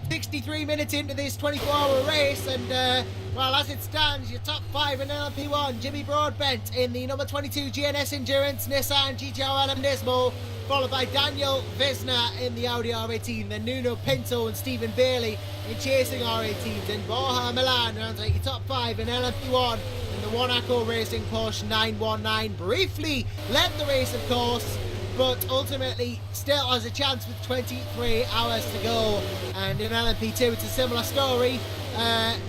63 minutes into this 24-hour race, and well, as it stands, your top 5 in LMP1, Jimmy Broadbent in the number 22 GNS Endurance Nissan GTR LM Nismo, followed by Daniel Visner in the Audi R18, then Nuno Pinto and Stephen Bailey in chasing R18s, and Borja Milan rounds out your top 5 in LMP1, and the Monaco Racing Porsche 919 briefly led the race, of course, but ultimately still has a chance with 23 hours to go. And in LMP2 it's a similar story,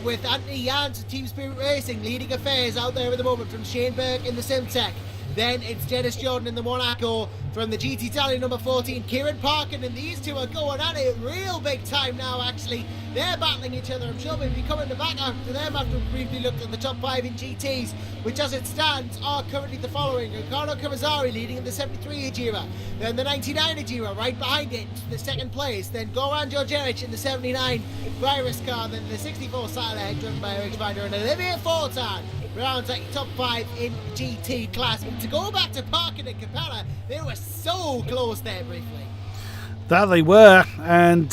with Anthony Jans of Team Spirit Racing leading affairs out there at the moment from Shane Burke in the Simtech. Then it's Dennis Jordan in the Monaco from the GT Italia number 14, Kieran Parkin, and these two are going at it real big time now, actually. They're battling each other. I'm sure we'll be coming back after them after we briefly looked at the top 5 in GTs, which as it stands are currently the following: Riccardo Corazzari leading in the 73 Agera, then the 99 Agera right behind it, the second place, then Goran Djordjevic in the 79 Virus car, then the 64 Satellite driven by Eric Spider, and Olivier Fortan rounds out your top 5 in GT class. But to go back to Parkin and Capella, they were so close there briefly. That they were, and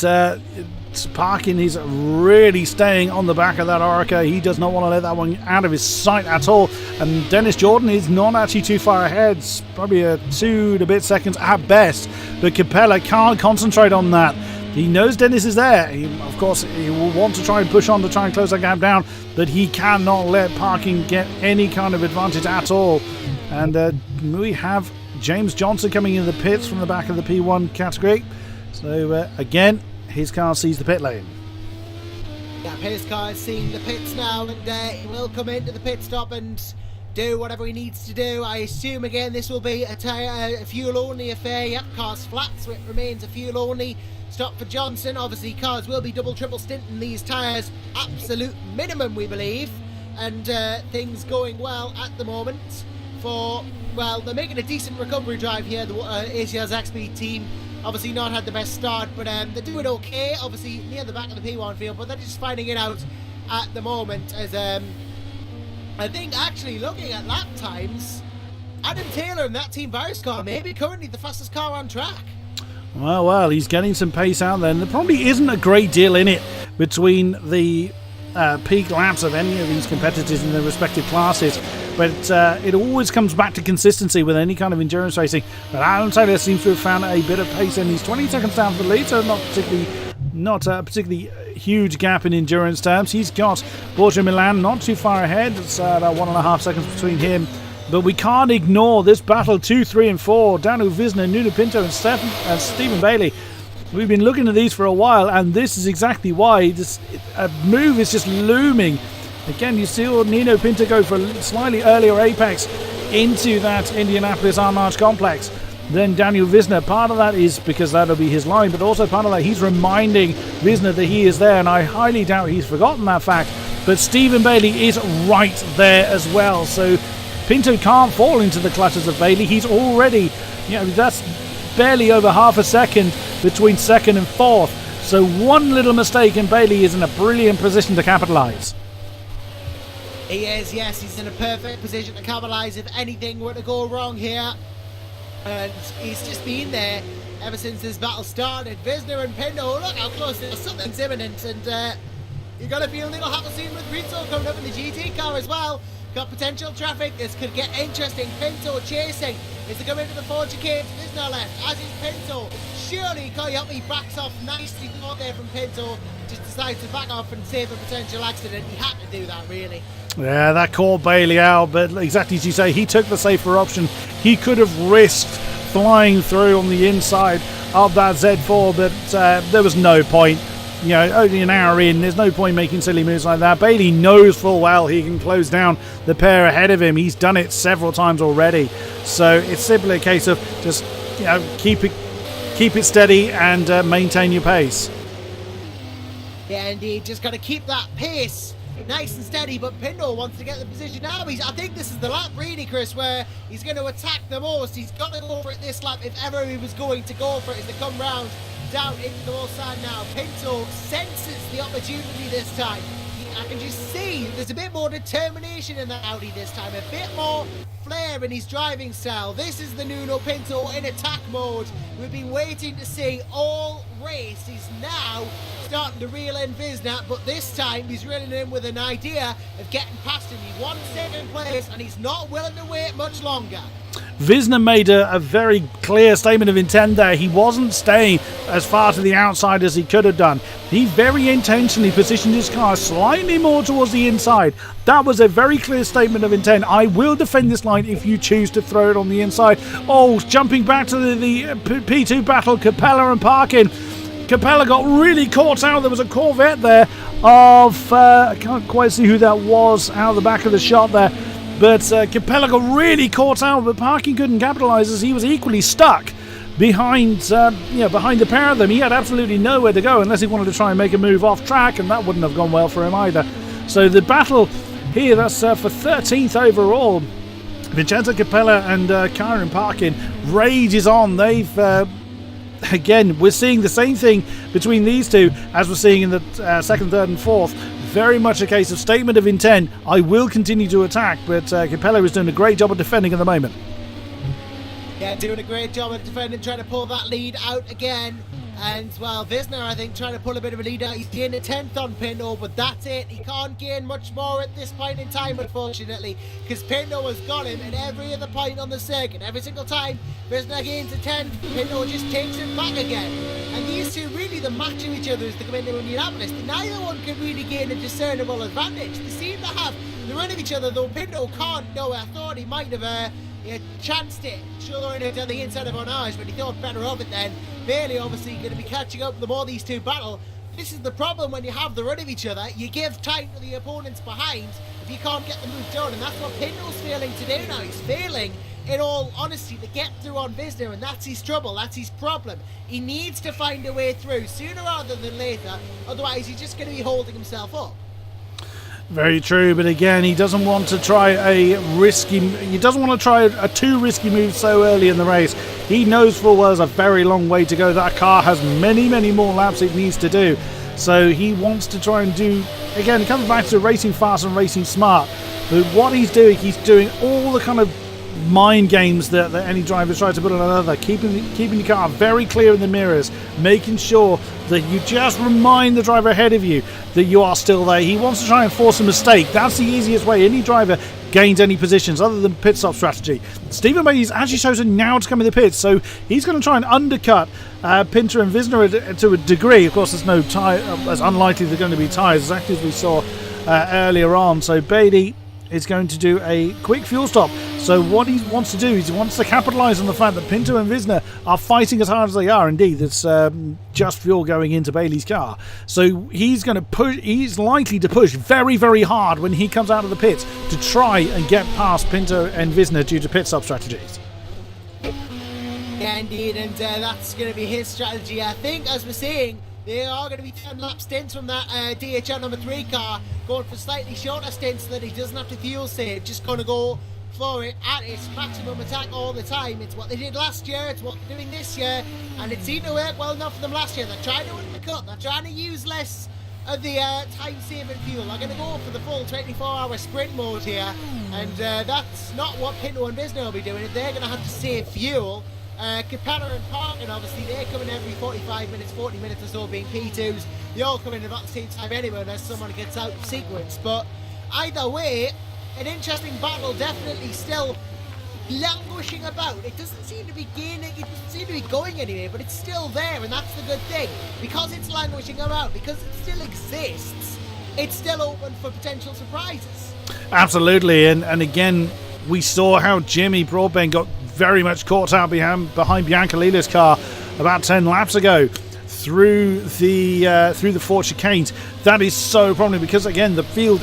Parkin is really staying on the back of that Orica. He does not want to let that one out of his sight at all, and Dennis Jordan is not actually too far ahead. It's probably 2 and a bit seconds at best, but Capella can't concentrate on that. He knows Dennis is there. Of course, he will want to try and push on to try and close that gap down, but he cannot let Parkin get any kind of advantage at all. And we have James Johnson coming in the pits from the back of the P1 category. So again, his car sees the pit lane. Yeah, his car is seeing the pits now, and he will come into the pit stop and do whatever he needs to do. I assume again this will be a fuel only affair. Yep, car's flat, so it remains a fuel only stop for Johnson. Obviously cars will be double triple stint in these tyres, absolute minimum we believe, and things going well at the moment for, well, they're making a decent recovery drive here, the ACR Zaxby team. Obviously not had the best start, but they're doing okay, obviously near the back of the P1 field, but they're just finding it out at the moment. As I think actually looking at lap times, Adam Taylor in that Team Virus car may be currently the fastest car on track. Well, he's getting some pace out there, and there probably isn't a great deal in it between the peak laps of any of these competitors in their respective classes, but it always comes back to consistency with any kind of endurance racing. But Adam Taylor seems to have found a bit of pace, and he's 20 seconds down for the lead, so not a particularly huge gap in endurance terms. He's got Borja Milan not too far ahead. It's about 1.5 seconds between him. But we can't ignore this battle 2, 3 and 4. Danu Visner, Nuno Pinto and Stephen Bailey. We've been looking at these for a while, and this is exactly why. A move is just looming. Again, you see Nuno Pinto go for a slightly earlier apex into that Indianapolis Armage complex. Then Daniel Visner, part of that is because that'll be his line, but also part of that he's reminding Visner that he is there, and I highly doubt he's forgotten that fact. But Stephen Bailey is right there as well, so Pinto can't fall into the clutches of Bailey. He's already, that's barely over half a second between second and fourth. So one little mistake and Bailey is in a brilliant position to capitalise. He is, yes, he's in a perfect position to capitalise if anything were to go wrong here. And he's just been there ever since this battle started. Visner and Pinto, look how close it is. Something's imminent, and you got a feeling it'll happen soon with Rizzo coming up in the GT car as well. Got potential traffic. This could get interesting. Pinto chasing. Is to come into the Ford chicane. Visner left, as is Pinto. Surely Koyote backs off nicely out there from Pinto. Just decides to back off and save a potential accident. He had to do that, really. Yeah, that caught Bailey out, but exactly as you say, he took the safer option. He could have risked flying through on the inside of that Z4, but there was no point. You know, only an hour in, there's no point making silly moves like that. Bailey knows full well he can close down the pair ahead of him. He's done it several times already. So it's simply a case of just, you know, keep it steady and maintain your pace. Yeah, indeed. Just got to keep that pace nice and steady, but Pinto wants to get the position now. I think this is the lap, really, Chris, where he's going to attack the most. He's got to go for it this lap if ever he was going to go for it, is to come round down into the wall side now. Pinto senses the opportunity this time. I can just see there's a bit more determination in that Audi this time, a bit more flair in his driving style. This is the Nuno Pinto in attack mode we've been waiting to see all race. He's now starting to reel in Visner, but this time he's reeling in with an idea of getting past him. He wants second place and he's not willing to wait much longer. Visner made a very clear statement of intent there. He wasn't staying as far to the outside as he could have done. He very intentionally positioned his car slightly more towards the inside. That was a very clear statement of intent. I will defend this line if you choose to throw it on the inside. Oh, jumping back to the P2 battle, Capella and Parkin. Capella got really caught out. There was a Corvette there of, I can't quite see who that was out of the back of the shot there. But Capella got really caught out, but Parkin couldn't capitalise as he was equally stuck behind behind the pair of them. He had absolutely nowhere to go unless he wanted to try and make a move off track, and that wouldn't have gone well for him either. So the battle here, that's for 13th overall. Vincenzo Capella and Kyron Parkin rages on. They've again, we're seeing the same thing between these two as we're seeing in the second, third and fourth. Very much a case of statement of intent. I will continue to attack, but Capella is doing a great job of defending at the moment. Yeah, doing a great job of defending, trying to pull that lead out again. And, well, Visner, I think, trying to pull a bit of a lead out. He's gained a 10th on Pinto, but that's it. He can't gain much more at this point in time, unfortunately, because Pinto has got him at every other point on the circuit. Every single time Visner gains a 10, Pinto just takes it back again. And these two really the match of each other as they come into Indianapolis. Neither one can really gain a discernible advantage. They seem to have the run of each other, though Pinto can't. No, I thought he might have chanced it, shouldering it on the inside of Onage, but he thought better of it then. Bailey obviously going to be catching up the more these two battle. This is the problem when you have the run of each other. You give time to the opponents behind if you can't get the move done, and that's what Pinto's failing to do now. He's failing, in all honesty, to get through on Visner, and that's his trouble, that's his problem. He needs to find a way through sooner rather than later, otherwise he's just going to be holding himself up. Very true, but again, he doesn't want to try a too risky move so early in the race. He knows full well there's a very long way to go. That car has many, many more laps it needs to do. So he wants to try and do, again, it comes back to racing fast and racing smart. But what he's doing all the kind of mind games that any driver tries to put on another, keeping the car very clear in the mirrors, making sure that you just remind the driver ahead of you that you are still there. He wants to try and force a mistake. That's the easiest way any driver gains any positions other than pit stop strategy. Stephen Bailey's actually chosen now to come in the pits, so he's going to try and undercut Pinto and Visner to a degree. Of course, there's no tie, as unlikely they're going to be ties, exactly as we saw earlier on. So Bailey is going to do a quick fuel stop. So what he wants to do is he wants to capitalise on the fact that Pinto and Visner are fighting as hard as they are. Indeed, there's just fuel going into Bailey's car. So he's going to push. He's likely to push very, very hard when he comes out of the pits to try and get past Pinto and Visner due to pit stop strategies. Yeah, indeed, and that's going to be his strategy. I think, as we're seeing, they are going to be 10 lap stints from that DHL number 3 car, going for slightly shorter stints so that he doesn't have to fuel save, just going to go for it at its maximum attack all the time. It's what they did last year, it's what they're doing this year, and it seemed to work well enough for them last year. They're trying to undercut, they're trying to use less of the time-saving fuel. I'm going to go for the full 24-hour sprint mode here, and that's not what Pinto and Visner will be doing. If they're going to have to save fuel, Capella and Parkin, obviously, they're coming every 45 minutes, 40 minutes or so, being P2s. They all come in about the same time anyway, unless someone gets out of sequence. But either way, an interesting battle, definitely still languishing about. It doesn't seem to be gaining, it doesn't seem to be going anywhere, but it's still there, and that's the good thing. Because it's languishing about, because it still exists, it's still open for potential surprises. Absolutely, and again, we saw how Jimmy Broadbent got very much caught out behind Biancalili's car about 10 laps ago through the Fort chicanes. That is so prominent because, again, the field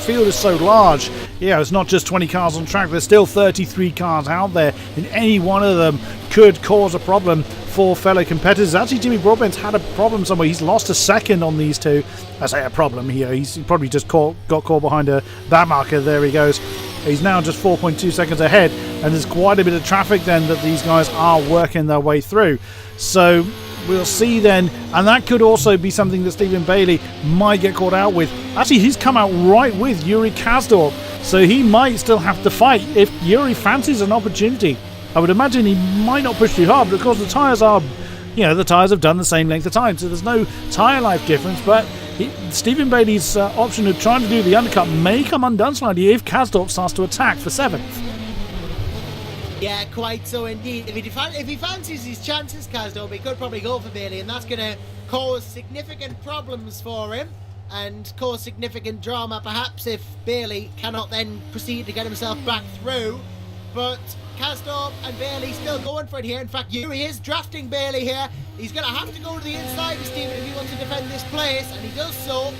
is so large. Yeah, it's not just 20 cars on track. There's still 33 cars out there, and any one of them could cause a problem for fellow competitors. Actually, Jimmy Broadbent's had a problem somewhere. He's lost a second on these two. I say a problem here. He probably just got caught behind a back marker. There he goes. He's now just 4.2 seconds ahead, and there's quite a bit of traffic then that these guys are working their way through. So we'll see then, and that could also be something that Stephen Bailey might get caught out with. Actually, he's come out right with Yuri Kasdorp, so he might still have to fight if Yuri fancies an opportunity. I would imagine he might not push too hard, but of course the tyres are, the tyres have done the same length of time, so there's no tyre life difference, but Stephen Bailey's option of trying to do the undercut may come undone slightly if Kasdorp starts to attack for 7th. Yeah, quite so indeed. If he fancies his chances, Kasdorp, he could probably go for Bailey, and that's going to cause significant problems for him and cause significant drama, perhaps, if Bailey cannot then proceed to get himself back through. But Kasdorp and Bailey still going for it here. In fact, Yuri is drafting Bailey here. He's going to have to go to the inside of Stephen if he wants to defend this place, and he does so.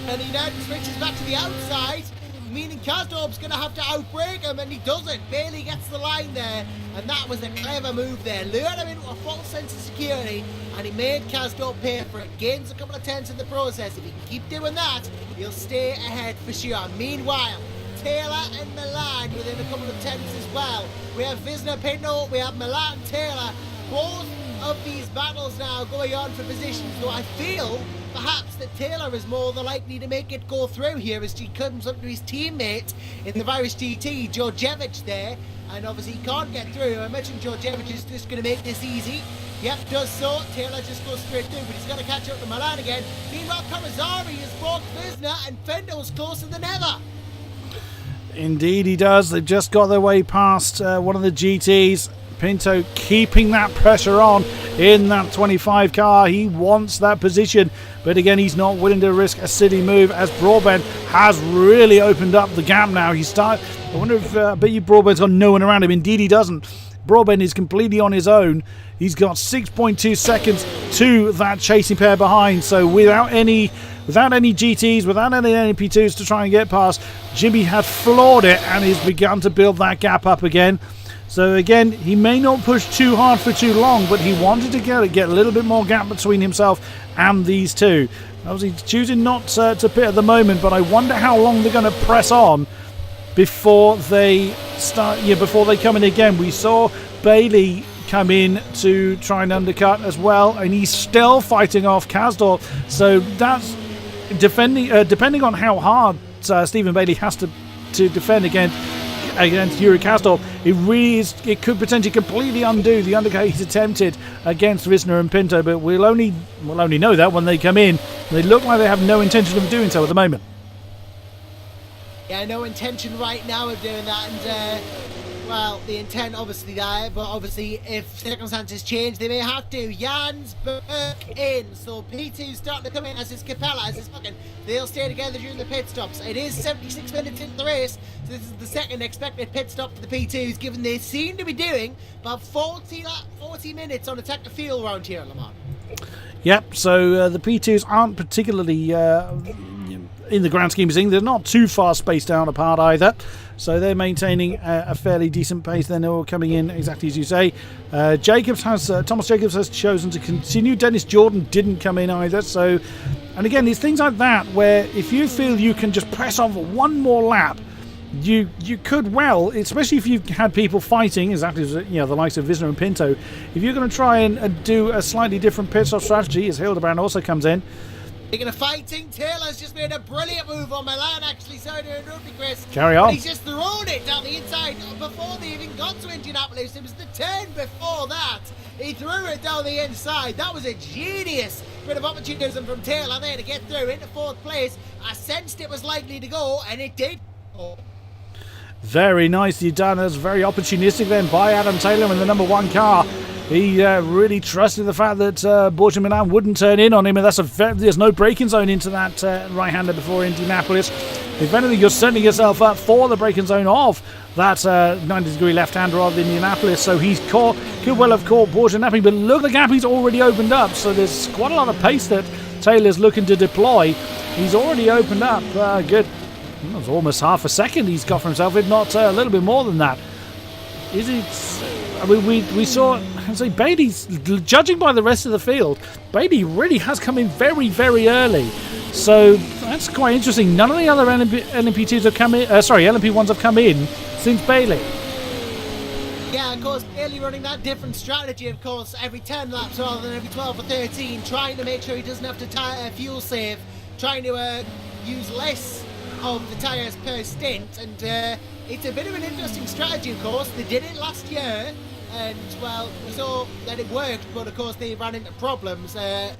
And he then switches back to the outside, meaning Kasdorp's going to have to outbrake him, and he doesn't. Bailey gets the line there, and that was a clever move there. Lured him into a false sense of security, and he made Kasdorp pay for it. Gains a couple of tenths in the process. If he can keep doing that, he'll stay ahead for sure. Meanwhile, Taylor and Milan within a couple of tenths as well. We have Visner Pinto, we have Milan Taylor. Both of these battles now going on for positions, though I feel perhaps that Taylor is more than likely to make it go through here as he comes up to his teammate in the Virus GT, Georgievich there, and obviously he can't get through. I mentioned Georgievich is just going to make this easy. Yep, does so. Taylor just goes straight through, but he's going to catch up to Milan again. Meanwhile, Karazari has brought Visner, and Pinto's closer than ever. Indeed he does. They've just got their way past one of the GTs. Pinto keeping that pressure on in that 25 car. He wants that position, but again he's not willing to risk a silly move as Broadbent has really opened up the gap now. I wonder if I bet you Broadbent's got no one around him. Indeed he doesn't. Broadbent is completely on his own. He's got 6.2 seconds to that chasing pair behind, so without any GTs, without any P2s to try and get past, Jimmy had floored it and he's begun to build that gap up again. So again, he may not push too hard for too long, but he wanted to get a little bit more gap between himself and these two. Obviously choosing not to pit at the moment, but I wonder how long they're going to press on before they start. Before they come in again. We saw Bailey come in to try and undercut as well, and he's still fighting off Kasdorp. So that's depending on how hard Stephen Bailey has to defend against Yuri Kasdorp, it could potentially completely undo the undercut he's attempted against Visner and Pinto, but we'll only know that when they come in. They look like they have no intention of doing so at the moment. Yeah, no intention right now of doing that, and well, the intent obviously there, but obviously if circumstances change, they may have to. Jans Burke in, so P2 starting to come in as is Capella, as is fucking. They'll stay together during the pit stops. It is 76 minutes into the race, so this is the second expected pit stop for the P2s, given they seem to be doing about 40 minutes on attack the field around here, Lamar. Yep, so the P2s aren't particularly, in the grand scheme of things, they're not too far spaced out apart either. So they're maintaining a fairly decent pace. They're all coming in exactly as you say. Thomas Jacobs has chosen to continue. Dennis Jordan didn't come in either. So, and again, there's things like that where if you feel you can just press on for one more lap, you could well, especially if you've had people fighting, exactly as the likes of Visner and Pinto. If you're going to try and do a slightly different pit stop strategy, as Hildebrand also comes in, Speaking of fighting, Taylor's just made a brilliant move on Milan, actually. Sorry to interrupt you, Chris. Carry on. But he's just thrown it down the inside before they even got to Indianapolis. It was the turn before that. He threw it down the inside. That was a genius bit of opportunism from Taylor there to get through into 4th place. I sensed it was likely to go, and it did. Very nicely done. That's very opportunistic then by Adam Taylor in the number 1 car. He really trusted the fact that Borja Milan wouldn't turn in on him, and there's no braking zone into that right-hander before Indianapolis. If anything, you're setting yourself up for the braking zone of that 90-degree left-hander of Indianapolis, so could well have caught Borja napping, but look, the gap he's already opened up, so there's quite a lot of pace that Taylor's looking to deploy. He's already opened up good. That was almost half a second he's got for himself, if not a little bit more than that. Is it? I mean, we saw. I say Bailey's, judging by the rest of the field, Bailey really has come in very, very early. So that's quite interesting. None of the other LMP2s have come in. LMP1s have come in since Bailey. Yeah, of course, Bailey running that different strategy, of course, every 10 laps rather than every 12 or 13, trying to make sure he doesn't have to fuel save, trying to use less of the tyres per stint, and it's a bit of an interesting strategy, of course. They did it last year, and, well, we saw that it worked, but, of course, they ran into problems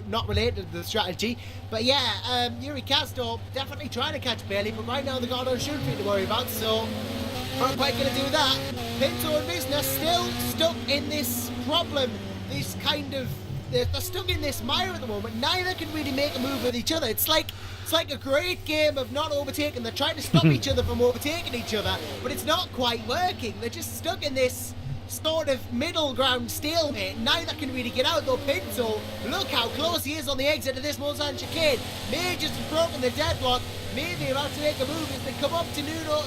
not related to the strategy. But, yeah, Yuri Castro definitely trying to catch Bailey, but right now they've got no shoot to worry about, so not quite going to do that. Pinto and Visner still stuck in this problem, this kind of... They're stuck in this mire at the moment. Neither can really make a move with each other. It's like a great game of not overtaking. They're trying to stop each other from overtaking each other, but it's not quite working. They're just stuck in this sort of middle ground stalemate. Neither can really get out, though. Pinto, look how close he is on the exit of this Mulsanne chicane. May just have broken the deadlock. Maybe about to make a move as they come up to Nuno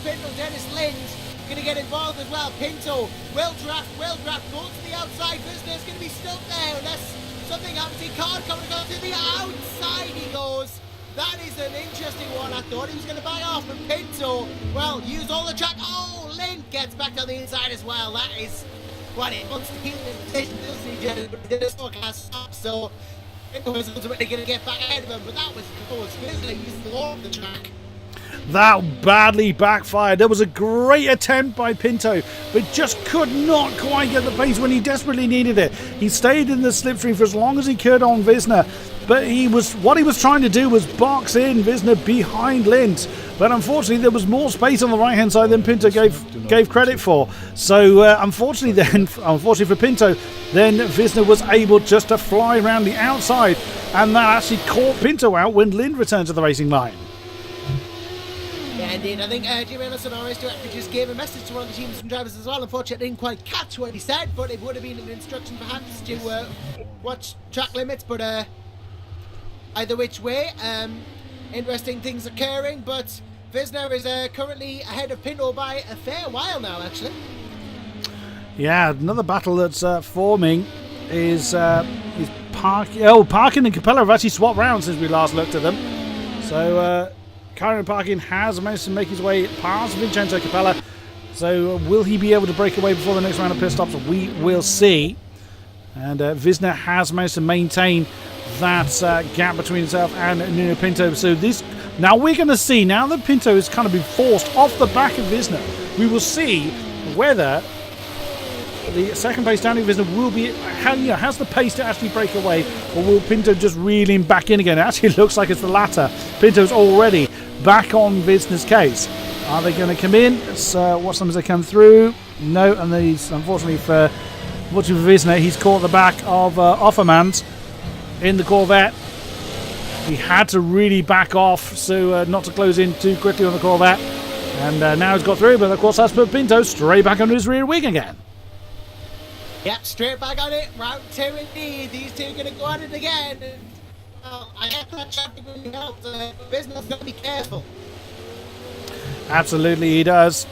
Pinto, Dennis Lind. Going to get involved as well. Pinto, well draft, goes to the outside. Visner's going to be stuck there unless something happens. He can't come to go to the outside. He goes. That is an interesting one. I thought he was going to back off, but Pinto, well, use all the track. Oh, Lind gets back down the inside as well. That is what it wants to keep the position, doesn't he, Jenny? But it didn't stop, so Pinto was ultimately going to get back ahead of him, but that was, of course, Grizzly using all of the track. That badly backfired. There was a great attempt by Pinto, but just could not quite get the pace when he desperately needed it. He stayed in the slipstream for as long as he could on Visner, but what he was trying to do was box in Visner behind Lind. But unfortunately, there was more space on the right-hand side than Pinto gave credit for. So unfortunately for Pinto, then Visner was able just to fly around the outside, and that actually caught Pinto out when Lind returned to the racing line. Yeah, indeed. I think Jimmy Ellison, our race director, just gave a message to one of the teams and drivers as well. Unfortunately, I didn't quite catch what he said, but it would have been an instruction perhaps to watch track limits. But either which way, interesting things occurring. But Visner is currently ahead of Pinto by a fair while now, actually. Yeah, another battle that's forming is Parkin. Oh, Parkin and Capella have actually swapped rounds since we last looked at them. So Kyron Parkin has managed to make his way past Vincenzo Capella. So will he be able to break away before the next round of pit stops? We will see. And Visner has managed to maintain that gap between himself and Nuno Pinto. So now we're going to see, now that Pinto has kind of been forced off the back of Visner, we will see whether the second place Danny Visner will be has the pace to actually break away, or will Pinto just reel him back in again? It actually looks like it's the latter. Pinto's already back on Visner's case. Are they going to come in? What numbers they come through? No, and these, unfortunately for Visner, he's caught the back of Offermans in the Corvette. He had to really back off so not to close in too quickly on the Corvette, and now he's got through, but of course that's put Pinto straight back on his rear wing again. Yep, straight back on it. Round 2 indeed. These two are going to go at it again. Well, I have that traffic really helped. Business got to be careful. Absolutely, he does.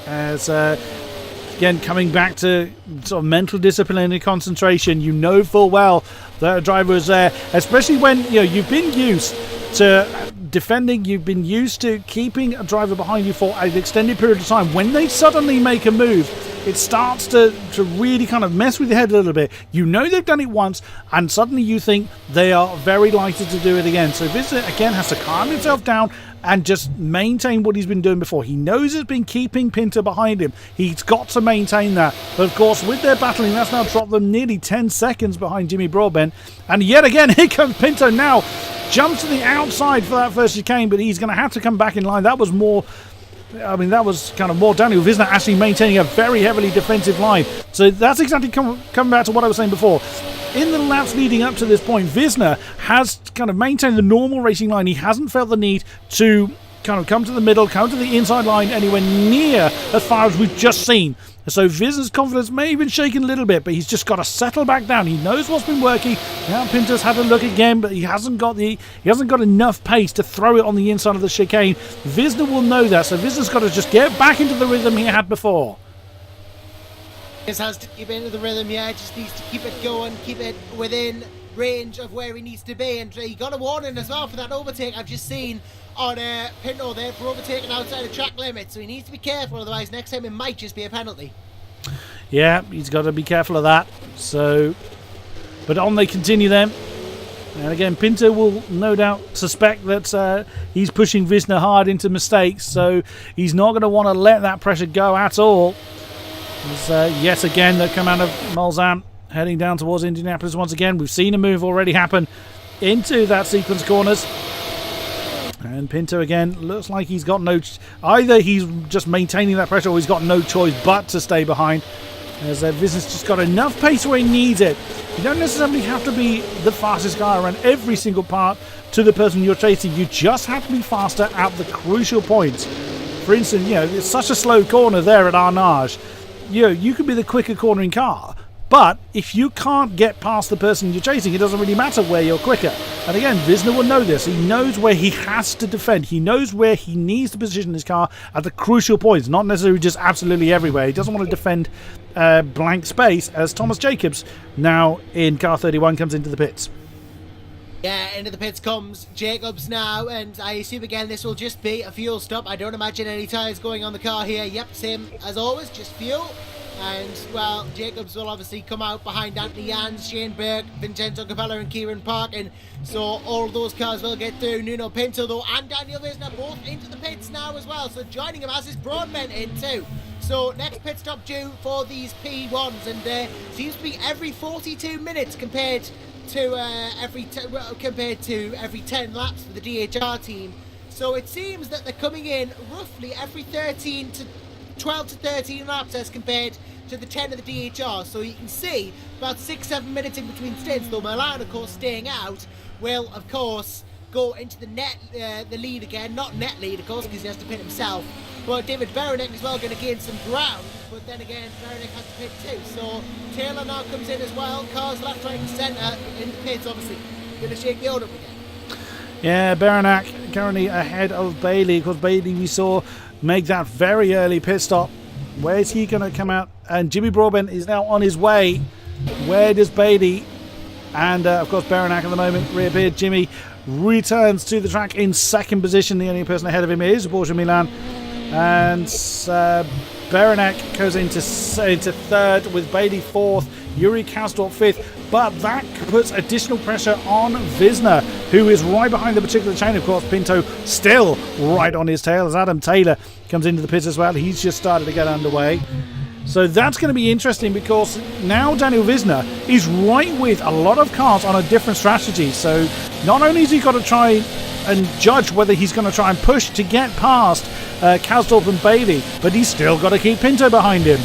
As again, coming back to sort of mental discipline and concentration, you know full well that a driver is there, especially when you've been used to defending, you've been used to keeping a driver behind you for an extended period of time. When they suddenly make a move, it starts to really kind of mess with your head a little bit. You know they've done it once, and suddenly you think they are very likely to do it again. So Visitor, again, has to calm himself down and just maintain what he's been doing before. He knows it's been keeping Pinto behind him. He's got to maintain that. But of course, with their battling, that's now dropped them nearly 10 seconds behind Jimmy Broadbent. And yet again, here comes Pinto now. Jumps to the outside for that first chicane, but he's going to have to come back in line. That was more... I mean, that was kind of more Daniel Wisner actually maintaining a very heavily defensive line. So that's exactly coming back to what I was saying before. In the laps leading up to this point, Wisner has kind of maintained the normal racing line. He hasn't felt the need to kind of come to the middle, come to the inside line anywhere near as far as we've just seen. So Wisner's confidence may have been shaken a little bit, but he's just got to settle back down. He knows what's been working. Now Pinto's had a look again, but he hasn't got enough pace to throw it on the inside of the chicane. Wisner will know that, so Wisner's got to just get back into the rhythm he had before. Just has to keep into the rhythm, yeah, just needs to keep it going, keep it within range of where he needs to be. And he got a warning as well for that overtake I've just seen on Pinto there for overtaking outside the track limit, so he needs to be careful, otherwise next time it might just be a penalty. Yeah, he's got to be careful of that. So, but on they continue then. And again, Pinto will no doubt suspect that he's pushing Wisner hard into mistakes, so he's not going to want to let that pressure go at all. As yet again, the command of Mulsanne heading down towards Indianapolis once again. We've seen a move already happen into that sequence corners. And Pinto again looks like he's got either he's just maintaining that pressure or he's got no choice but to stay behind. As Wisner's just got enough pace where he needs it. You don't necessarily have to be the fastest guy around every single part to the person you're chasing. You just have to be faster at the crucial points. For instance, it's such a slow corner there at Arnage. You could be the quicker cornering car, but if you can't get past the person you're chasing, it doesn't really matter where you're quicker. And again, Wisner will know this. He knows where he has to defend. He knows where he needs to position his car at the crucial points, not necessarily just absolutely everywhere. He doesn't want to defend blank space as Thomas Jacobs, now in car 31, comes into the pits. Yeah, into the pits comes Jacobs now, and I assume again this will just be a fuel stop. I don't imagine any tyres going on the car here. Yep, same as always, just fuel. And, well, Jacobs will obviously come out behind Anthony Jans, Shane Burke, Vincenzo Capella and Kieran Parkin. So all those cars will get through. Nuno Pinto, though, and Daniel Wisner both into the pits now as well. So joining him as is Broadbent in too. So next pit stop due for these P1s, and seems to be every 42 minutes compared to every 10 laps for the DHR team. So it seems that they're coming in roughly every 12 to 13 laps as compared to the 10 of the DHR. So you can see about 6-7 minutes in between stints, though Milan, of course, staying out, will, of course, go into the lead again. Not net lead, of course, because he has to pit himself. But David Berenek as well going to gain some ground. But then again, Berenek has to pit too. So Taylor now comes in as well. Cars left, right and centre in the pits, obviously. Going to shake the order up again. Yeah, Berenek currently ahead of Bailey, because Bailey we saw make that very early pit stop. Where is he going to come out? And Jimmy Broadbent is now on his way. Where does Bailey and of course Berenek at the moment reappeared? Jimmy returns to the track in second position. The only person ahead of him is Porsche Milan, and Berenek goes into third with Bailey fourth, Yuri Kasdorp fifth. But that puts additional pressure on Wisner, who is right behind the particular chain. Of course, Pinto still right on his tail as Adam Taylor comes into the pits as well. He's just started to get underway. So that's going to be interesting, because now Daniel Wisner is right with a lot of cars on a different strategy. So not only has he got to try and judge whether he's going to try and push to get past Kasdorp and Bailey, but he's still got to keep Pinto behind him.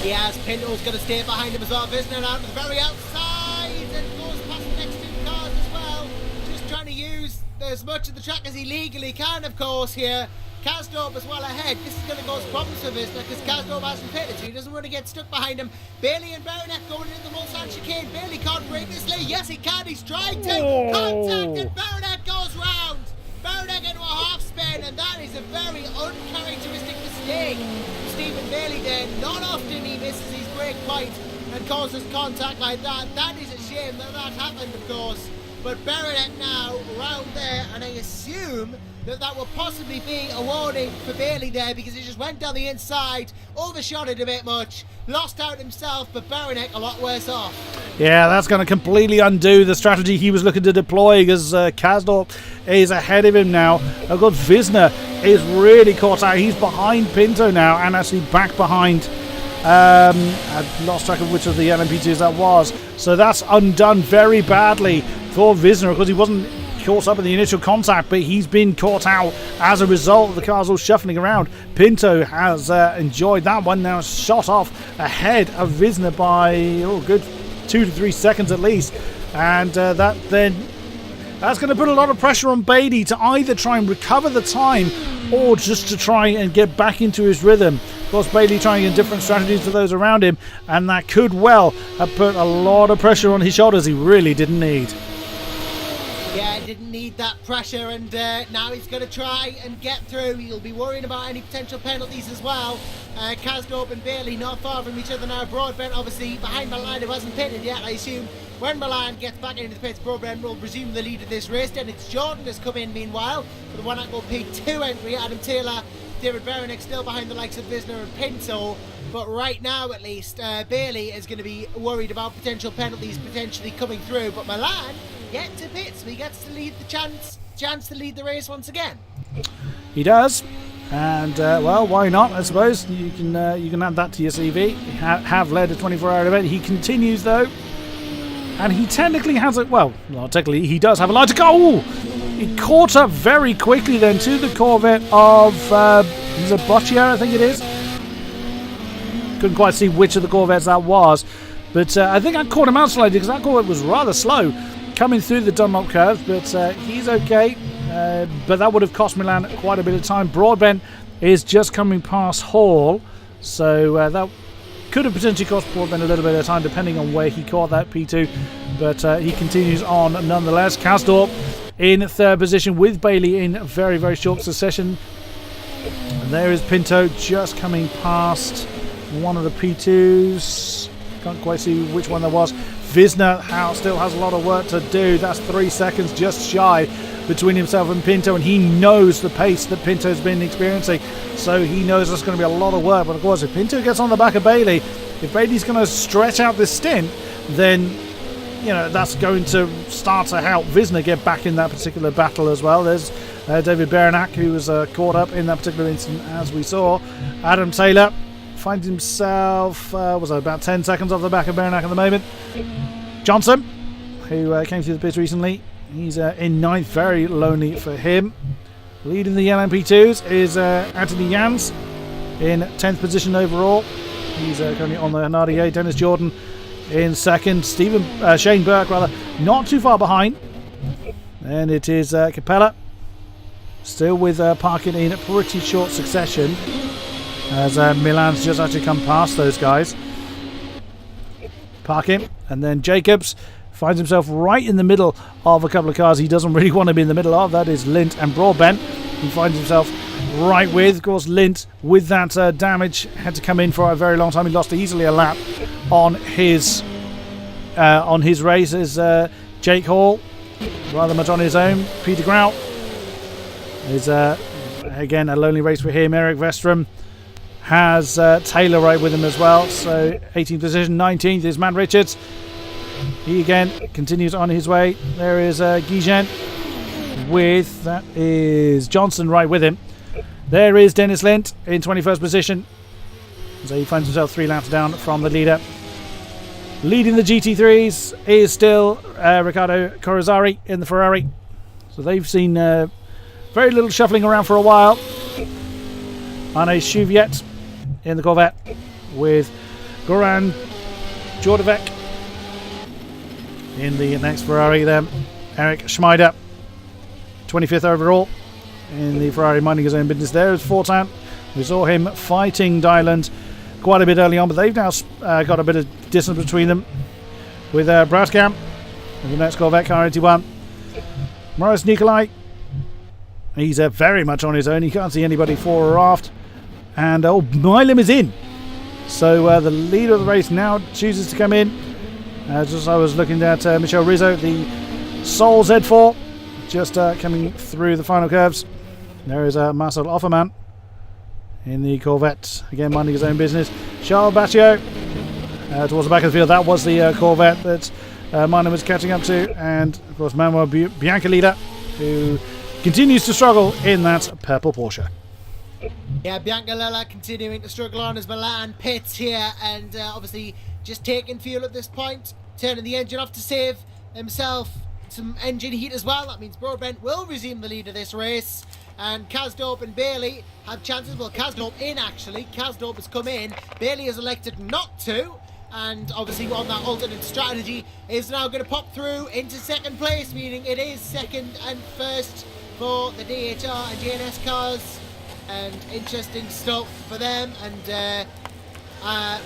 Yes, Pinto's going to stay behind him as well. Wisner out to the very outside and goes past the next two cars as well. Just trying to use as much of the track as he legally can, of course, here. Kasdorp as well ahead. This is going to cause problems for Wisner because Kasdorp hasn't pitted, so he doesn't want to get stuck behind him. Bailey and Berenek going into the Mulsanne chicane. Bailey can't break this lead. Yes, he can. He's trying to. Contact, and Berenek goes round. Berenek into a half spin, and that is a very uncharacteristic mistake. Stephen Bailey there. Not often he misses his brake point and causes contact like that. That is a shame that happened, of course. But Berenek now round there, and I assume that will possibly be a warning for Bailey there, because he just went down the inside, overshot it a bit much, lost out himself, but Baranek a lot worse off. Yeah, that's going to completely undo the strategy he was looking to deploy, because Kasdorp is ahead of him now. Of course, Visner is really caught out. He's behind Pinto now, and actually back behind. I lost track of which of the LMP2s that was. So that's undone very badly for Visner, because he wasn't caught up in the initial contact, but he's been caught out as a result of the cars all shuffling around. Pinto has enjoyed that one, now shot off ahead of Visner by a good 2 to 3 seconds at least, and that's going to put a lot of pressure on Bailey to either try and recover the time or just to try and get back into his rhythm. Of course, Bailey trying in different strategies to those around him, and that could well have put a lot of pressure on his shoulders he really didn't need. Yeah, didn't need that pressure, and now he's going to try and get through. He'll be worrying about any potential penalties as well. Kasdorp and Bailey not far from each other now. Broadbent obviously behind Milan, who hasn't pitted yet. I assume when Milan gets back into the pits, Broadbent will resume the lead of this race. Then it's Jordan has come in meanwhile for the 1 P2 entry. Adam Taylor, David Baranek still behind the likes of Visner and Pinto. But right now, at least, Bailey is going to be worried about potential penalties potentially coming through. But Milan get to pits, so he gets to lead the chance to lead the race once again. He does, and well, why not? I suppose you can add that to your CV. Have led a 24-hour event. He continues though, and he technically has a technically he does have a larger goal. He caught up very quickly then to the Corvette of Boccia, I think it is. Couldn't quite see which of the Corvettes that was, but I think I caught him out slightly because that Corvette was rather slow coming through the Dunlop curves, but he's okay. But that would have cost Milan quite a bit of time. Broadbent is just coming past Hall, so that could have potentially cost Broadbent a little bit of time depending on where he caught that P2, but he continues on nonetheless. Kasdorp in third position with Bailey in very, very short succession. And there is Pinto just coming past one of the P2s. Can't quite see which one that was. Visner still has a lot of work to do. That's 3 seconds just shy between himself and Pinto, and he knows the pace that Pinto's been experiencing, so he knows there's going to be a lot of work. But of course, if Pinto gets on the back of Bailey, if Bailey's going to stretch out this stint, then that's going to start to help Visner get back in that particular battle as well. There's David Baranek, who was caught up in that particular incident, as we saw. Adam Taylor finds himself about 10 seconds off the back of Baranek at the moment. Johnson, who came through the pits recently, he's in 9th, very lonely for him. Leading the LMP2s is Anthony Jans in 10th position overall. He's currently on the Hanardier. Dennis Jordan in 2nd. Shane Burke, not too far behind. And it is Capella, still with Parkin in pretty short succession, as Milan's just actually come past those guys. Parkin, and then Jacobs finds himself right in the middle of a couple of cars he doesn't really want to be in the middle of. That is Lint and Broadbent. He finds himself right with. Of course, Lint, with that damage, had to come in for a very long time. He lost easily a lap on his race. As Jake Hall, rather much on his own. Peter Grout is again a lonely race for him. Eric Vestrom has Taylor right with him as well. So 18th position. 19th is Matt Richards. He again continues on his way. There is Guigen that is Johnson right with him. There is Dennis Lint in 21st position. So he finds himself 3 laps down from the leader. Leading the GT3s is still Riccardo Corazzari in the Ferrari. So they've seen very little shuffling around for a while. Arne Chouviet in the Corvette with Goran Jordovec in the next Ferrari. Then Eric Schmeider, 25th overall in the Ferrari, minding his own business. There is Fortan. We saw him fighting Dylan quite a bit early on, but they've now got a bit of distance between them with Braskamp in the next Corvette, car 81. Maurice Nicolai, he's very much on his own. He can't see anybody fore or aft. And Milam is in. So the leader of the race now chooses to come in. Just I was looking at Michel Rizzo, the Sol Z4, just coming through the final curves. There is Marcel Offerman in the Corvette, again minding his own business. Charles Batio towards the back of the field. That was the Corvette that Minor was catching up to, and of course Manuel Biancalida, who continues to struggle in that purple Porsche. Yeah, Biancalilla continuing to struggle on as Milan pits here, and obviously just taking fuel at this point, turning the engine off to save himself some engine heat as well. That means Broadbent will resume the lead of this race, and Kasdorp and Bailey have chances. Well, Kasdorp in actually. Kasdorp has come in. Bailey has elected not to, and obviously on that alternate strategy is now going to pop through into second place, meaning it is second and first for the DHR and GNS cars, and interesting stuff for them. And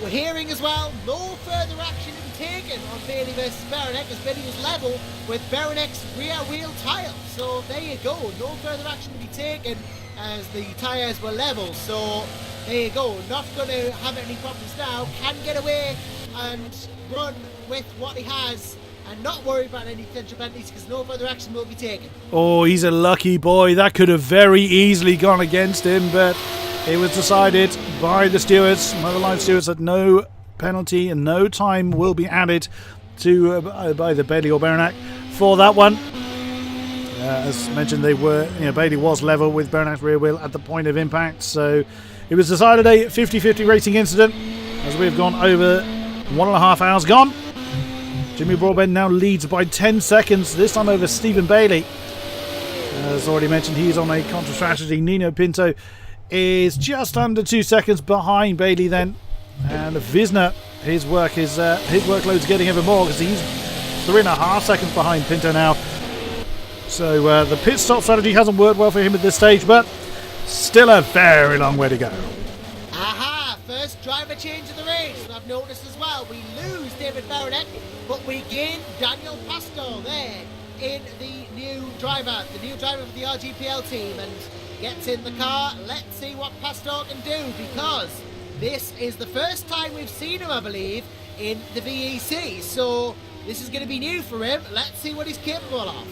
we're hearing as well no further action to be taken on Bailey versus Berenek, as Bailey was level with Berenek's rear wheel tyre. So there you go, no further action to be taken as the tyres were level. So there you go, not going to have any problems now, can get away and run with what he has and not worry about any potential penalties, because no further action will be taken. Oh, he's a lucky boy. That could have very easily gone against him, but it was decided by the stewards, by the live stewards, that no penalty and no time will be added to by either Bailey or Berenek for that one. As mentioned, Bailey was level with Berenek's rear wheel at the point of impact, so it was decided a 50-50 racing incident as we've gone over 1.5 hours gone. Jimmy Broadbent now leads by 10 seconds, this time over Stephen Bailey. As already mentioned, he's on a contra strategy. Nino Pinto is just under 2 seconds behind Bailey then, and Visner, his workload's getting ever more because he's 3.5 seconds behind Pinto now. So the pit stop strategy hasn't worked well for him at this stage, but still a very long way to go. Aha! First driver change of the race. And I've noticed as well, we lose David Berenek, but we gain Daniel Pastor there in the new driver for the RGPL team, and gets in the car. Let's see what Pastor can do, because this is the first time we've seen him, I believe, in the VEC. So this is going to be new for him. Let's see what he's capable of.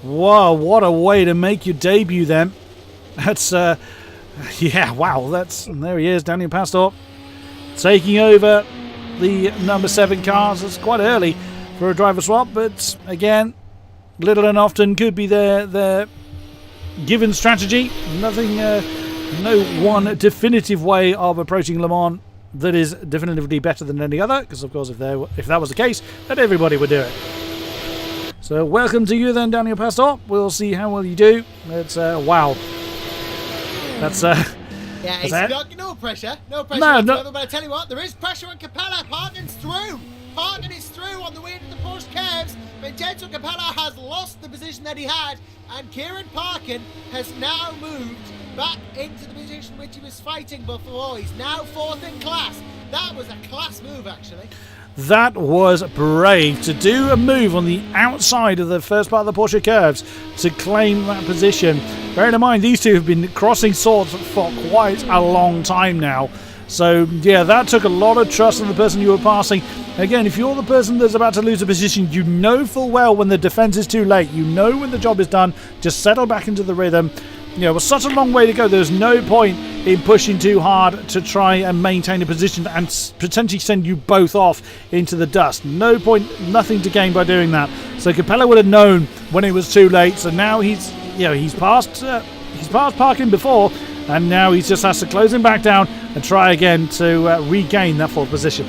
Wow, what a way to make your debut then. That's yeah, wow, there he is, Daniel Pastor, taking over the number 7 cars. It's quite early for a driver swap, but again, little and often could be their given strategy. Nothing, no one definitive way of approaching Le Mans that is definitively better than any other, because of course if that was the case, then everybody would do it. So welcome to you then, Daniel Pastor. We'll see how well you do. It's wow. That's yeah, it's not, no pressure whatsoever, but I tell you what, there is pressure on Capella. Parkin's through. Parkin is through on the way to the Porsche curves. Vincenzo Capella has lost the position that he had, and Kieran Parkin has now moved back into the position which he was fighting before. He's now 4th in class. That was a class move, actually. That was brave to do a move on the outside of the first part of the Porsche curves to claim that position. Bearing in mind, these two have been crossing swords for quite a long time now. So, yeah, that took a lot of trust in the person you were passing. Again, if you're the person that's about to lose a position, you know full well when the defense is too late. You know when the job is done. Just settle back into the rhythm. You know, it was such a long way to go. There's no point in pushing too hard to try and maintain a position and potentially send you both off into the dust. No point, nothing to gain by doing that. So Capella would have known when it was too late. So now he's passed Parkin before, and now he just has to close him back down and try again to regain that 4th position.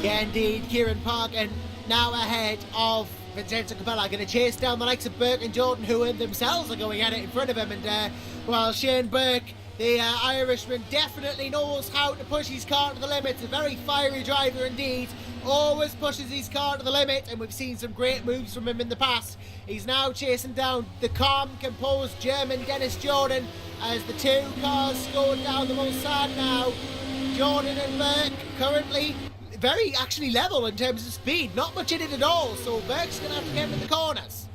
Yeah, indeed, Kieran Parkin now ahead of Vincenzo Capella, going to chase down the likes of Burke and Jordan, who themselves are going at it in front of him. And while Shane Burke, the Irishman, definitely knows how to push his car to the limit. A very fiery driver indeed, always pushes his car to the limit, and we've seen some great moves from him in the past. He's now chasing down the calm, composed German Dennis Jordan as the two cars go down the Mulsanne now. Jordan and Burke currently very actually level in terms of speed, not much in it at all, so Burke's going to have to get in the corners.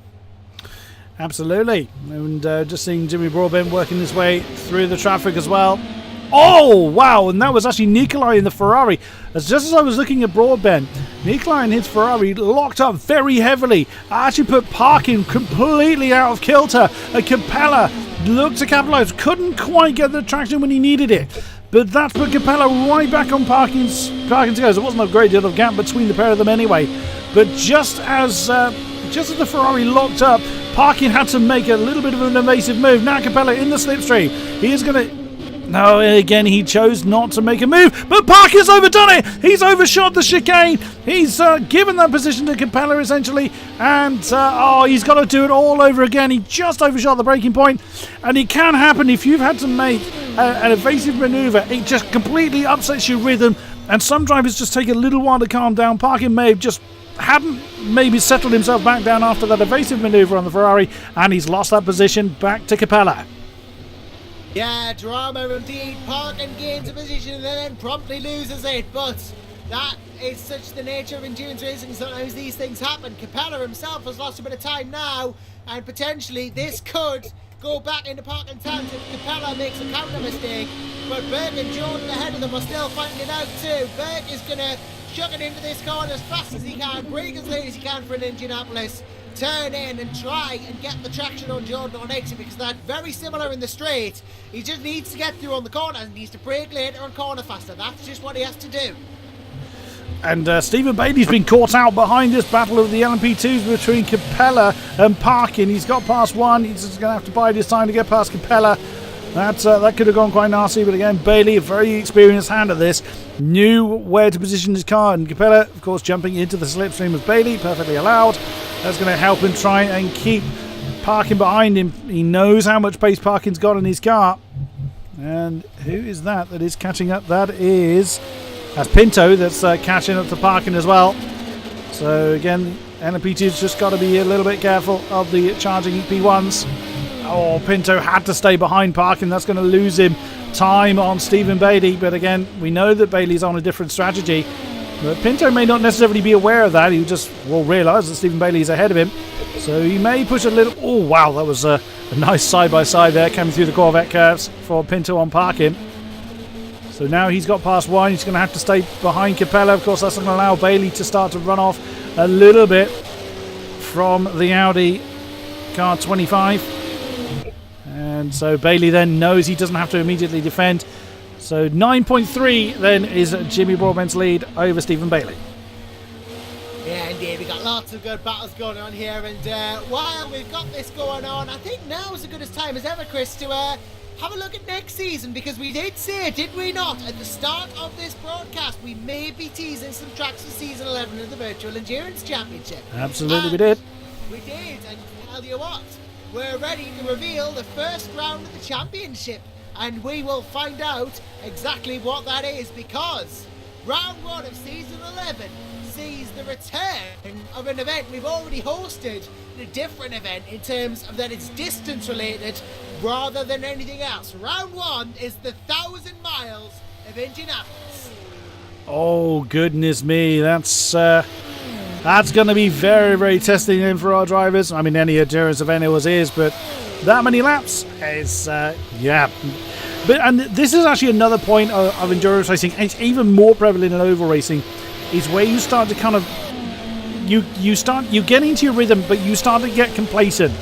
Absolutely, and just seeing Jimmy Broadbent working his way through the traffic as well. Oh wow, and that was actually Nikolai in the Ferrari. Just as I was looking at Broadbent, Nikolai in his Ferrari locked up very heavily. I actually put Parkin completely out of kilter, and Capella looked to capitalise, couldn't quite get the traction when he needed it. But that put Capella right back on Parkin's goes. It wasn't a great deal of gap between the pair of them anyway. But just as the Ferrari locked up, Parkin had to make a little bit of an evasive move. Now Capella in the slipstream. He is going to... No, again, he chose not to make a move, but Parker's overdone it. He's overshot the chicane. He's given that position to Capella, essentially, and he's got to do it all over again. He just overshot the braking point, and it can happen if you've had to make an evasive maneuver. It just completely upsets your rhythm, and some drivers just take a little while to calm down. Parker may have just hadn't maybe settled himself back down after that evasive maneuver on the Ferrari, and he's lost that position back to Capella. Yeah, drama indeed. Parkin gains a position and then promptly loses it, but that is such the nature of endurance racing. Sometimes these things happen. Capella himself has lost a bit of time now, and potentially this could go back into Parkin's hands if Capella makes a counter mistake. But Berg and Jordan ahead of them are still fighting it out too. Berg is going to chuck it into this corner as fast as he can, brake as late as he can for an Indianapolis. Turn in and try and get the traction on Jordan on exit, because that's very similar in the straight. He just needs to get through on the corner and needs to brake later and corner faster. That's just what he has to do. And Stephen Bailey's been caught out behind this battle of the LMP2s between Capella and Parkin. He's got past one. He's just going to have to bide his time to get past Capella. That could have gone quite nasty, but again, Bailey, a very experienced hand at this, knew where to position his car, and Capella, of course, jumping into the slipstream of Bailey, perfectly allowed. That's going to help him try and keep Parkin behind him. He knows how much pace Parkin's got in his car. And who is that is catching up? That's Pinto that's catching up to Parkin as well. So again, LMP2's just got to be a little bit careful of the charging P1s. Oh, Pinto had to stay behind Parkin. That's going to lose him time on Stephen Bailey. But again, we know that Bailey's on a different strategy. But Pinto may not necessarily be aware of that. He just will realise that Stephen Bailey is ahead of him. So he may push a little... Oh, wow, that was a nice side-by-side there, coming through the Corvette curves for Pinto on Parkin. So now he's got past one. He's going to have to stay behind Capella. Of course, that's going to allow Bailey to start to run off a little bit from the Audi car 25. And so Bailey then knows he doesn't have to immediately defend. So 9.3 then is Jimmy Broadbent's lead over Stephen Bailey. Yeah, indeed. We've got lots of good battles going on here. And while we've got this going on, I think now is as good a time as ever, Chris, to have a look at next season. Because we did say, did we not, at the start of this broadcast, we may be teasing some tracks for Season 11 of the Virtual Endurance Championship. Absolutely, we did. We did, and tell you what, we're ready to reveal the first round of the championship. And we will find out exactly what that is, because round 1 of Season 11 sees the return of an event we've already hosted, a different event in terms of that it's distance related rather than anything else. Round 1 is the 1,000 miles of Indianapolis. Oh, goodness me. That's going to be very, very testing in for our drivers. I mean, any endurance event always is, but that many laps is, yeah. And this is actually another point of endurance racing. It's even more prevalent in oval racing. Is where you start to kind of you get into your rhythm, but you start to get complacent.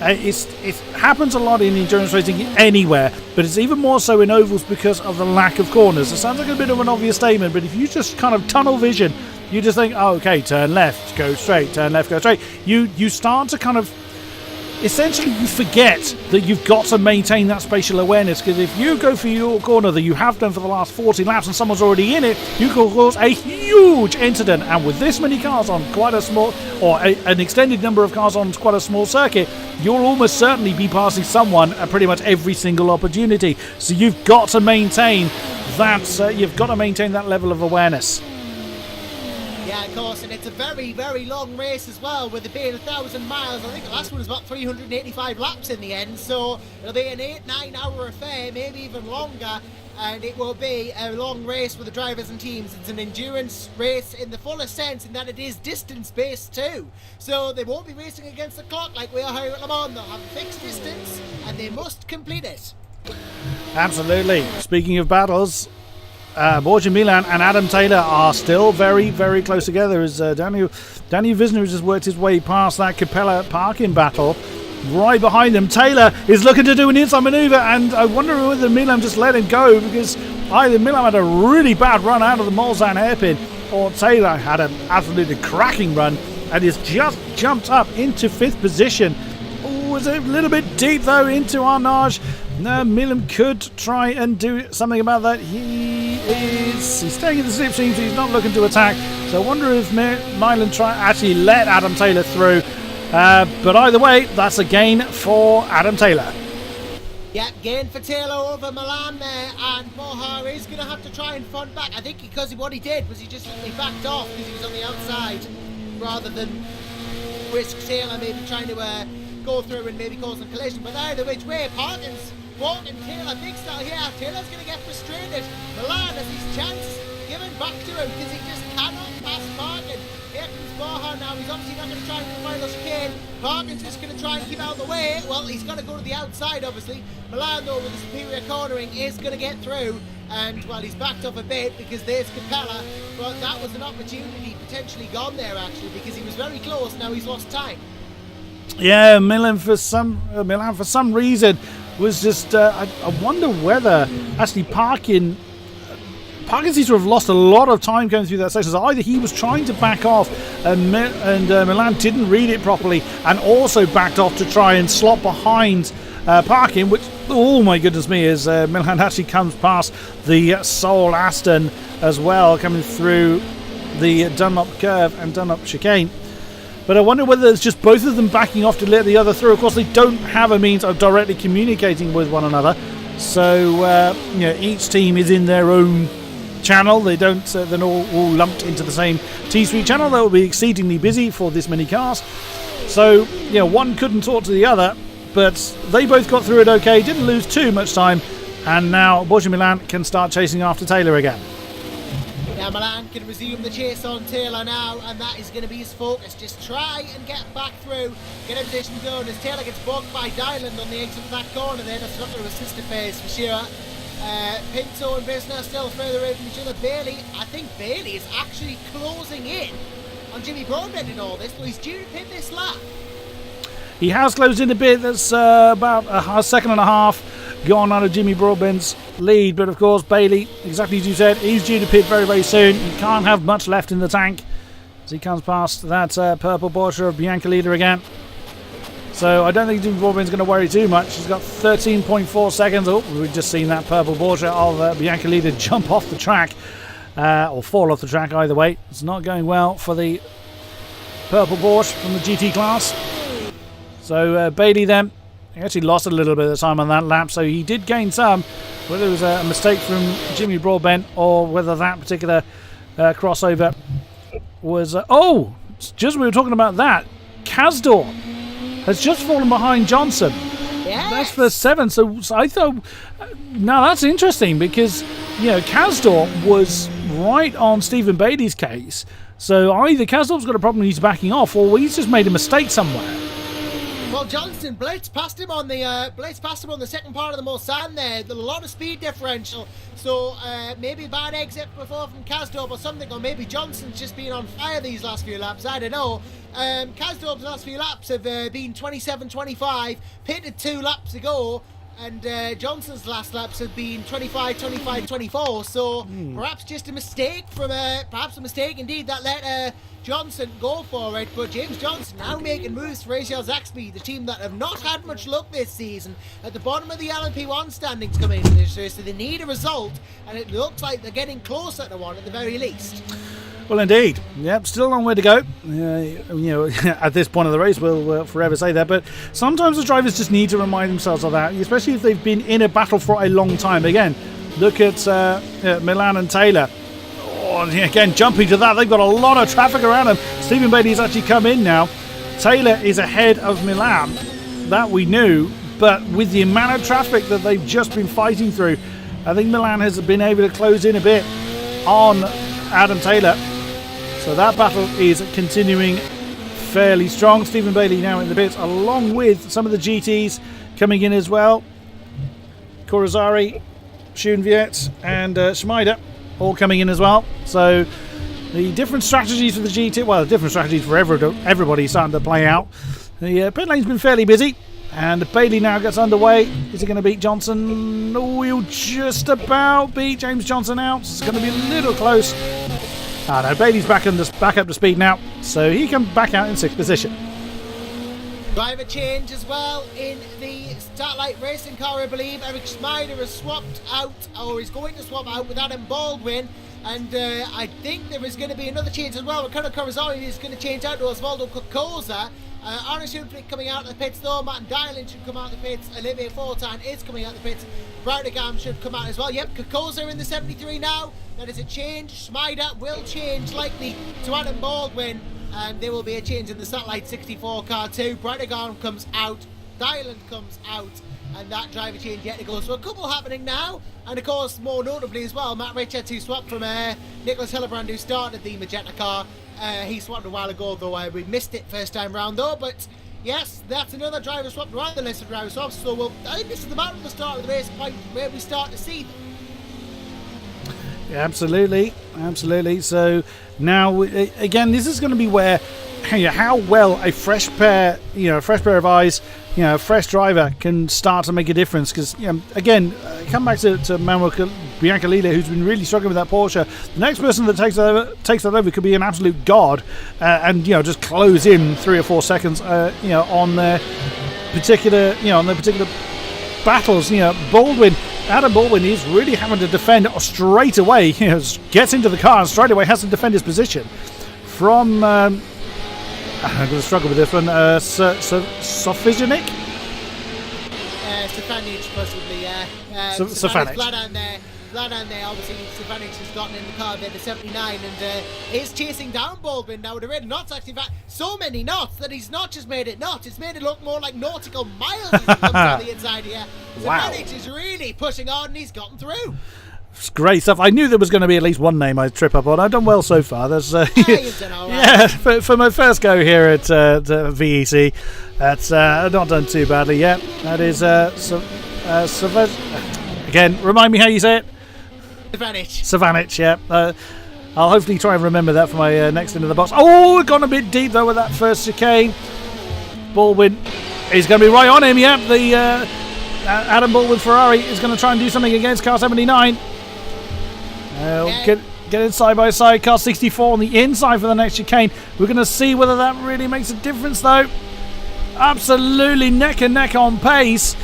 It happens a lot in endurance racing anywhere, but it's even more so in ovals because of the lack of corners. It sounds like a bit of an obvious statement, but if you just kind of tunnel vision, you just think, oh, okay, turn left, go straight, turn left, go straight. You start to kind of essentially you forget that you've got to maintain that spatial awareness, because if you go for your corner that you have done for the last 40 laps and someone's already in it, you can cause a huge incident. And with this many cars on quite a small, or an extended number of cars on quite a small circuit, you'll almost certainly be passing someone at pretty much every single opportunity. So you've got to maintain that level of awareness. Yeah, of course, and it's a very, very long race as well, with it being 1,000 miles. I think the last one was about 385 laps in the end, so it'll be an 8-9 hour affair, maybe even longer, and it will be a long race for the drivers and teams. It's an endurance race in the fullest sense, in that it is distance-based too. So they won't be racing against the clock like we are here at Le Mans. They'll have a fixed distance, and they must complete it. Absolutely. Speaking of battles, Borja Milan and Adam Taylor are still very, very close together as Daniel Visner has just worked his way past that Capella Parkin battle. right behind them. Taylor is looking to do an inside maneuver, and I wonder whether Milan just let him go, because either Milan had a really bad run out of the Molzan hairpin, or Taylor had an absolutely cracking run and has just jumped up into 5th position. Was a little bit deep though into Arnage. No, Milan could try and do something about that. He's staying in the slipstream, so he's not looking to attack. So I wonder if Milan actually let Adam Taylor through. But either way, that's a gain for Adam Taylor. Yeah, gain for Taylor over Milan there, and Mohar is going to have to try and front back. I think because what he did was he backed off because he was on the outside, rather than risk Taylor maybe trying to go through and maybe cause a collision. But either which way, Parkins walking Taylor, big style here. Taylor's going to get frustrated. Milan has his chance given back to him because he just cannot pass Parkins. Here comes Mohan now. He's obviously not going to try and do the final chicane. Parkins just going to try and keep out of the way. Well, he's going to go to the outside, obviously. Milan, though, with the superior cornering, is going to get through. And, well, he's backed off a bit because there's Capella. But that was an opportunity potentially gone there, actually, because he was very close. Now he's lost time. Yeah, Milan for some reason was just. I wonder whether actually Parkins seems to have lost a lot of time going through that section. So either he was trying to back off and Milan didn't read it properly and also backed off to try and slot behind Parkin, which, oh my goodness me, as Milan actually comes past the Seoul Aston as well, coming through the Dunlop curve and Dunlop chicane. But I wonder whether it's just both of them backing off to let the other through. Of course, they don't have a means of directly communicating with one another. So, each team is in their own channel. They don't, they're all lumped into the same T-Suite channel. That will be exceedingly busy for this many cars. So, one couldn't talk to the other, but they both got through it okay. Didn't lose too much time. And now Borja Milan can start chasing after Taylor again. Now Milan can resume the chase on Taylor now, and that is going to be his focus. Just try and get back through, get a position going as Taylor gets bugged by Dylan on the exit of that corner there. That's not going to assist the phase for sure. Pinto and Bisner still further away from each other. Bailey, I think Bailey is actually closing in on Jimmy Broadbent in all this, but he's due to pit this lap. He has closed in a bit. That's about a second and a half gone out of Jimmy Broadbent's lead. But of course, Bailey, exactly as you said, he's due to pit very, very soon. He can't have much left in the tank as he comes past that purple Porsche of Bianca Leader again. So I don't think Jimmy Broadbent's going to worry too much. He's got 13.4 seconds. Oh, we've just seen that purple Porsche of Bianca Leader jump off the track, or fall off the track either way. It's not going well for the purple Porsche from the GT class. So Bailey then, he actually lost a little bit of time on that lap, so he did gain some. Whether it was a mistake from Jimmy Broadbent or whether that particular crossover was... just we were talking about that. Kasdor has just fallen behind Johnson. Yes. That's for 7. So I thought... now that's interesting because, Kasdor was right on Stephen Bailey's case. So either Kasdor's got a problem and he's backing off, or he's just made a mistake somewhere. Well, Johnston blitzed past him on the second part of the Mulsanne there. There's a lot of speed differential, so maybe a bad exit before from Kasdorp or something, or maybe Johnston's just been on fire these last few laps. I don't know. Kasdorp's last few laps have been 27-25, pitted 2 laps ago, and Johnson's last laps have been 25-24. So perhaps just a mistake perhaps a mistake indeed that let Johnson go for it. But James Johnson now making moves for Rachel Zaxby, the team that have not had much luck this season, at the bottom of the LMP1 standings coming into this race. So they need a result, and it looks like they're getting closer to one at the very least. Well, indeed. Yep, still a long way to go. At this point of the race, we'll forever say that. But sometimes the drivers just need to remind themselves of that, especially if they've been in a battle for a long time. Again, look at Milan and Taylor. Oh, again, jumping to that, they've got a lot of traffic around them. Stephen Bailey's actually come in now. Taylor is ahead of Milan. That we knew. But with the amount of traffic that they've just been fighting through, I think Milan has been able to close in a bit on Adam Taylor. So that battle is continuing fairly strong. Stephen Bailey now in the pits, along with some of the GTs coming in as well. Corazari, Schoenviet and Schmeider all coming in as well. So the different strategies for the GT, well, different strategies for everybody starting to play out. The pit lane's been fairly busy. And Bailey now gets underway. Is he going to beat Johnson? Oh, he'll just about beat James Johnson out. It's going to be a little close. Ah, no, Bailey's back up to speed now, so he can back out in 6th position. Driver change as well in the Starlight Racing car, I believe. Eric Schmeider has swapped out, or is going to swap out with Adam Baldwin. And I think there is going to be another change as well. Ricardo Corazoni is going to change out to Osvaldo Cocosa. Arne Schoenflick coming out of the pits though. Martin Dylan should come out of the pits. Olivier Fortin is coming out of the pits. Bradegam should come out as well. Yep, Cocosa in the 73 now. That is a change. Schmeider will change likely to Adam Baldwin. And there will be a change in the Satellite 64 car too. Bradegam comes out. Dylan comes out. And that driver change yet to go. So a couple happening now. And of course, more notably as well, Matt Richards, who swapped from Nicholas Hillebrand, who started the Magenta car. He swapped a while ago, though we missed it first time round, though. But yes, that's another driver swapped around the list of driver swaps. So I think this is about the start of the race point where we start to see them. Yeah, absolutely. So now, again, this is going to be where how well a fresh pair of eyes, a fresh driver can start to make a difference. Because again, come back to Manuel Biancalile, who's been really struggling with that Porsche. The next person that takes that over could be an absolute god, and just close in 3 or 4 seconds, on their particular battles. Adam Baldwin is really having to defend straight away. Gets into the car and straight away has to defend his position from. I'm going to struggle with this one. Sofijanic? Stefanic, possibly, yeah. Stefanic. Flat down there, obviously, Stefanic has gotten in the car there, the 79, and is chasing down Baldwin now with the red knots. Actually, in fact, so many knots that he's not just made it knots, it's made it look more like nautical miles as he comes on the inside here. Wow. Stefanic is really pushing on, and he's gotten through. It's great stuff. I knew there was going to be at least one name I'd trip up on. I've done well so far. There's, You've done all right. yeah, for my first go here at VEC, that's not done too badly yet. That is again. Remind me how you say it. Savanic, yeah. I'll hopefully try and remember that for my next into the box. Oh, we've gone a bit deep though with that first chicane. Baldwin is going to be right on him. Yeah, the Adam Baldwin Ferrari is going to try and do something against car 79. Get in side by side. Car 64 on the inside for the next chicane. We're going to see whether that really makes a difference though. Absolutely neck and neck on pace.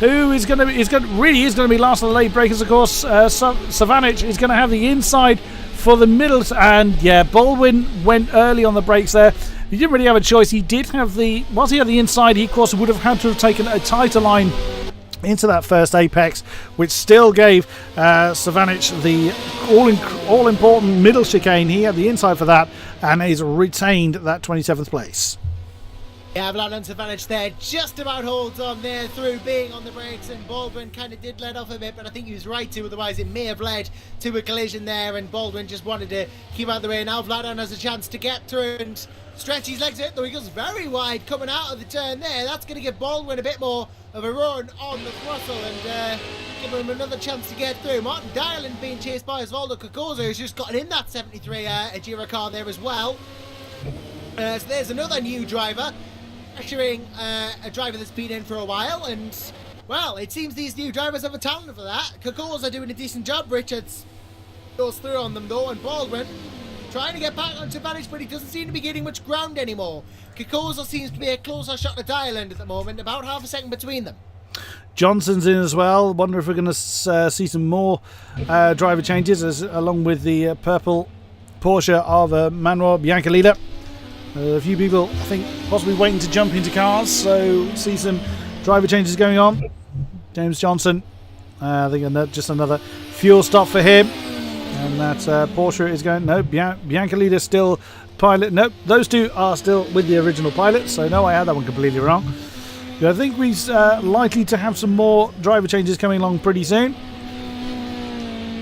Who is going to be last of the late breakers? Of course, Savanic is going to have the inside for the middle, and yeah, Baldwin went early on the brakes there. He didn't really have a choice. He did have once he had the inside, he of course would have had to have taken a tighter line into that first apex, which still gave Savanic the all-important middle chicane. He had the inside for that, and he's retained that 27th place. Yeah, Vladan Savanic there just about holds on there through being on the brakes, and Baldwin kind of did let off a bit, but I think he was right to, otherwise it may have led to a collision there, and Baldwin just wanted to keep out of the way. Now Vladan has a chance to get through and stretch his legs out, though he goes very wide coming out of the turn there. That's going to give Baldwin a bit more of a run on the throttle and give him another chance to get through. Martin Dylan being chased by Osvaldo Cocosa, who's just gotten in that 73 Ajira car there as well. So there's another new driver, pressuring a driver that's been in for a while, and well, it seems these new drivers have a talent for that. Cocosa are doing a decent job. Richards goes through on them though, and Baldwin trying to get back onto Savanic, but he doesn't seem to be getting much ground anymore. Cocosa seems to be a closer shot to Dylan at the moment, about half a second between them. Johnson's in as well. Wonder if we're going to see some more driver changes along with the purple Porsche of Manuel Biancalile. A few people, I think, possibly waiting to jump into cars, so see some driver changes going on. James Johnson, I think just another fuel stop for him. And that Porsche is going, no, Biancalile still pilot. Nope, those two are still with the original pilot, so no, I had that one completely wrong. But I think we're likely to have some more driver changes coming along pretty soon.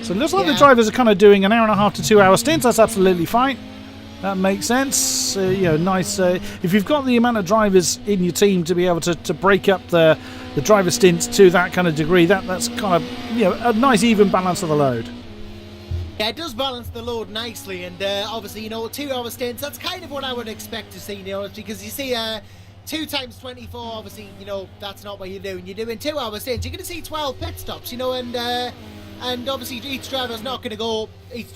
So it looks like the drivers are kind of doing an hour and a half to 2 hour stints. That's absolutely fine. That makes sense. Nice. If you've got the amount of drivers in your team to be able to break up the driver stints to that kind of degree, that's kind of a nice even balance of the load. Yeah, it does balance the load nicely, and obviously 2 hour stints. That's kind of what I would expect to see, because you see 2 times 24, obviously, you know, that's not what you're doing. You're doing 2 hour stints. You're going to see 12 pit stops, you know, and obviously each driver's not going to go, each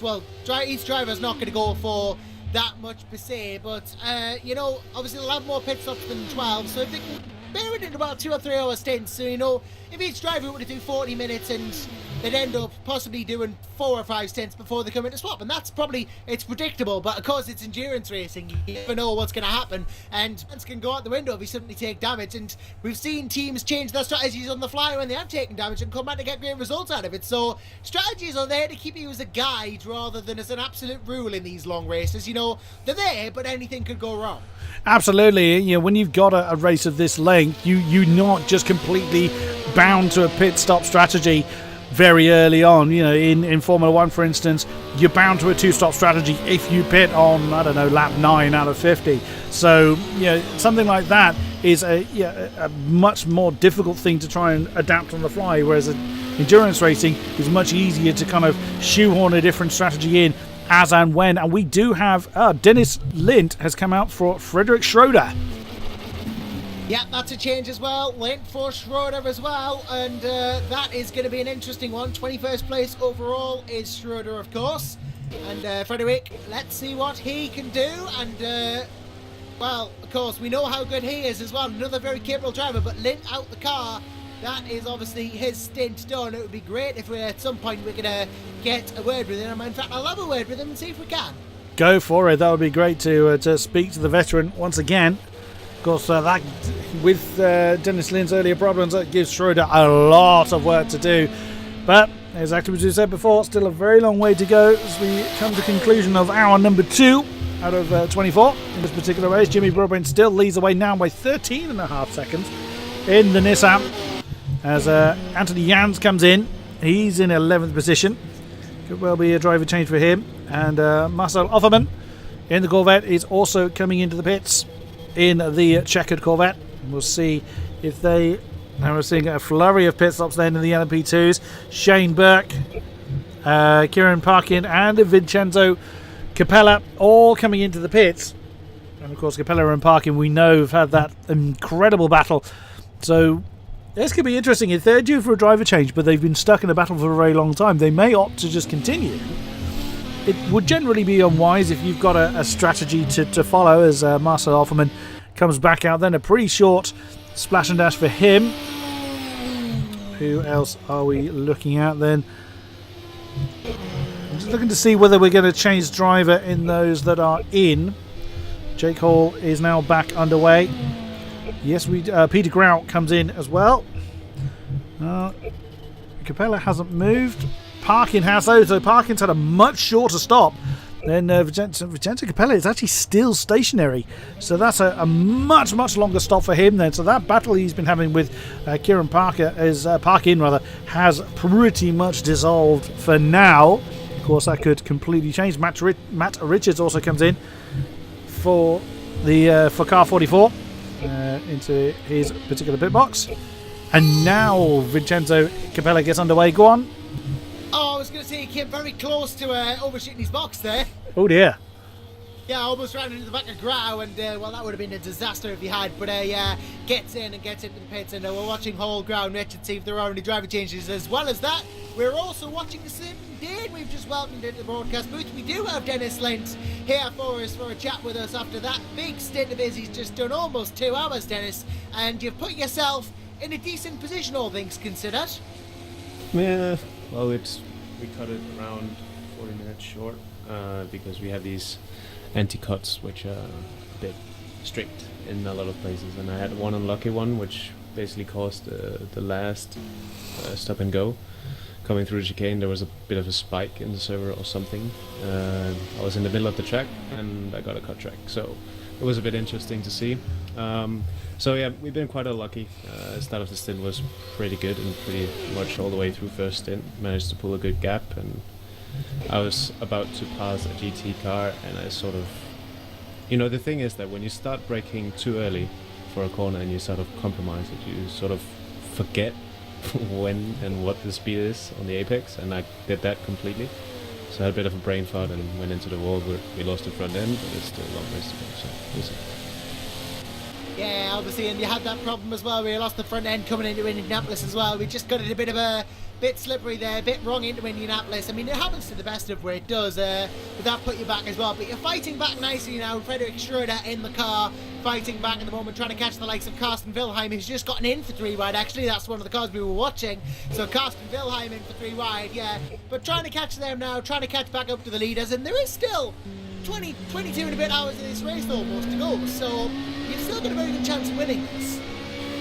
driver's not going to go for that much per se, but, you know, obviously they'll have more pit stops than 12, so if they can bear it in about 2 or 3 hour stints, so, you know, if each driver were to do 40 minutes and they'd end up possibly doing 4 or 5 stints before they come in to swap, and that's probably, it's predictable, but of course it's endurance racing, you never know what's going to happen, and things can go out the window if you suddenly take damage, and we've seen teams change their strategies on the fly when they have taken damage and come back to get great results out of it. So strategies are there to keep you as a guide rather than as an absolute rule in these long races. You know, they're there, but anything could go wrong. Absolutely. You know, when you've got a race of this length, you're not just completely bound to a pit stop strategy very early on. You know, in Formula 1, for instance, you're bound to a 2-stop strategy if you pit on, I don't know, lap 9 out of 50. So, you know, something like that is a much more difficult thing to try and adapt on the fly, whereas endurance racing is much easier to kind of shoehorn a different strategy in as and when. And we do have Dennis Lind has come out for Frederick Schroeder. Yeah, that's a change as well. Lint for Schroeder as well, and that is going to be an interesting one. 21st place overall is Schroeder, of course, and Frederick, let's see what he can do. And well, of course, we know how good he is as well. Another very capable driver, but Lint out the car. That is obviously his stint done. It would be great if at some point we could get a word with him. In fact, I'll have a word with him and see if we can. Go for it. That would be great to speak to the veteran once again. Of course, that with Dennis Lind's earlier problems, that gives Schroeder a lot of work to do. But exactly as we said before, still a very long way to go as we come to the conclusion of hour number 2 out of 24 in this particular race. Jimmy Broadbent still leads away now by 13.5 seconds in the Nissan. As Anthony Jans comes in, he's in 11th position. Could well be a driver change for him. And Marcel Offerman in the Corvette is also coming into the pits in the checkered Corvette. We'll see if they... And we're seeing a flurry of pit stops then in the LMP2s. Shane Burke, Kieran Parkin and Vincenzo Capella all coming into the pits. And of course Capella and Parkin, we know, have had that incredible battle. So this could be interesting. If they're due for a driver change, but they've been stuck in a battle for a very long time, they may opt to just continue. It would generally be unwise if you've got a strategy to follow, as Marcel Offerman comes back out. Then a pretty short splash and dash for him. Who else are we looking at then? I'm just looking to see whether we're going to change driver in those that are in. Jake Hall is now back underway. Yes, Peter Grout comes in as well. Capella hasn't moved. Parkin has though, so Parkin's had a much shorter stop than Vincenzo Capella is actually still stationary. So that's a much longer stop for him then. So that battle he's been having with Kieran Parkin has pretty much dissolved for now. Of course, that could completely change. Matt Richards also comes in for car 44. Into his particular pit box, and now Vincenzo Capella gets underway. Go on. Oh, I was going to say he came very close to overshooting his box there. Oh dear. Yeah, almost ran into the back of Grau, and well, that would have been a disaster if he had. But gets in and gets into the pits, and we're watching Hall, Grau, and Richard see if there are any driver changes. As well as that, we're also watching the Sim Dane. We've just welcomed into the broadcast booth. We do have Dennis Lind here for us for a chat with us after that big stint of his. He's just done almost 2 hours, Dennis, and you've put yourself in a decent position, all things considered. Yeah, well, we cut it around 40 minutes short because we have these anti-cuts which are a bit strict in a lot of places, and I had one unlucky one which basically caused the last stop and go. Coming through the chicane, there was a bit of a spike in the server or something. I was in the middle of the track and I got a cut track, so it was a bit interesting to see. So yeah, we've been quite unlucky. Start of the stint was pretty good and pretty much all the way through first stint. Managed to pull a good gap, and I was about to pass a GT car, and I sort of... You know, the thing is that when you start braking too early for a corner and you sort of compromise it, you sort of forget when and what the speed is on the apex, and I did that completely. So I had a bit of a brain fart and went into the wall where we lost the front end, but it's still a long ways to go, so we'll see. Yeah, obviously, and you had that problem as well where you lost the front end coming into Indianapolis as well. We just got it a bit slippery there, a bit wrong into Indianapolis. I mean, it happens to the best of where it does, but that put you back as well. But you're fighting back nicely now. Frederick Schroeder in the car, fighting back at the moment, trying to catch the likes of Karsten Wilhelm, who's just gotten in for 3 wide. Actually, that's one of the cars we were watching. So Karsten Wilhelm in for 3 wide, yeah. But trying to catch them now, trying to catch back up to the leaders, and there is still 22 and a bit hours in this race almost to go. So you've still got a very good chance of winning this.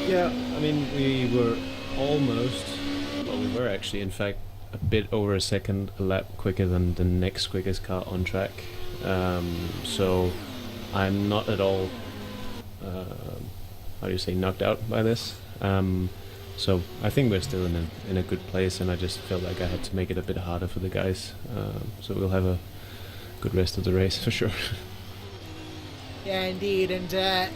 Yeah, I mean, we were almost, well, we were actually, in fact, a bit over a second a lap quicker than the next quickest car on track. So I'm not at all, how do you say, knocked out by this. So I think we're still in a good place, and I just felt like I had to make it a bit harder for the guys. So we'll have a good rest of the race for sure. Yeah, indeed, and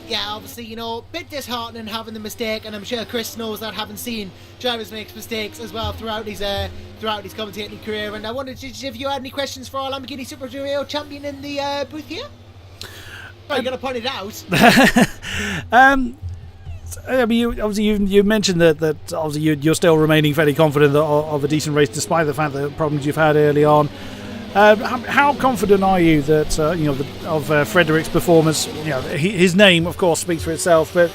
yeah, obviously, you know, a bit disheartening having the mistake, and I'm sure Chris knows that, having seen drivers make mistakes as well throughout his commentating career. And I wondered if you had any questions for our Lamborghini Super Duo champion in the booth here. Oh, you're gonna point it out. I mean, you mentioned that obviously you're still remaining fairly confident of a decent race, despite the fact that the problems you've had early on. How confident are you that of Frederick's performance? You know, his name, of course, speaks for itself, but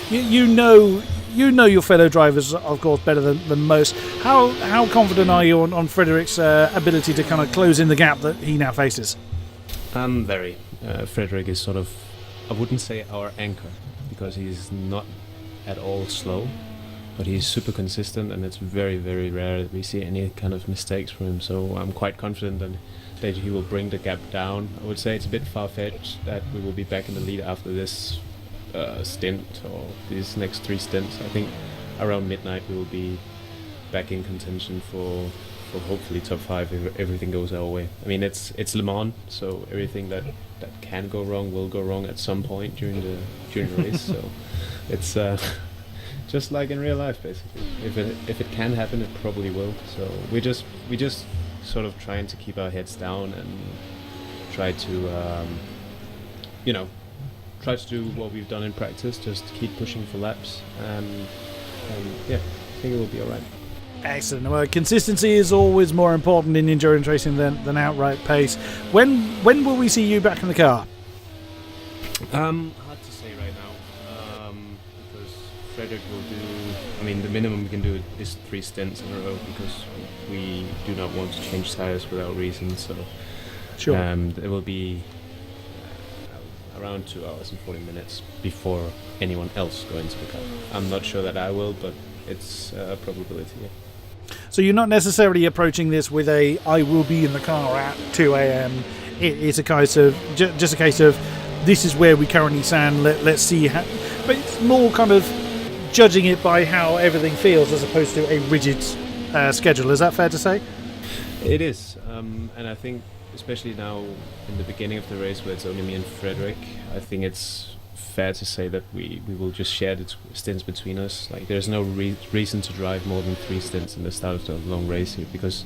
you know your fellow drivers, of course, better than most. How confident are you on Frederick's ability to kind of close in the gap that he now faces? I'm very. Frederick is sort of, I wouldn't say our anchor, because he's not at all slow, but he's super consistent, and it's very, very rare that we see any kind of mistakes from him. So I'm quite confident that he will bring the gap down. I would say it's a bit far-fetched that we will be back in the lead after this stint, or these next 3 stints. I think around midnight we will be back in contention for hopefully top 5 if everything goes our way. I mean, it's Le Mans, so everything that can go wrong will go wrong at some point during the race. So it's just like in real life, basically. If it can happen, it probably will. So we just sort of trying to keep our heads down and try to try to do what we've done in practice. Just keep pushing for laps, and yeah, I think it will be all right. Excellent. Well, consistency is always more important in endurance racing than outright pace. When will we see you back in the car? Hard to say right now, because Frederick will do. I mean, the minimum we can do is 3 stints in a row, because we do not want to change tires without reason. So, sure. It will be around 2 hours and 40 minutes before anyone else goes into the car. I'm not sure that I will, but it's a probability. Yeah. So you're not necessarily approaching this with a "I will be in the car at 2 a.m." It's a case of just a case of this is where we currently stand. Let's see how. But it's more kind of judging it by how everything feels, as opposed to a rigid schedule. Is that fair to say? It is, and I think especially now in the beginning of the race where it's only me and Frederick, I think it's fair to say that we will just share the stints between us. Like, there's no reason to drive more than 3 stints in the start of the long race here, because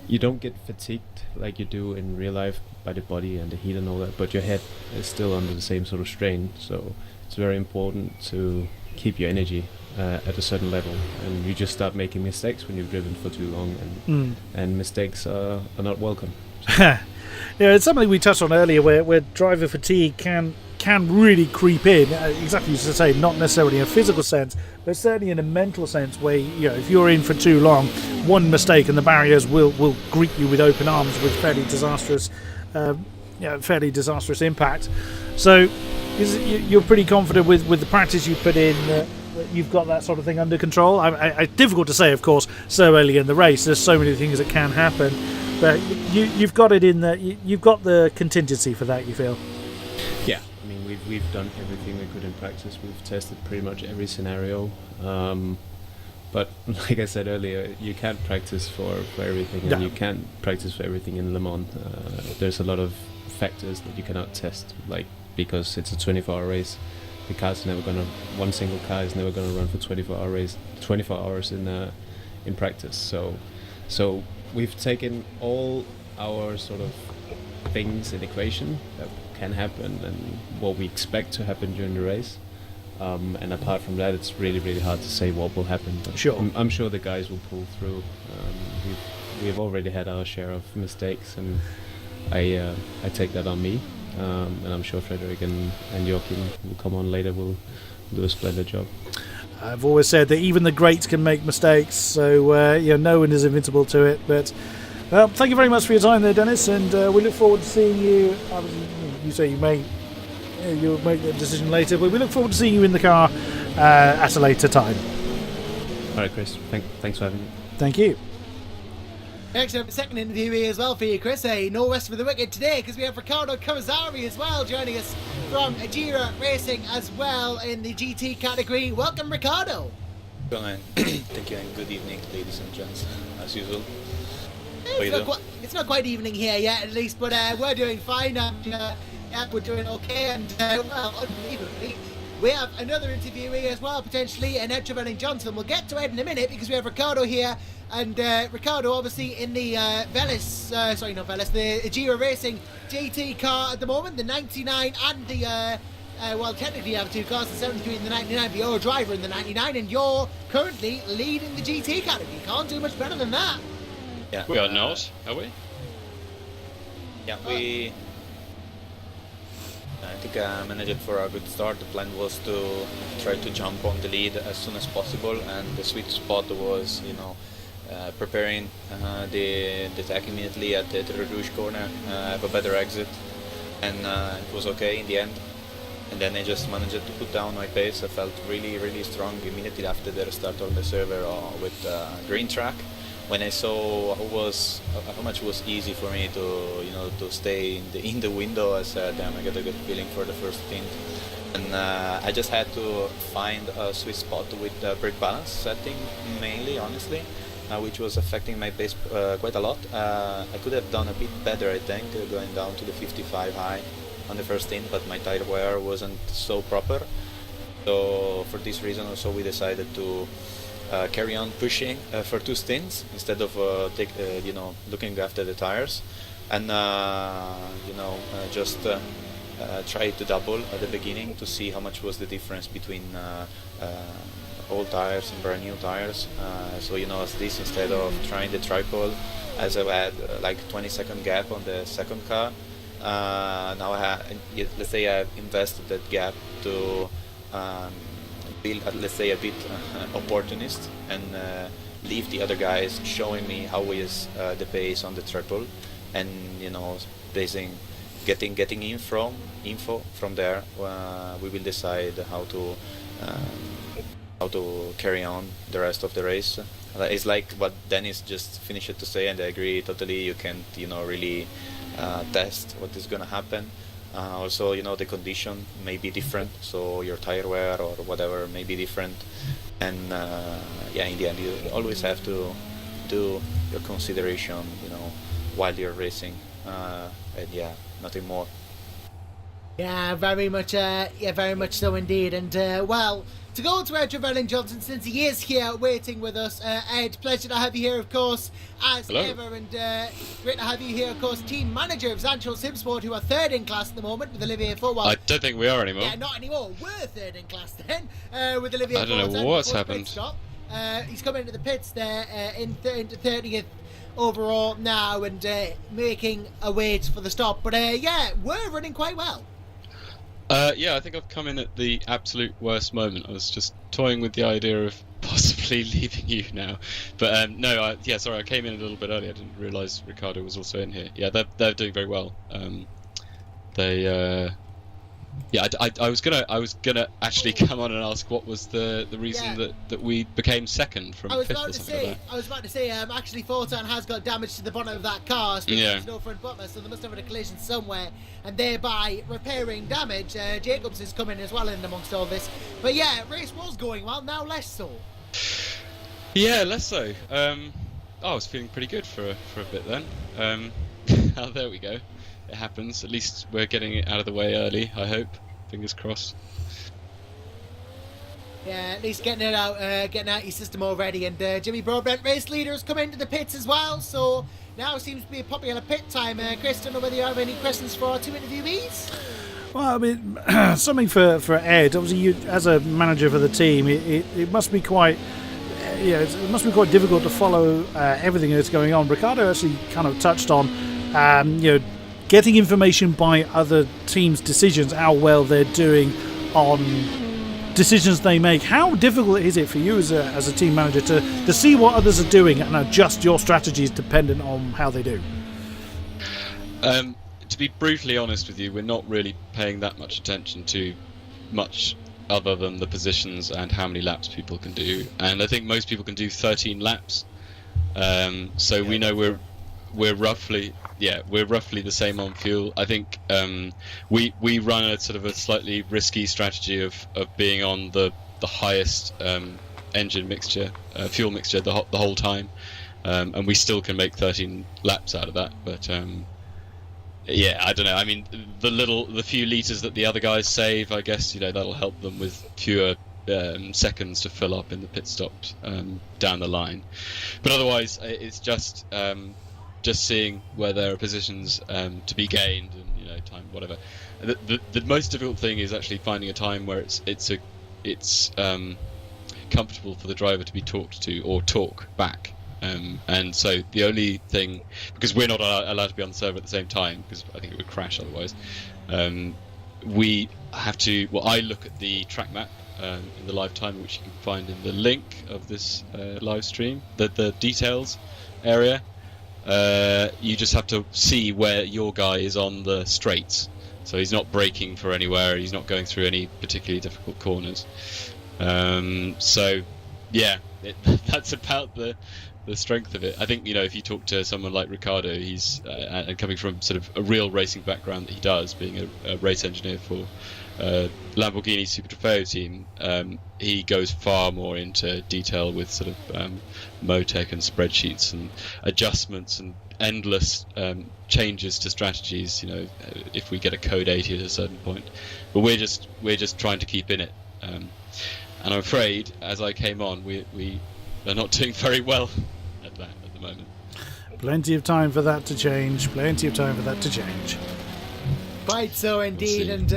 you don't get fatigued like you do in real life by the body and the heat and all that, but your head is still under the same sort of strain. So it's very important to keep your energy at a certain level, and you just start making mistakes when you've driven for too long, and mistakes are not welcome. Yeah, it's something we touched on earlier, where driver fatigue can really creep in, exactly as I say, not necessarily in a physical sense, but certainly in a mental sense, where, you know, if you're in for too long, one mistake and the barriers will greet you with open arms with fairly disastrous impact. So you're pretty confident with the practice you put in that you've got that sort of thing under control. It's difficult to say, of course, so early in the race. There's so many things that can happen, but you've got it in that. You've got the contingency for that, you feel? Yeah, I mean, we've done everything we could in practice. We've tested pretty much every scenario, but like I said earlier, you can't practice for everything, and you can't practice for everything in Le Mans. There's a lot of factors that you cannot test, like, because it's a 24-hour race. The car's never gonna. One single car is never gonna run for 24 hours in practice. So we've taken all our sort of things in equation that can happen and what we expect to happen during the race, And apart from that, it's really hard to say what will happen. But Sure. I'm sure the guys will pull through. We've already had our share of mistakes, and I take that on me. And I'm sure Frederick and Joachim will come on later. Will do a splendid job. I've always said that even the greats can make mistakes, so no one is invincible to it. But thank you very much for your time there, Dennis, and we look forward to seeing you. You say you'll make that decision later, but we look forward to seeing you in the car at a later time. All right, Chris. Thanks for having me. Thank you. Excellent. Second interview here as well for you, Chris. No rest for the wicked today, because we have Riccardo Cavazzari as well joining us from Ajira Racing as well in the GT category. Welcome, Riccardo. Thank you, and good evening, ladies and gents, as usual. How you doing? It's not quite evening here yet, at least, but we're doing fine. We're doing okay, and well, unbelievably, we have another interviewee as well, potentially, and Ed Trevelyan Johnson. We'll get to Ed in a minute because we have Riccardo here, and Riccardo obviously in the the Ajira Racing GT car at the moment, the 99 and the well, technically you have two cars, the 73 and the 99, but you're a driver in the 99, and you're currently leading the GT category. You can't do much better than that. Yeah. We are not, are we? Yeah, I think I managed it for a good start. The plan was to try to jump on the lead as soon as possible, and the sweet spot was, preparing the attack immediately at the Rouge corner, have a better exit, and it was okay in the end. And then I just managed to put down my pace. I felt really strong immediately after the restart of the server with green track. When I saw how much it was easy for me to stay in the window, I said, damn, I got a good feeling for the first stint. And I just had to find a sweet spot with the brake balance setting mainly, honestly, which was affecting my pace quite a lot. I could have done a bit better, I think, going down to the 55 high on the first stint, but my tire wear wasn't so proper. So for this reason also we decided to carry on pushing for two stints instead of looking after the tires, and just try to double at the beginning to see how much was the difference between old tires and brand new tires. As this, instead of trying the tripod, as I had like 20-second gap on the second car, now let's say I've invested that gap to let's say a bit opportunist, and leave the other guys showing me how is the pace on the triple, and getting info from there. We will decide how to carry on the rest of the race. It's like what Dennis just finished to say, and I agree totally. You can't really test what is gonna happen. Also, the condition may be different, so your tire wear or whatever may be different, and in the end you always have to do your consideration, while you're racing, and nothing more. Yeah, very much so indeed. And to go to Ed Trevelyan Johnson, since he is here waiting with us. Ed, pleasure to have you here, of course, as Hello. ever, and great to have you here, of course, team manager of Zancho Simsport, who are third in class at the moment with Olivier Forward. I don't think we are anymore. Yeah, not anymore. We're third in class then, with Olivier I don't know what's happened. He's coming into the pits there into 30th overall now, and making a wait for the stop. But we're running quite well. I think I've come in at the absolute worst moment. I was just toying with the idea of possibly leaving you now, but sorry, I came in a little bit early. I didn't realise Riccardo was also in here. Yeah, they're doing very well. I was gonna actually come on and ask what was the reason that we became second from fifth or something like that. I was about to say, actually Fortan has got damage to the bonnet of that car, so there's no front bumper, so they must have had a collision somewhere, and thereby repairing damage. Jacobs is coming as well in amongst all this. But yeah, race was going well, now less so. Yeah, less so. I was feeling pretty good for a bit then. There we go. It happens. At least we're getting it out of the way early, I hope. Fingers crossed. Yeah, at least getting out your system already. And Jimmy Broadbent, race leader, has come into the pits as well. So now seems to be a popular pit time. Chris, don't know whether you have any questions for our two interviewees? Well, I mean, something for Ed. Obviously, you as a manager for the team, it must be quite. It must be quite difficult to follow everything that's going on. Ricardo actually kind of touched on, getting information by other teams' decisions, how well they're doing on decisions they make. How difficult is it for you as a team manager to see what others are doing and adjust your strategies dependent on how they do? To be brutally honest with you, we're not really paying that much attention to much other than the positions and how many laps people can do. And I think most people can do 13 laps. So we know we're roughly the same on fuel. I think we run a sort of a slightly risky strategy of being on the highest engine mixture, fuel mixture the whole time, and we still can make 13 laps out of that. But I don't know. I mean, the few liters that the other guys save, I guess that'll help them with fewer seconds to fill up in the pit stops down the line. But otherwise, it's just seeing where there are positions to be gained and time, whatever. The most difficult thing is actually finding a time where it's comfortable for the driver to be talked to or talk back. And so the only thing, because we're not allowed to be on the server at the same time, because I think it would crash otherwise, we have to. Well, I look at the track map in the live time, which you can find in the link of this live stream, the details area. You just have to see where your guy is on the straights, so he's not braking for anywhere, he's not going through any particularly difficult corners. That's about the strength of it. I think if you talk to someone like Ricardo, he's and coming from sort of a real racing background that he does, being a race engineer for Lamborghini Super Trofeo team, he goes far more into detail with sort of Motec and spreadsheets and adjustments and endless changes to strategies. If we get a code 80 at a certain point, but we're just trying to keep in it. And I'm afraid, as I came on, we are not doing very well at that at the moment. Plenty of time for that to change. Quite so indeed, and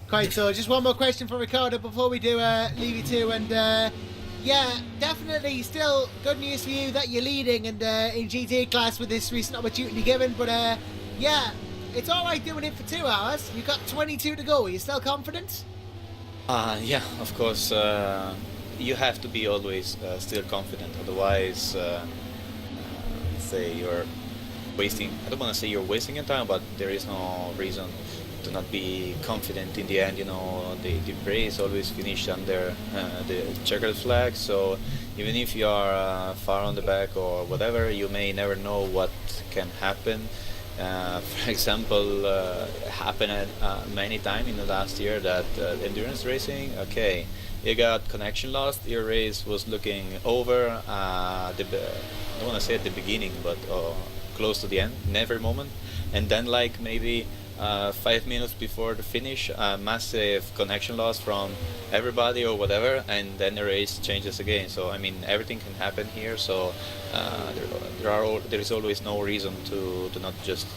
quite so. Just one more question for Ricardo before we do leave you two, and definitely still good news for you that you're leading and in GT class with this recent opportunity given, but it's alright doing it for 2 hours. You've got 22 to go. Are you still confident? Of course. You have to be always still confident, otherwise say you're wasting. I don't want to say you're wasting your time, but there is no reason to not be confident in the end. The race always finish under the checkered flag, so even if you are far on the back or whatever, you may never know what can happen. For example, happened many times in the last year that endurance racing, you got connection lost, your race was looking over, I don't want to say at the beginning, but close to the end, in every moment, and then like maybe 5 minutes before the finish, massive connection loss from everybody or whatever, and then the race changes again. So I mean, everything can happen here, so there is always no reason to not just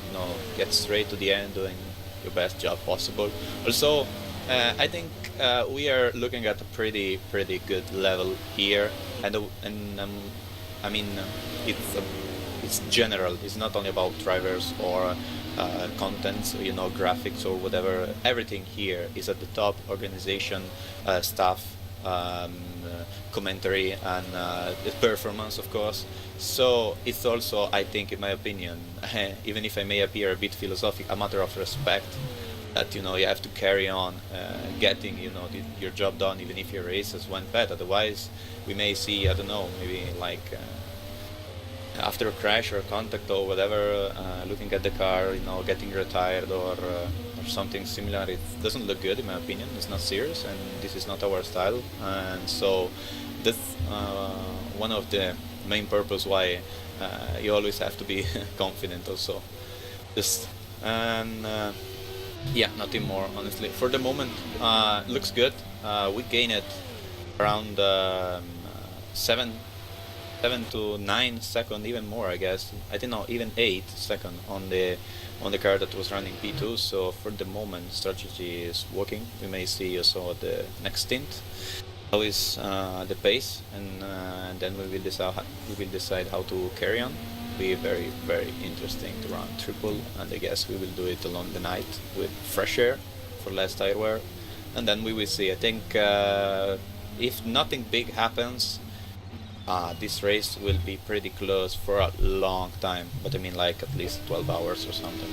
get straight to the end, doing your best job possible. Also, I think we are looking at a pretty good level here, and I mean, it's general. It's not only about drivers or contents, graphics or whatever. Everything here is at the top. Organization, staff, commentary, and the performance, of course. So it's also, I think, in my opinion, even if I may appear a bit philosophical, a matter of respect. That you have to carry on getting your job done, even if your races went bad. Otherwise, we may see, I don't know, maybe like after a crash or a contact or whatever, looking at the car, getting retired or something similar. It doesn't look good, in my opinion. It's not serious, and this is not our style. And so that's one of the main purpose why you always have to be confident. Also, nothing more, honestly. For the moment, looks good. We gained it around 7 7 to 9 seconds, even more, I guess. I don't know, even 8 seconds on the car that was running P2. So for the moment, strategy is working. We may see also at the next stint how is the pace, and then we will decide how to carry on. Be very, very interesting to run triple, and I guess we will do it along the night with fresh air for less tire wear, and then we will see. I think if nothing big happens, this race will be pretty close for a long time, but I mean like at least 12 hours or something.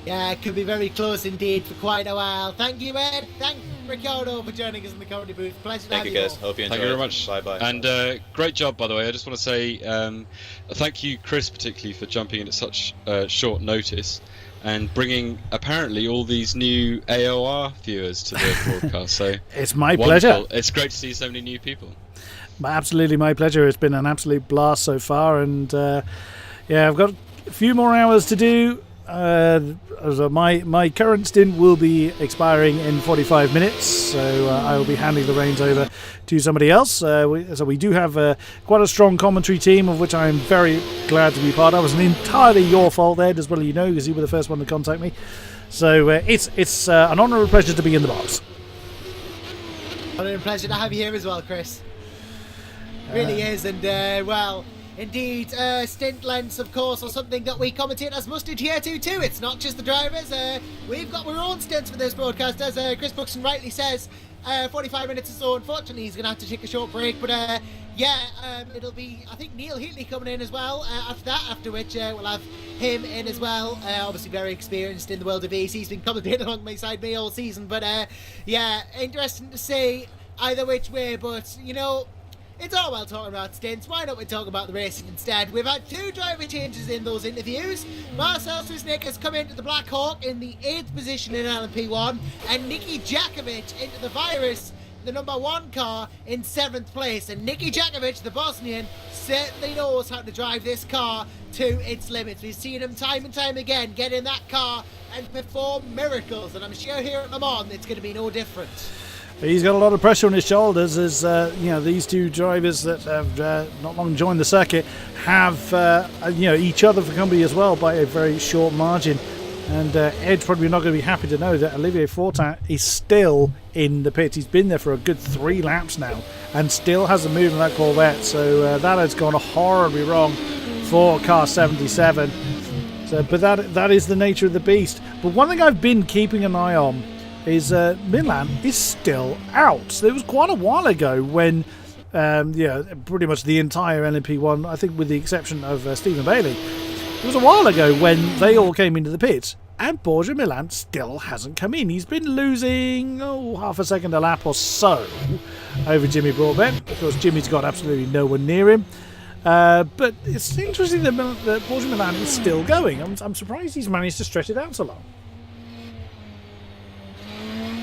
Yeah, it could be very close indeed for quite a while. Thank you, Ed. Thank Ricardo for joining us in the comedy booth. Pleasure to have Thank you you guys. all. Hope you enjoy. Thank you very much. Bye bye. And great job, by the way. I just want to say thank you, Chris, particularly for jumping in at such short notice and bringing apparently all these new AOR viewers to the broadcast. So It's my wonderful. pleasure. It's great to see so many new people. Absolutely my pleasure. It's been an absolute blast so far, and yeah, I've got a few more hours to do. So my current stint will be expiring in 45 minutes, so I will be handing the reins over to somebody else. So we do have quite a strong commentary team, of which I am very glad to be part of. It was entirely your fault, Ed, as well, you know, because you were the first one to contact me. So it's an honour and pleasure to be in the box. Honor and pleasure to have you here as well, Chris. Really is, and well, indeed, stint lengths, of course, are something that we commentators must adhere to too. It's not just the drivers. We've got our own stints for this broadcast, as Chris Buxton rightly says. 45 minutes or so. Unfortunately, he's going to have to take a short break, but yeah, it'll be, I think, Neil Heatley coming in as well after that, after which we'll have him in as well. Obviously very experienced in the world of Ace. He's been commentating alongside me all season, but yeah, interesting to see either which way, but you know, it's all well talking about stints. Why don't we talk about the racing instead? We've had 2 driver changes in those interviews. Marcel Susnik has come into the Black Hawk in the 8th position in LMP1, and Niki Jakovic into the Virus, the number 1 car, in 7th place. And Niki Jakovic, the Bosnian, certainly knows how to drive this car to its limits. We've seen him time and time again get in that car and perform miracles, and I'm sure here at Le Mans it's going to be no different. He's got a lot of pressure on his shoulders as you know, these 2 drivers that have not long joined the circuit have you know, each other for company as well by a very short margin. And Ed's probably not going to be happy to know that Olivier Fortin is still in the pit. He's been there for a good 3 laps now and still hasn't moved in that Corvette. So that has gone horribly wrong for car 77. So, but that is the nature of the beast. But one thing I've been keeping an eye on is Milan is still out. So it was quite a while ago when, yeah, pretty much the entire LMP1, I think with the exception of Stephen Bailey, it was a while ago when they all came into the pit, and Borja Milan still hasn't come in. He's been losing half a second a lap or so over Jimmy Broadbent, because Jimmy's got absolutely no one near him. But it's interesting that Borja Milan is still going. I'm surprised he's managed to stretch it out so long.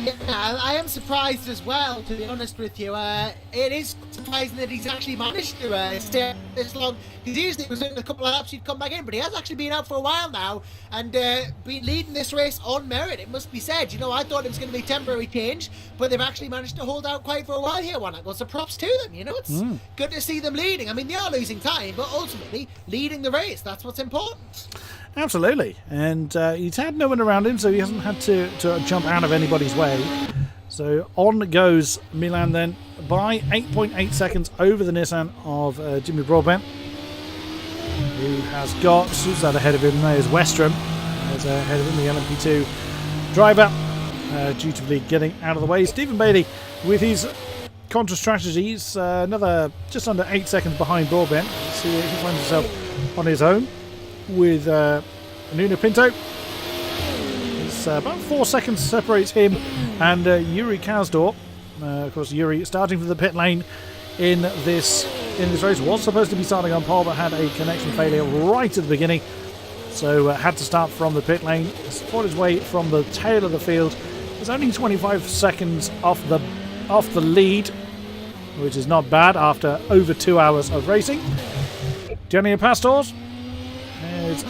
Yeah, I am surprised as well, to be honest with you. It is surprising that he's actually managed to stay this long. Because usually it was in a couple of laps he'd come back in, but he has actually been out for a while now and been leading this race on merit, it must be said. You know, I thought it was going to be temporary change, but they've actually managed to hold out quite for a while here. Well, so props to them, you know, it's good to see them leading. I mean, they are losing time, but ultimately leading the race, that's what's important. Absolutely, and he's had no one around him, so he hasn't had to jump out of anybody's way. So on goes Milan then by 8.8 seconds over the Nissan of Jimmy Broadbent, who has got, who's that ahead of him? There's Westrom, there's ahead of him the LMP2 driver, dutifully getting out of the way. Stephen Bailey with his contra strategies, another just under 8 seconds behind Broadbent. So he finds himself on his own with Nuno Pinto. It's about 4 seconds separates him and Yuri Kazdor. Of course, Yuri starting from the pit lane in this race, was supposed to be starting on pole but had a connection failure right at the beginning, so had to start from the pit lane. Fought his way from the tail of the field. It's only 25 seconds off the lead, which is not bad after over 2 hours of racing. Gianni Pastors,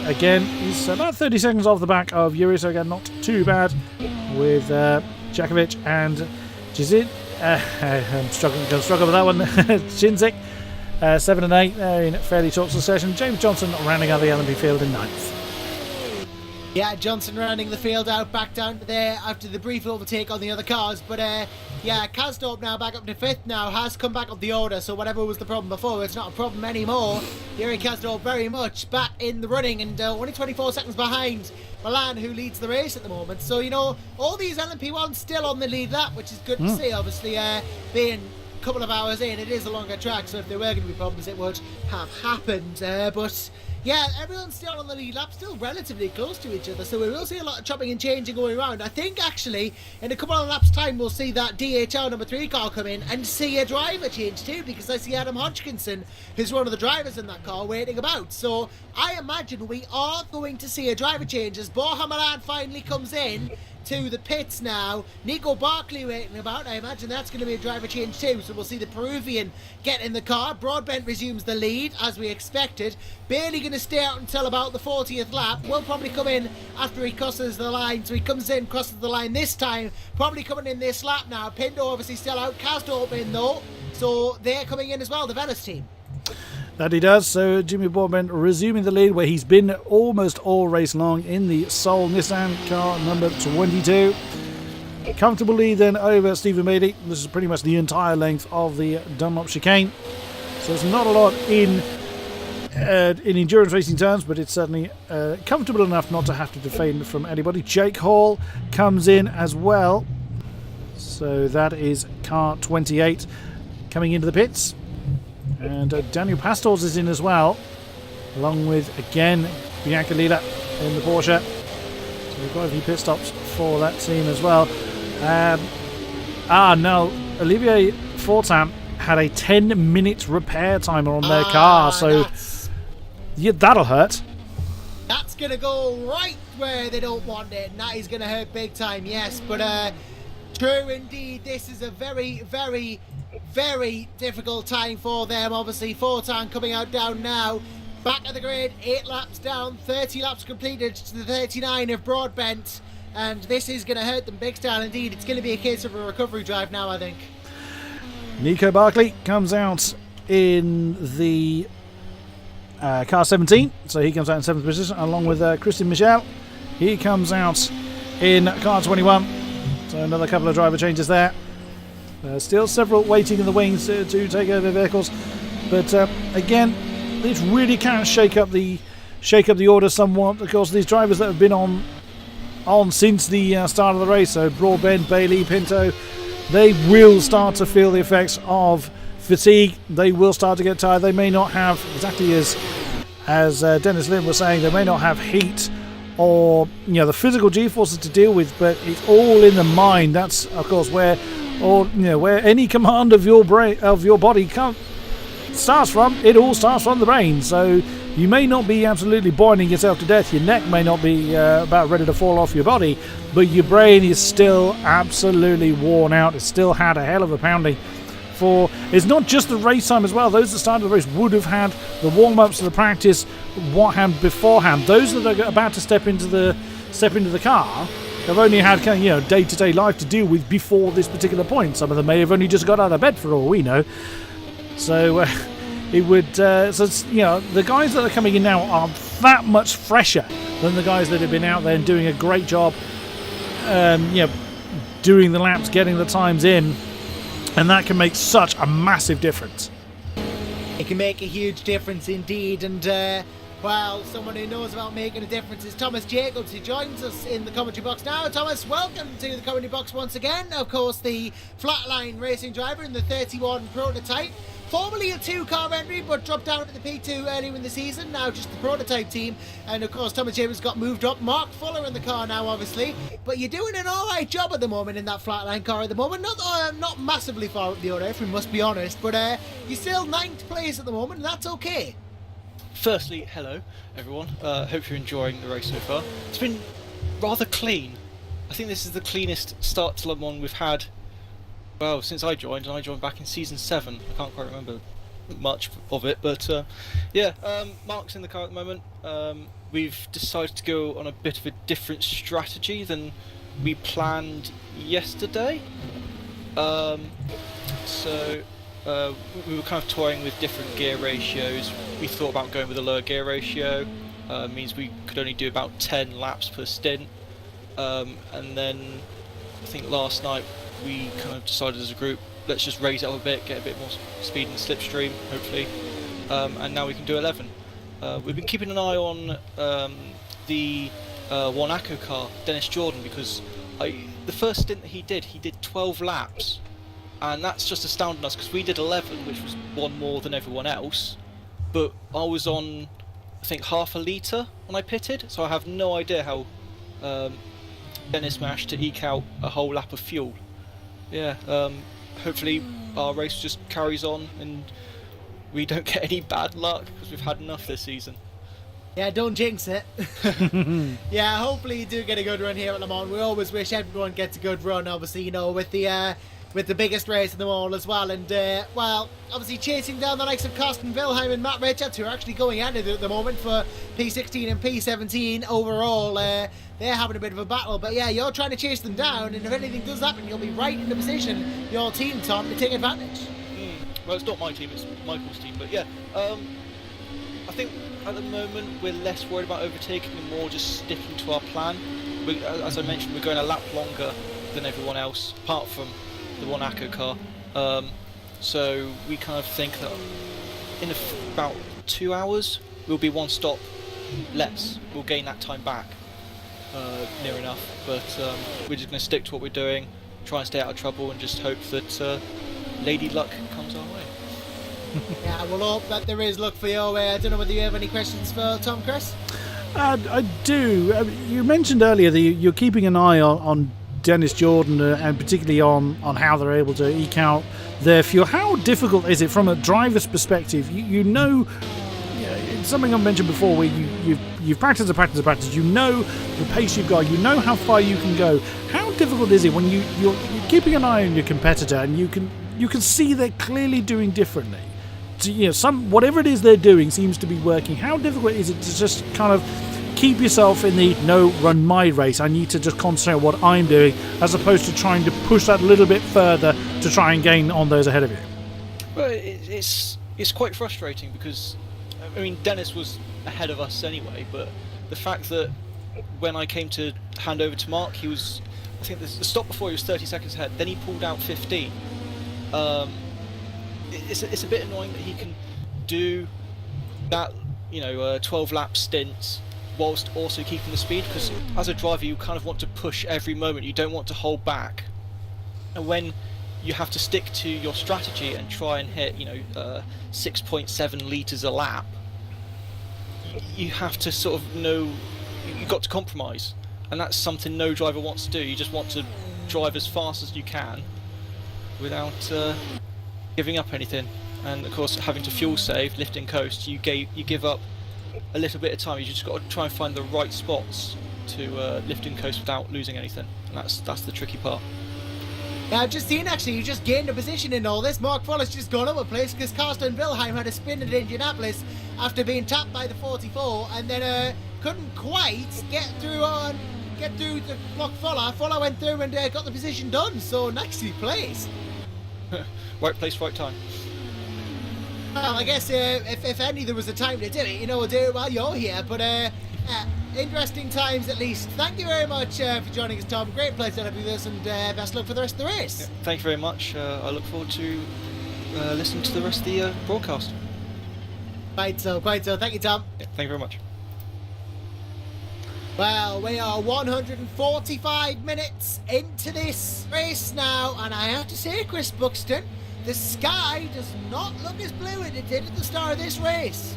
again, he's about 30 seconds off the back of Yuri, so again, not too bad with Jakovic and Jizit. I'm going to struggle with that one. Shinzik. 7 and 8 in fairly short succession. James Johnson rounding out the LMP field in 9th. Yeah, Johnson rounding the field out back down to there after the brief overtake on the other cars. But yeah, Kasdorp now back up to 5th now, has come back up the order. So whatever was the problem before, it's not a problem anymore. Yuri Kasdorp very much back in the running and only 24 seconds behind Milan, who leads the race at the moment. So, you know, all these LMP1s still on the lead lap, which is good to see. Obviously, being a couple of hours in, it is a longer track, so if there were going to be problems, it would have happened. But yeah, everyone's still on the lead lap, still relatively close to each other, so we will see a lot of chopping and changing going around. I think actually in a couple of laps time we'll see that DHL number 3 car come in and see a driver change too, because I see Adam Hodgkinson, who's one of the drivers in that car, waiting about. So I imagine we are going to see a driver change as Borja Milan finally comes in to the pits now. Nico Barkley waiting about. I imagine that's going to be a driver change too, so we'll see the Peruvian get in the car. Broadbent resumes the lead as we expected. Bailey going to stay out until about the 40th lap. Will probably come in after he crosses the line, so he comes in, crosses the line this time, probably coming in this lap now. Pindo obviously still out, Kasdorp in though, so they're coming in as well, the Venice team. That he does. So Jimmy Broadbent resuming the lead where he's been almost all race long in the Seoul Nissan car number 22. Comfortable lead then over Stephen Bailey. This is pretty much the entire length of the Dunlop chicane. So it's not a lot in endurance racing terms, but it's certainly comfortable enough not to have to defend from anybody. Jake Hall comes in as well. So that is car 28 coming into the pits. And Daniel Pastors is in as well, along with, again, Bianca Lila in the Porsche. So we've got a few pit stops for that team as well. No, Olivier Fortin had a 10-minute repair timer on their car, so yeah, that'll hurt. That's going to go right where they don't want it, and that is going to hurt big time, yes. But true indeed, this is a very, very, very difficult time for them. Obviously, Fortin coming out down now. Back at the grid, 8 laps down, 30 laps completed to the 39 of Broadbent. And this is going to hurt them big style indeed. It's going to be a case of a recovery drive now, I think. Nico Barkley comes out in the car 17. So he comes out in 7th position, along with Christian Michel. He comes out in car 21. So another couple of driver changes there. Still several waiting in the wings to take over vehicles, but again, this really can shake up the order somewhat. Of course, these drivers that have been on since the start of the race, so Broadbent, Bailey, Pinto, they will start to feel the effects of fatigue. They will start to get tired. They may not have, exactly as Dennis Lynn was saying, they may not have heat or the physical G-forces to deal with, but it's all in the mind. That's of course where any command of your brain, of your body starts from. It all starts from the brain. So you may not be absolutely boiling yourself to death. Your neck may not be about ready to fall off your body, but your brain is still absolutely worn out. It's still had a hell of a pounding. It's not just the race time as well. Those that started the race would have had the warm-ups of the practice what happened beforehand. Those that are about to step into the car have only had day-to-day life to deal with before this particular point. Some of them may have only just got out of bed for all we know. So it would the guys that are coming in now are that much fresher than the guys that have been out there and doing a great job doing the laps, getting the times in, and that can make such a massive difference. It can make a huge difference indeed, and someone who knows about making a difference is Thomas Jacobs, who joins us in the commentary box now. Thomas, welcome to the commentary box once again. Of course, the Flatline racing driver in the 31 prototype. Formerly a 2-car entry, but dropped down to the P2 earlier in the season. Now just the prototype team. And of course, Thomas Jacobs got moved up. Mark Fuller in the car now, obviously. But you're doing an alright job at the moment in that Flatline car at the moment. Not massively far up the order, if we must be honest. But you're still 9th place at the moment, and that's okay. Firstly, hello everyone. Hope you're enjoying the race so far. It's been rather clean. I think this is the cleanest start to Le Mans we've had, well, since I joined, and I joined back in season 7. I can't quite remember much of it, but Mark's in the car at the moment. We've decided to go on a bit of a different strategy than we planned yesterday. So we were kind of toying with different gear ratios. We thought about going with a lower gear ratio. Means we could only do about 10 laps per stint. And then I think last night we kind of decided as a group, let's just raise it up a bit, get a bit more speed in the slipstream, hopefully. And now we can do 11. We've been keeping an eye on the Wanako car, Dennis Jordan, because the first stint that he did 12 laps, and that's just astounding us because we did 11, which was one more than everyone else. But I was on, I think, half a litre when I pitted, so I have no idea how Dennis managed to eke out a whole lap of fuel. Yeah, hopefully our race just carries on and we don't get any bad luck because we've had enough this season. Yeah, don't jinx it. Yeah, hopefully you do get a good run here at Le Mans. We always wish everyone gets a good run, obviously, you know, with the biggest race in them all as well. And, well, obviously chasing down the likes of Carsten Wilhelm and Matt Richards, who are actually going at it at the moment for P16 and P17 overall. They're having a bit of a battle. But, yeah, you're trying to chase them down, and if anything does happen, you'll be right in the position, your team, Tom, to take advantage. Well, it's not my team, it's Michael's team. But, yeah, I think at the moment we're less worried about overtaking and more just sticking to our plan. As I mentioned, we're going a lap longer than everyone else, apart from the Wanako car. So we kind of think that in about 2 hours we'll be one stop less. We'll gain that time back near enough. But we're just going to stick to what we're doing, try and stay out of trouble, and just hope that Lady Luck comes our way. Yeah, we'll hope that there is luck for your way. I don't know whether you have any questions for Tom, Chris? I do. You mentioned earlier that you're keeping an eye on Dennis Jordan and particularly on how they're able to eke out their fuel. How difficult is it from a driver's perspective? You know, it's something I've mentioned before where you've practiced and practiced and practiced. You know the pace you've got. You know how far you can go. How difficult is it when you're keeping an eye on your competitor and you can see they're clearly doing differently? You know, whatever it is they're doing seems to be working. How difficult is it to just kind of keep yourself in the no, run my race, I need to just concentrate on what I'm doing, as opposed to trying to push that a little bit further to try and gain on those ahead of you? Well, it's quite frustrating because, I mean, Dennis was ahead of us anyway, but the fact that when I came to hand over to Mark, he was, I think the stop before he was 30 seconds ahead, then he pulled out 15. It's a bit annoying that he can do that, you know, 12 lap stints whilst also keeping the speed, because as a driver you kind of want to push every moment, you don't want to hold back, and when you have to stick to your strategy and try and hit, you know, 6.7 litres a lap, you have to sort of know you've got to compromise, and that's something no driver wants to do. You just want to drive as fast as you can without giving up anything. And of course, having to fuel save, lift and coast, you give up a little bit of time. You just got to try and find the right spots to lift and coast without losing anything, and that's the tricky part. Yeah, I've just seen actually, you just gained a position in all this. Mark Fuller's just gone up a place because Carsten Wilhelm had a spin at Indianapolis after being tapped by the 44, and then couldn't quite get through the block Fuller. Fuller went through and got the position done, so nicely placed. Right place, right time. Well, I guess if only there was a time to do it, you know, do it while you're here. But interesting times at least. Thank you very much for joining us, Tom. Great pleasure to have you with us, and best luck for the rest of the race. Yeah, thank you very much. I look forward to listening to the rest of the broadcast. Quite so. Thank you, Tom. Yeah, thank you very much. Well, we are 145 minutes into this race now, and I have to say, Chris Buxton, the sky does not look as blue as it did at the start of this race.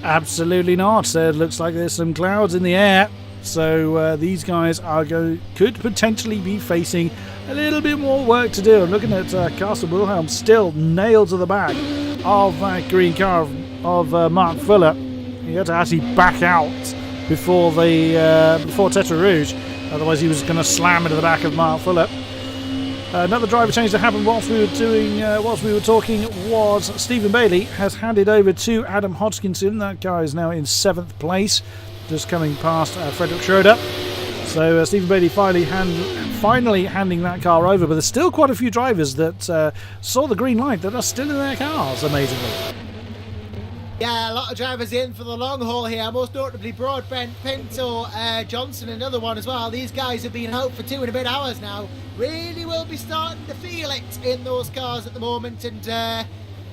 Absolutely not. It looks like there's some clouds in the air, so these guys could potentially be facing a little bit more work to do. I'm looking at Carsten Wilhelm still nailed to the back of that green car of Mark Fuller. He had to actually back out before Tetra Rouge, otherwise he was going to slam into the back of Mark Fuller. Another driver change that happened whilst we were talking was Stephen Bailey has handed over to Adam Hodgkinson. That guy is now in 7th place, just coming past Frederick Schroeder. So Stephen Bailey finally finally handing that car over, but there's still quite a few drivers that saw the green light that are still in their cars, amazingly. Yeah, a lot of drivers in for the long haul here, most notably Broadbent, Pinto, Johnson, another one as well. These guys have been out for 2 and a bit hours now. Really will be starting to feel it in those cars at the moment, and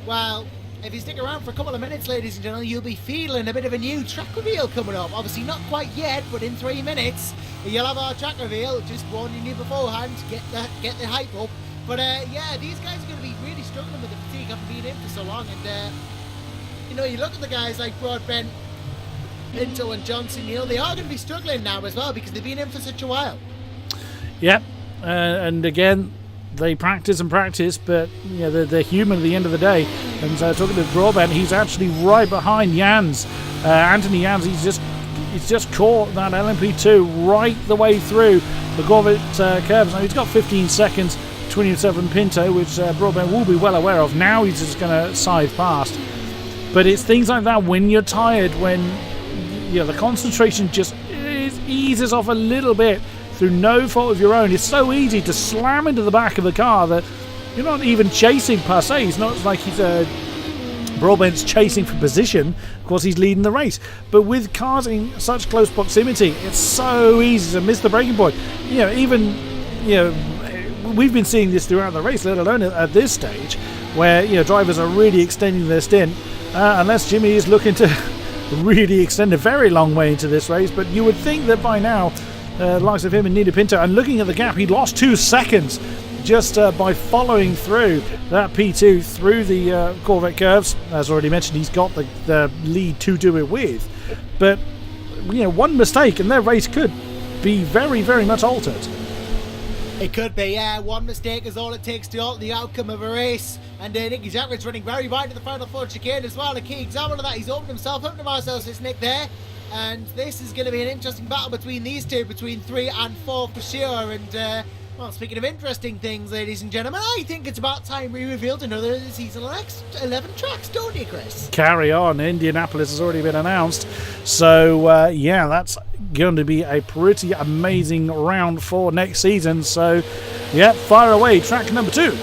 well, if you stick around for a couple of minutes, ladies and gentlemen, you'll be feeling a bit of a new track reveal coming up. Obviously not quite yet, but in 3 minutes you'll have our track reveal. Just warning you beforehand, get the hype up. But yeah, these guys are going to be really struggling with the fatigue after being in for so long, and you know, you look at the guys like Broadbent, Pinto and Johnson, you know, they are going to be struggling now as well because they've been in for such a while. Yep, and again, they practice and practice, but you know, they're human at the end of the day. And talking to Broadbent, he's actually right behind Jans. Anthony Jans, he's just caught that LMP2 right the way through the Corvette curves. Now he's got 15 seconds, 27 Pinto, which Broadbent will be well aware of. Now he's just going to scythe past. But it's things like that when you're tired, when the concentration just eases off a little bit through no fault of your own. It's so easy to slam into the back of the car that you're not even chasing per se. It's not like he's Broadbent's chasing for position. Of course, he's leading the race. But with cars in such close proximity, it's so easy to miss the breaking point. We've been seeing this throughout the race, let alone at this stage, where drivers are really extending their stint. Unless Jimmy is looking to really extend a very long way into this race, but you would think that by now, the likes of him and Nina Pinto, and looking at the gap, he lost 2 seconds just by following through that P2 through the Corvette curves. As already mentioned, he's got the lead to do it with. But one mistake and their race could be very, very much altered. It could be, yeah. One mistake is all it takes to alter the outcome of a race. And Nicky Jackman's running very wide to the final 4 chicane as well. A key example of that, he's opened himself up to Marcel Nick there. And this is going to be an interesting battle between these two, between 3 and 4 for sure. And, well, speaking of interesting things, ladies and gentlemen, I think it's about time we revealed another of the season 11 tracks, don't you, Chris? Carry on. Indianapolis has already been announced. So, yeah, that's going to be a pretty amazing round 4 next season. So, yeah, fire away. Track number 2.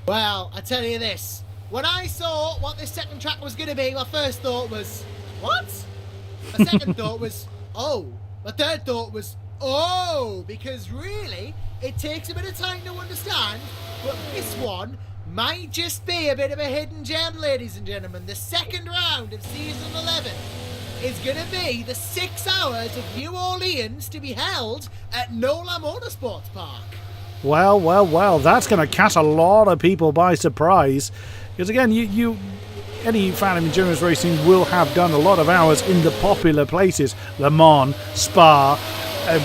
Well, I tell you this. When I saw what this second track was going to be, my first thought was, what? My second thought was, oh. My third thought was, oh. Because really, it takes a bit of time to understand, but this one might just be a bit of a hidden gem, ladies and gentlemen. The second round of season 11 is going to be the 6 hours of New Orleans to be held at NOLA Motorsports Park. Well, that's going to catch a lot of people by surprise. Because again, any fan of endurance racing will have done a lot of hours in the popular places. Le Mans, Spa,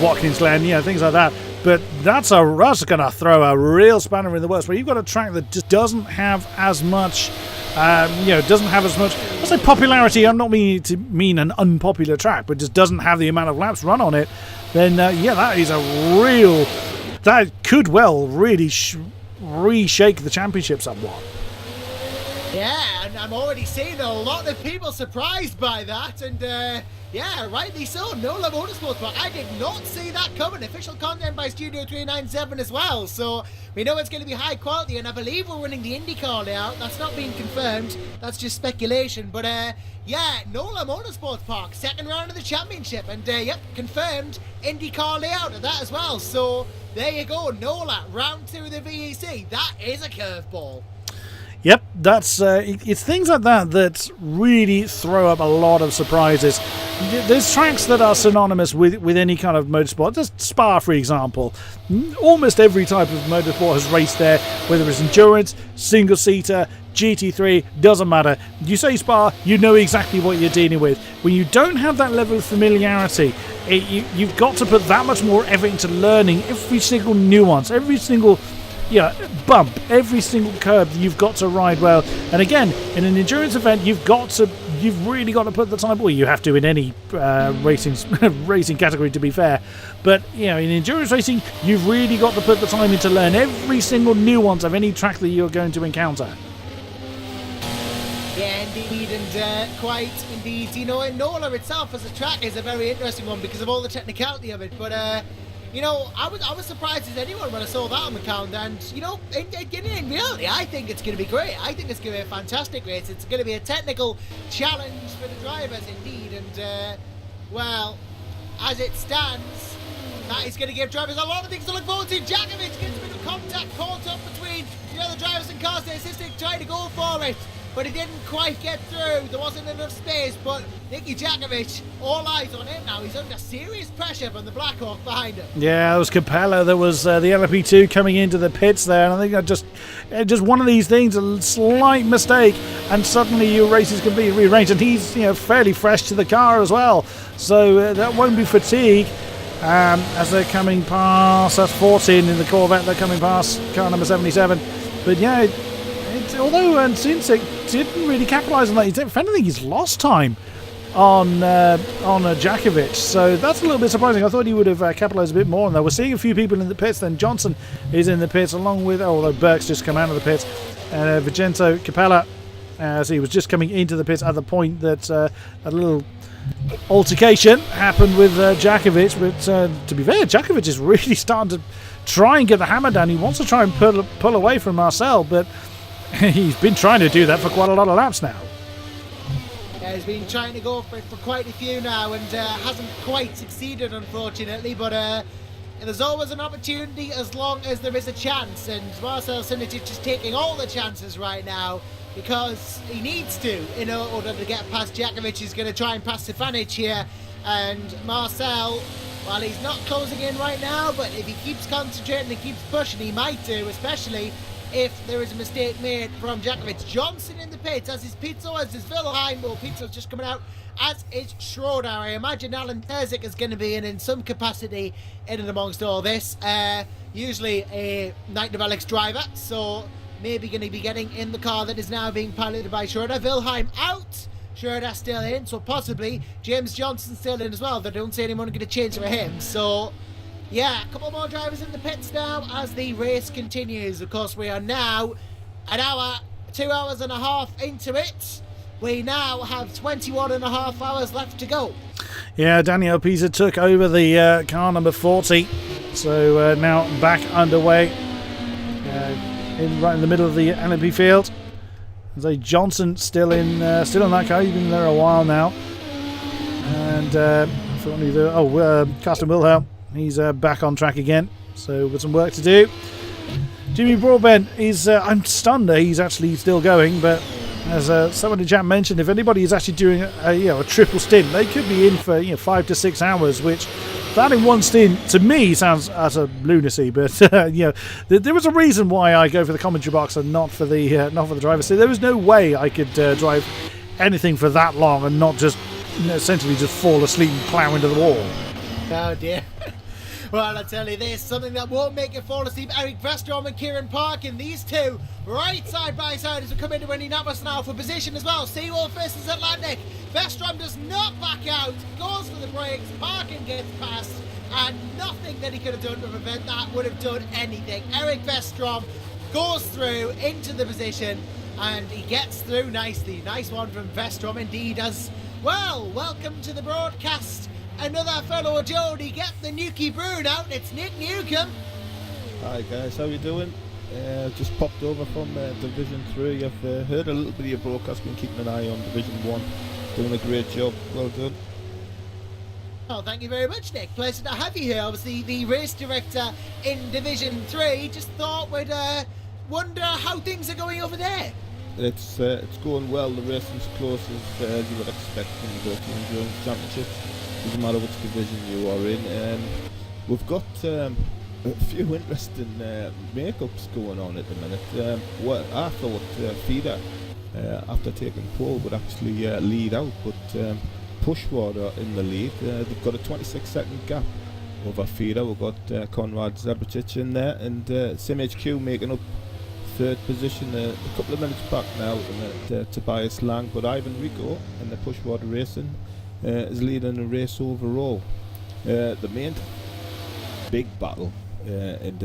Watkins Glen, things like that. But that's going to throw a real spanner in the works, where you've got a track that just doesn't have as much, I say popularity, I'm not meaning to mean an unpopular track, but just doesn't have the amount of laps run on it, then that is that could well really reshake the championship somewhat. Yeah, and I'm already seeing a lot of people surprised by that, and yeah, rightly so. NOLA Motorsports Park. I did not see that coming. Official content by Studio 397 as well, so we know it's going to be high quality, and I believe we're running the IndyCar layout. That's not being confirmed, that's just speculation, but yeah, NOLA Motorsports Park, second round of the championship, and yep, confirmed IndyCar layout of that as well, so there you go, NOLA, round 2 of the VEC. That is a curveball. Yep, that's it's things like that really throw up a lot of surprises. There's tracks that are synonymous with any kind of motorsport. Just Spa, for example. Almost every type of motorsport has raced there, whether it's endurance, single-seater, GT3, doesn't matter. You say Spa, you know exactly what you're dealing with. When you don't have that level of familiarity, you've got to put that much more effort into learning every single nuance, every single bump, every single curve. You've got to ride well. And again, in an endurance event, you've really got to put the time. Well, you have to in any racing category, to be fair. But in endurance racing, you've really got to put the time in to learn every single nuance of any track that you're going to encounter. Yeah, indeed, and quite indeed. NOLA itself as a track is a very interesting one because of all the technicality of it. But you know, I was surprised as anyone when I saw that on the calendar. And you know, in reality, I think it's going to be great. I think it's going to be a fantastic race. It's going to be a technical challenge for the drivers, indeed. And well, as it stands, that is going to give drivers a lot of things to look forward to. Djakovic gets a bit of contact caught up between the other drivers and cars. The assistant trying to go for it, but he didn't quite get through. There wasn't enough space, but Nicky Djakovic, all eyes on him now. He's under serious pressure from the Black Hawk behind him. Yeah, it was Capella that was the LP2 coming into the pits there, and I think that just one of these things, a slight mistake, and suddenly your race is completely rearranged, and he's fairly fresh to the car as well, so that won't be fatigue. As they're coming past, that's 14 in the Corvette, they're coming past car number 77. But yeah, although Sinsic didn't really capitalise on that, if anything, he's lost time on Djakovic, so that's a little bit surprising. I thought he would have capitalised a bit more on that. We're seeing a few people in the pits. Then Johnson is in the pits, along with, although Burke's just come out of the pits, Vigento Capella, as he was just coming into the pits at the point that a little altercation happened with Djakovic. But to be fair, Djakovic is really starting to try and get the hammer down. He wants to try and pull away from Marcel, but he's been trying to do that for quite a lot of laps now. Yeah, he's been trying to go for it for quite a few now, and hasn't quite succeeded, unfortunately. But there's always an opportunity as long as there is a chance, and Marcel Sinicic is taking all the chances right now, because he needs to in order to get past Djakovic. He's going to try and pass Stefanic here, and Marcel, well, he's not closing in right now, but if he keeps concentrating and keeps pushing, he might do, especially if there is a mistake made from Djakovic. Johnson in the pits, as is Pizzo, as is Wilhelm. Well, Pizzo's just coming out, as is Schroeder. I imagine Alan Terzic is going to be in some capacity in and amongst all this. Usually a Night of Alex driver, so maybe going to be getting in the car that is now being piloted by Schroeder. Wilhelm out, Schroeder still in, so possibly James Johnson still in as well. They don't see anyone going to change for him, so yeah, a couple more drivers in the pits now as the race continues. Of course, we are now an hour, 2 hours and a half into it. We now have 21 and a half hours left to go. Yeah, Daniel Pisa took over the car number 40, so now back underway right in the middle of the LMP field. So Johnson still in that car. He's been there a while now, and Carsten Wilhelm, he's back on track again, so we've got some work to do. Jimmy Broadbent is I'm stunned that he's actually still going, but as someone in chat mentioned, if anybody is actually doing a triple stint, they could be in for 5 to 6 hours, which that in one stint to me sounds utter lunacy. But there was a reason why I go for the commentary box and not for the driver. So there was no way I could drive anything for that long and not just essentially just fall asleep and plough into the wall. Oh dear. Well, I tell you this, something that won't make you fall asleep. Eric Vestrom and Kieran Parkin, these two right side by side as we come into Indianapolis now for position as well. Seawolf versus Atlantic. Vestrom does not back out, goes for the brakes, Parkin gets past, and nothing that he could have done to prevent that would have done anything. Eric Vestrom goes through into the position, and he gets through nicely. Nice one from Vestrom indeed. As well, welcome to the broadcast, another fellow Jody. Get the Nuki Brood out. It's Nick Newcomb. Hi guys, how you doing? Just popped over from Division 3. I've heard a little bit of your broadcast, been keeping an eye on Division 1. Doing a great job, well done. Oh, thank you very much, Nick. Pleasure to have you here. Obviously, the race director in Division 3. Just thought we'd wonder how things are going over there. It's going well. The racing's close as you would expect when you go to the Endurance Championship. Doesn't matter which division you are in. We've got a few interesting makeups going on at the minute. What I thought Feeder, after taking pole, would actually lead out, but Pushwater in the lead. They've got a 26-second gap over Feeder. We've got Konrad Zabricic in there, and SimHQ making up third position a couple of minutes back now, and Tobias Lang, but Ivan Rico in the Pushwater Racing is leading the race overall. The main big battle in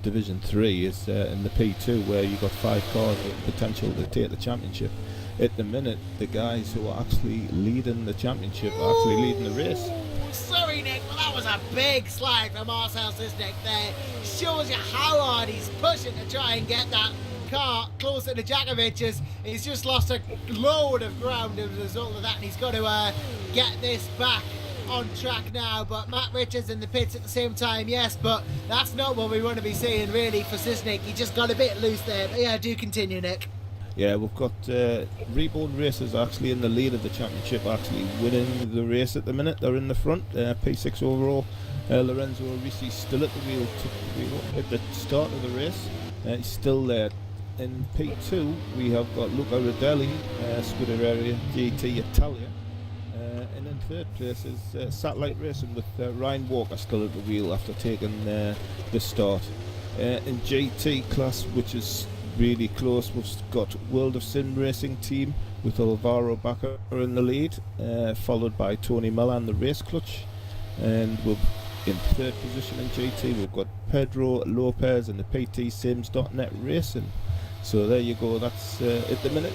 Division 3 is in the P2, where you've got 5 cars with potential to take the championship. At the minute, the guys who are actually leading the championship are actually leading the race. sorry, Nick, but that was a big slide from Marcel Sisnick there. Shows you how hard he's pushing to try and get that car closer to Djakovic's. He's just lost a load of ground as a result of that, and he's got to get this back on track now. But Matt Richards in the pits at the same time, yes, but that's not what we want to be seeing really for Sisnick. He just got a bit loose there. But yeah, do continue, Nick. Yeah, we've got Reborn Racers actually in the lead of the championship, actually winning the race at the minute. They're in the front, P6 overall. Lorenzo Risi still at the wheel, took the wheel at the start of the race. He's still there. In P2 we have got Luca Rodelli, Scuderia GT Italia, and in third place is Satellite Racing with Ryan Walker still at the wheel after taking the start. In GT class, which is really close, we've got World of Sim Racing team with Alvaro Baca in the lead, followed by Tony Milan, the race clutch, and we've in third position in GT we've got Pedro Lopez and the PT Sims.net Racing. So there you go, that's at the minute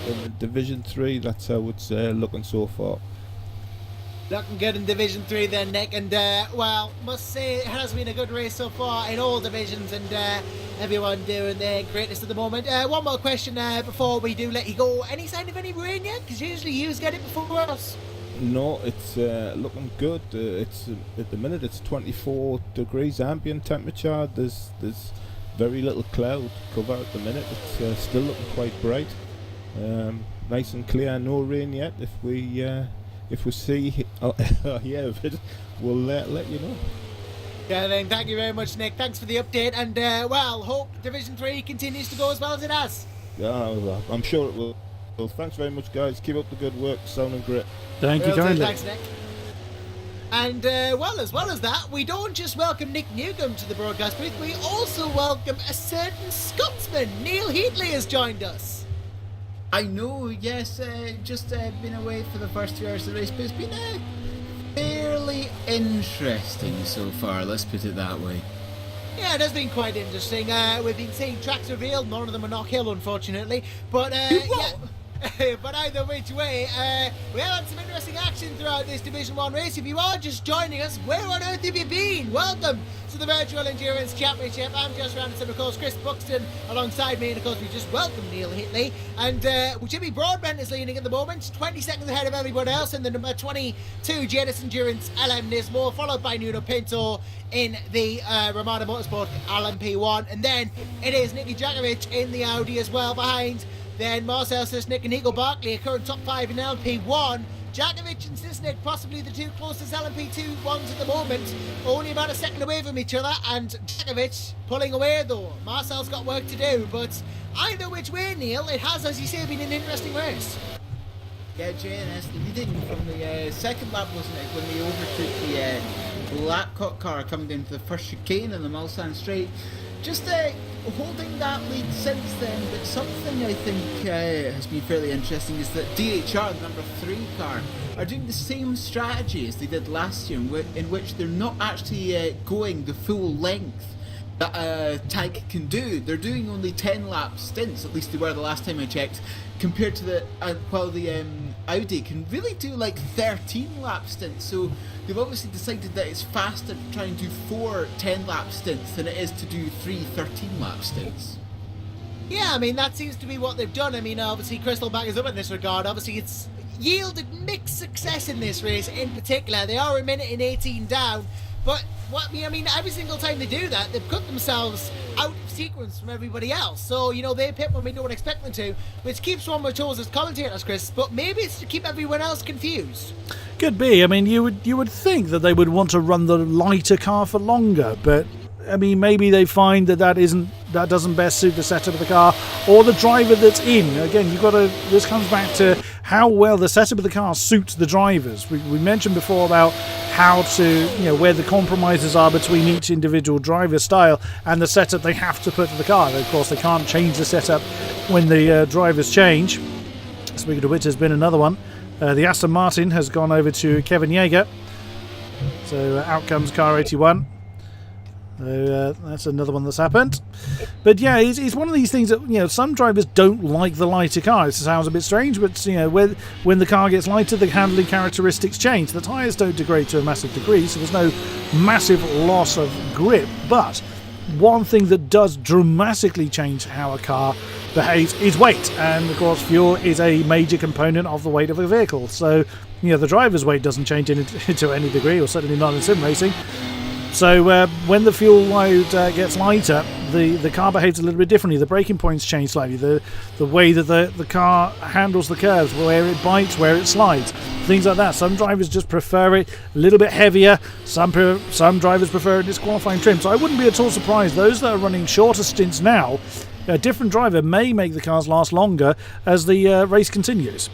in Division 3, that's how it's looking so far. Looking good in Division 3 then, Nick, and well, must say it has been a good race so far in all divisions, and everyone doing their greatest at the moment. One more question before we do let you go. Any sign of any rain yet? Because usually you get it before us. No, it's looking good. It's at the minute it's 24 degrees ambient temperature. There's very little cloud cover at the minute. It's still looking quite bright, nice and clear. No rain yet. If we see or hear of it, we'll let you know. Yeah, then thank you very much, Nick. Thanks for the update, and well, hope Division 3 continues to go as well as it has. Yeah, I'm sure it will. Well, thanks very much, guys. Keep up the good work. Sounding great. Thank you kindly. Thanks, Nick. And well, as well as that, we don't just welcome Nick Newcomb to the broadcast booth, we also welcome a certain Scotsman. Neil Heatley has joined us. I know, yes, just been away for the first 2 hours of the race, but it's been fairly interesting so far, let's put it that way. Yeah, it has been quite interesting. We've been seeing tracks revealed, none of them are Knock Hill, unfortunately, but yeah. But either which way, we have had some interesting action throughout this Division 1 race. If you are just joining us, where on earth have you been? Welcome to the Virtual Endurance Championship. I'm Josh Randerson, of course, Chris Buxton alongside me, and of course we just welcomed Neil Hitley. And Jimmy Broadbent is leading at the moment, 20 seconds ahead of everyone else in the number 22 Janus Endurance LM Nismo, followed by Nuno Pinto in the Ramada Motorsport LMP1. And then it is Nicky Djakovic in the Audi as well behind. Then Marcel Sisnick and Nico Barkley are current top 5 in LP1. Djakovic and Sisnick possibly the two closest LMP2 ones at the moment, only about a second away from each other, and Djakovic pulling away though. Marcel's got work to do, but either which way, Neil, it has, as you say, been an interesting race. Yeah, JNS leading from the second lap, wasn't it, when they overtook the Blackhawk car coming down to the first chicane in the Mulsanne Straight. Just holding that lead since then, but something I think has been fairly interesting is that DHR, the number 3 car, are doing the same strategy as they did last year, in which they're not actually going the full length that a tank can do. They're doing only 10 lap stints, at least they were the last time I checked, compared to the while the Audi can really do like 13 lap stints. So they've obviously decided that it's faster to try and do 4 10-lap stints than it is to do 3 13-lap stints. Yeah, I mean, that seems to be what they've done. I mean, obviously, Crystal back us up in this regard. Obviously, it's yielded mixed success in this race in particular. They are a minute and 18 down, but I mean, every single time they do that, they've cut themselves out of sequence from everybody else. So, you know, they pit when we don't expect them to, which keeps one with toes as commentators, Chris, but maybe it's to keep everyone else confused. Could be. I mean, you would think that they would want to run the lighter car for longer, but I mean, maybe they find that doesn't best suit the setup of the car or the driver that's in. Again, this comes back to how well the setup of the car suits the drivers. We mentioned before about how to, where the compromises are between each individual driver style and the setup they have to put to the car. Of course, they can't change the setup when the drivers change. Speaking of which, there's been another one. The Aston Martin has gone over to Kevin Yeager. So out comes car 81. So that's another one that's happened. But yeah, it's one of these things that, you know, some drivers don't like the lighter car. It sounds a bit strange, but, you know, when the car gets lighter, the handling characteristics change. The tyres don't degrade to a massive degree, so there's no massive loss of grip. But one thing that does dramatically change how a car behaves is weight, and of course fuel is a major component of the weight of a vehicle. So, you know, the driver's weight doesn't change to any degree, or certainly not in sim racing. So when the fuel load gets lighter, the car behaves a little bit differently. The braking points change slightly. The way that the car handles the curves, where it bites, where it slides, things like that. Some drivers just prefer it a little bit heavier. Some drivers prefer it in its qualifying trim. So I wouldn't be at all surprised. Those that are running shorter stints now, a different driver may make the cars last longer as the race continues.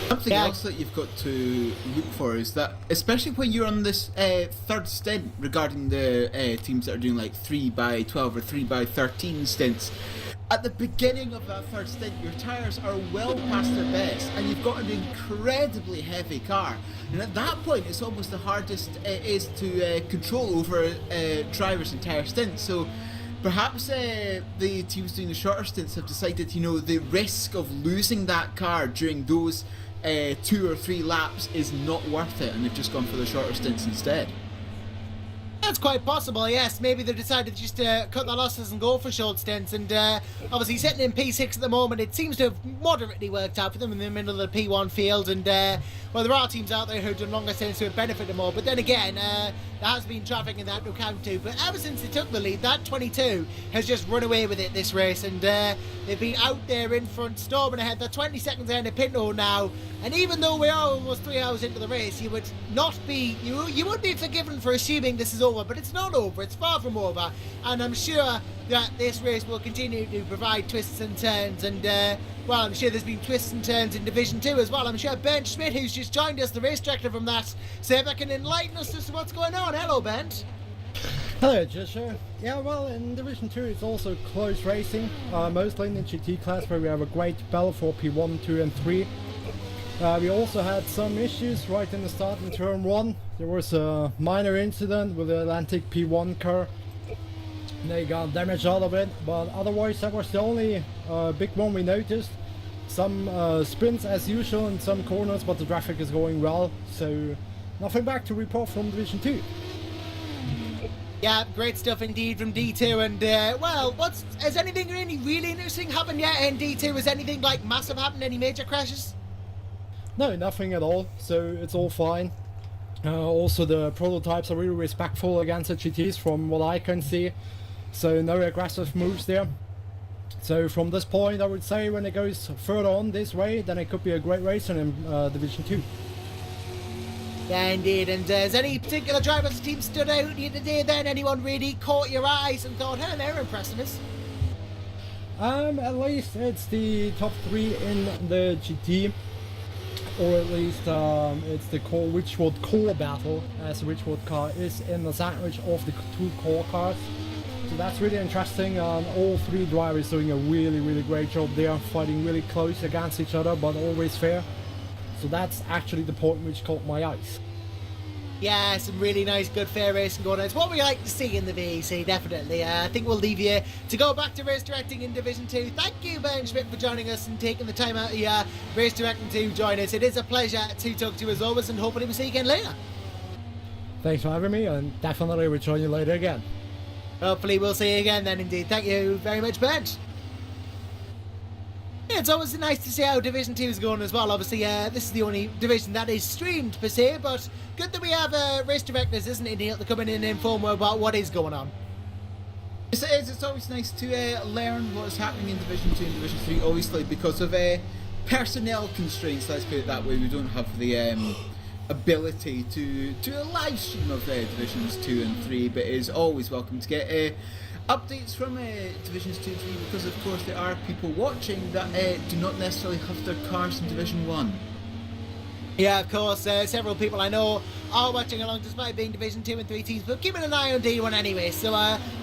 Something else that you've got to look for is that, especially when you're on this third stint regarding the teams that are doing like 3x12 or 3x13 stints, at the beginning of that third stint your tyres are well past their best and you've got an incredibly heavy car, and at that point it's almost the hardest it is to control over drivers' entire stints. So perhaps the teams doing the shorter stints have decided, you know, the risk of losing that car during those 2 or 3 laps is not worth it, and they've just gone for the shorter stints instead. That's quite possible, yes. Maybe they've decided just to cut their losses and go for short stints, and obviously sitting in P6 at the moment, it seems to have moderately worked out for them in the middle of the P1 field, and well, there are teams out there who have done longer stints who have benefited more, but then again, there has been traffic in that to account to, but ever since they took the lead, that 22 has just run away with it this race, and they've been out there in front, storming ahead. They're 20 seconds ahead of pit road now, and even though we are almost 3 hours into the race, you would be forgiven for assuming this is over, but it's not over. It's far from over, and I'm sure that this race will continue to provide twists and turns, and well, I'm sure there's been twists and turns in Division 2 as well. I'm sure Ben Schmidt, who's just joined us, the race director from that, Seba, can enlighten us as to what's going on. Hello, Ben. Hello, Joshua. Yeah, well, in Division 2 it's also close racing, mostly in the GT class, where we have a great battle for P1, 2 and 3. We also had some issues right in the start in turn 1. There was a minor incident with the Atlantic P1 car. They got damaged out of it, but otherwise that was the only big one we noticed. Some sprints as usual in some corners, but the traffic is going well, so nothing back to report from Division 2. Yeah, great stuff indeed from D2, and well, has anything really interesting happened yet in D2? Has anything like massive happened? Any major crashes? No, nothing at all, so it's all fine. Also the prototypes are really respectful against the GTs from what I can see, so no aggressive moves there. So from this point I would say when it goes further on this way, then it could be a great race in Division 2. Yeah, indeed. And has any particular drivers' team stood out to you today then? Anyone really caught your eyes and thought, hey, they're impressing us? At least it's the top 3 in the GT, or at least it's the Richwood core battle, as the Richwood car is in the sandwich of the 2 core cars. So that's really interesting. All 3 drivers doing a really great job there, fighting really close against each other, but always fair. So that's actually the point which caught my eyes. Yeah, some really nice, good, fair racing going on. It's what we like to see in the VEC, definitely. I think we'll leave you to go back to race directing in Division 2. Thank you, Ben Schmidt, for joining us and taking the time out of your race directing to join us. It is a pleasure to talk to you as always, and hopefully we'll see you again later. Thanks for having me, and definitely we'll join you later again. Hopefully we'll see you again then, indeed. Thank you very much, Ben. Yeah, it's always nice to see how Division 2 is going as well. Obviously, this is the only division that is streamed per se, but good that we have race directors, isn't it, Neil, to come in and inform about what is going on. Yes, it is. It's always nice to learn what is happening in Division 2 and Division 3, obviously, because of personnel constraints, let's put it that way. We don't have the ability to a live stream of Divisions 2 and 3, but it is always welcome to get updates from Divisions 2 and 3, because of course there are people watching that do not necessarily have their cars in Division 1. Yeah, of course, several people I know are watching along despite being Division 2 and 3 teams, but keeping an eye on D1 anyway, so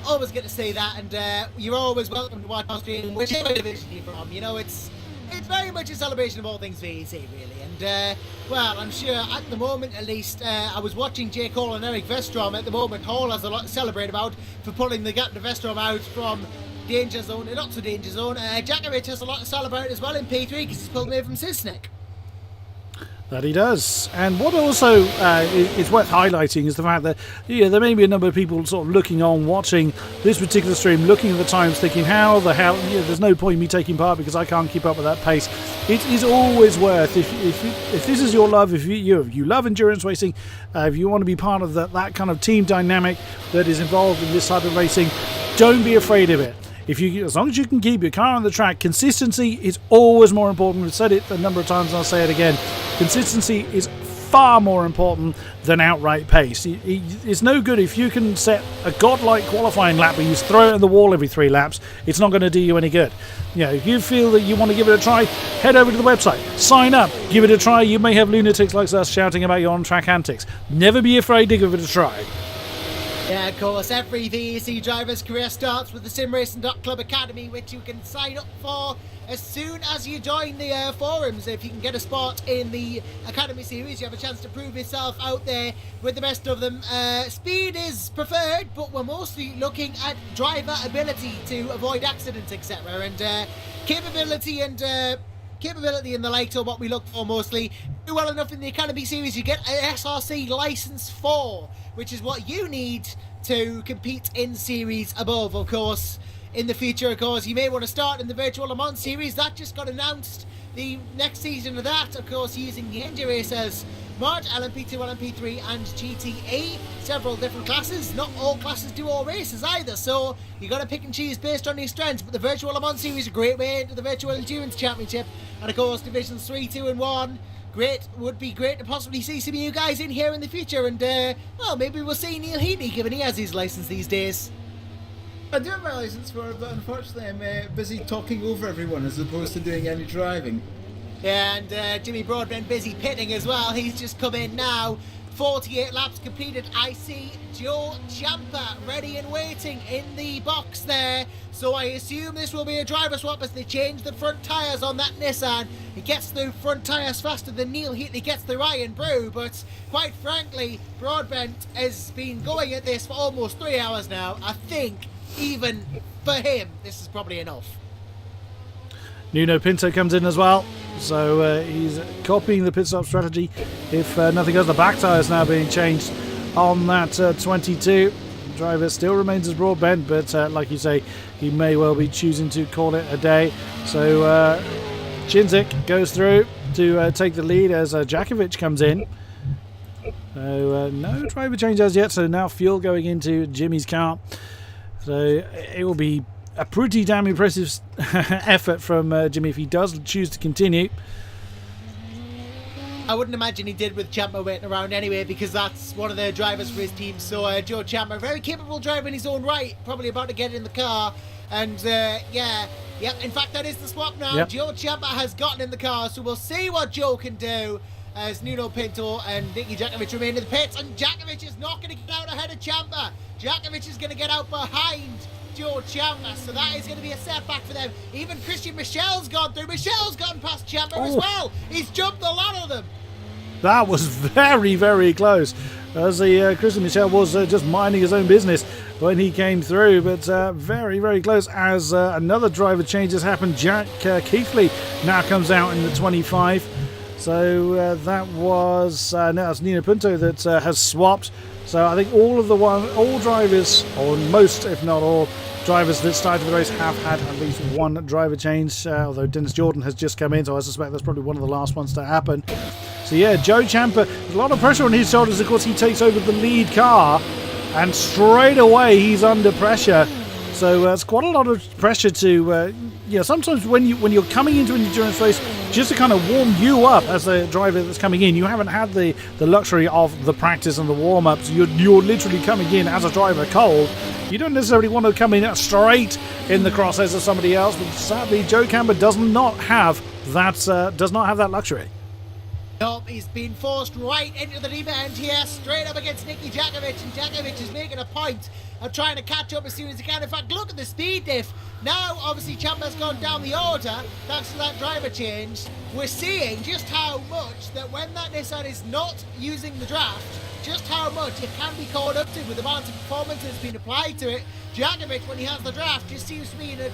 always get to see that, and you're always welcome to watch our stream, whichever division you're from. You know, it's it's very much a celebration of all things VEC, really. And, well, I'm sure at the moment, at least, I was watching Jake Hall and Eric Vestrom. At the moment, Hall has a lot to celebrate about for pulling the gap to Vestrom out from danger zone, not so danger zone. Djakovic has a lot to celebrate as well in P3 because he's pulled away from Sisnek. That he does. And what also is worth highlighting is the fact that there may be a number of people sort of looking on, watching this particular stream, looking at the times, thinking, how the hell, there's no point in me taking part because I can't keep up with that pace. It is always worth, if this is your love, if you love endurance racing, if you want to be part of that kind of team dynamic that is involved in this type of racing, don't be afraid of it. As long as you can keep your car on the track, consistency is always more important. We've said it a number of times and I'll say it again. Consistency is far more important than outright pace. It's no good if you can set a godlike qualifying lap where you throw it in the wall every 3 laps. It's not going to do you any good. If you feel that you want to give it a try, head over to the website, sign up, give it a try. You may have lunatics like us shouting about your on-track antics. Never be afraid to give it a try. Yeah, of course, every VEC driver's career starts with the SimRacing.Club Academy, which you can sign up for as soon as you join the forums. If you can get a spot in the Academy series, you have a chance to prove yourself out there with the best of them. Speed is preferred, but we're mostly looking at driver ability to avoid accidents, etc. And capability and the likes are what we look for mostly. Do well enough in the Academy series, you get an SRC license 4, which is what you need to compete in series above. Of course, in the future, of course, you may want to start in the Virtual Le Mans series. That just got announced. The next season of that, of course, using the Indy Racers Mod, LMP2, LMP3 and GTE. Several different classes. Not all classes do all races either, so you got to pick and choose based on your strengths. But the Virtual Le Mans series is a great way into the Virtual Endurance Championship. And of course, Divisions 3, 2 and 1. Would be great to possibly see some of you guys in here in the future. And, well, maybe we'll see Neil Heatley, given he has his license these days. I do have my license for it, but unfortunately I'm busy talking over everyone as opposed to doing any driving. Yeah, and Jimmy Broadbent busy pitting as well. He's just come in now. 48 laps completed. I see Joe Ciampa ready and waiting in the box there. So I assume this will be a driver swap as they change the front tyres on that Nissan. He gets through front tyres faster than Neil Heatley gets the Ryan Brew, but quite frankly, Broadbent has been going at this for almost 3 hours now. I think even for him, this is probably enough. Nuno Pinto comes in as well, so he's copying the pit stop strategy. If nothing else, the back tyre is now being changed on that 22. The driver still remains as Broadbent, but like you say, he may well be choosing to call it a day. So Chinzik goes through to take the lead as Djakovic comes in. So no driver change as yet, so now fuel going into Jimmy's car. So it will be a pretty damn impressive effort from Jimmy if he does choose to continue. I wouldn't imagine he did with Ciampa waiting around anyway, because that's one of the drivers for his team. So Joe Ciampa, very capable driver in his own right, probably about to get in the car. And in fact that is the swap now. Yep. Joe Ciampa has gotten in the car, so we'll see what Joe can do as Nuno Pinto and Nicky Djakovic remain in the pits. And Djakovic is not going to get out ahead of Ciampa. Djakovic is going to get out behind Joe Ciampa, so that is going to be a setback for them. Even Christian Michel's gone through. Michel's gone past Ciampa as well. He's jumped a lot of them. That was very, very close. As Christian Michel was just minding his own business when he came through, but very, very close as another driver change has happened. Jack Keithley now comes out in the 25. So that was now it's Nuno Pinto that has swapped. So I think all drivers, or most if not all drivers that started the race have had at least one driver change, although Dennis Jordan has just come in, so I suspect that's probably one of the last ones to happen. So yeah, Joe Ciampa, a lot of pressure on his shoulders. Of course, he takes over the lead car, and straight away he's under pressure. So it's quite a lot of pressure to, sometimes when you're coming into an endurance race, just to kind of warm you up as a driver that's coming in, you haven't had the luxury of the practice and the warm-ups. You're literally coming in as a driver cold. You don't necessarily want to come in straight in the crosshairs of somebody else, but sadly Joe Ciampa does not have that luxury. Nope, he's been forced right into the deep end here, straight up against Nicky Djakovic, and Djakovic is making a point of trying to catch up as soon as he can. In fact, look at the speed diff. Now, obviously, Ciampa's gone down the order, thanks to that driver change. We're seeing just how much that when that Nissan is not using the draft, just how much it can be caught up to with the amount of performance that's been applied to it. Djakovic, when he has the draft, just seems to be in a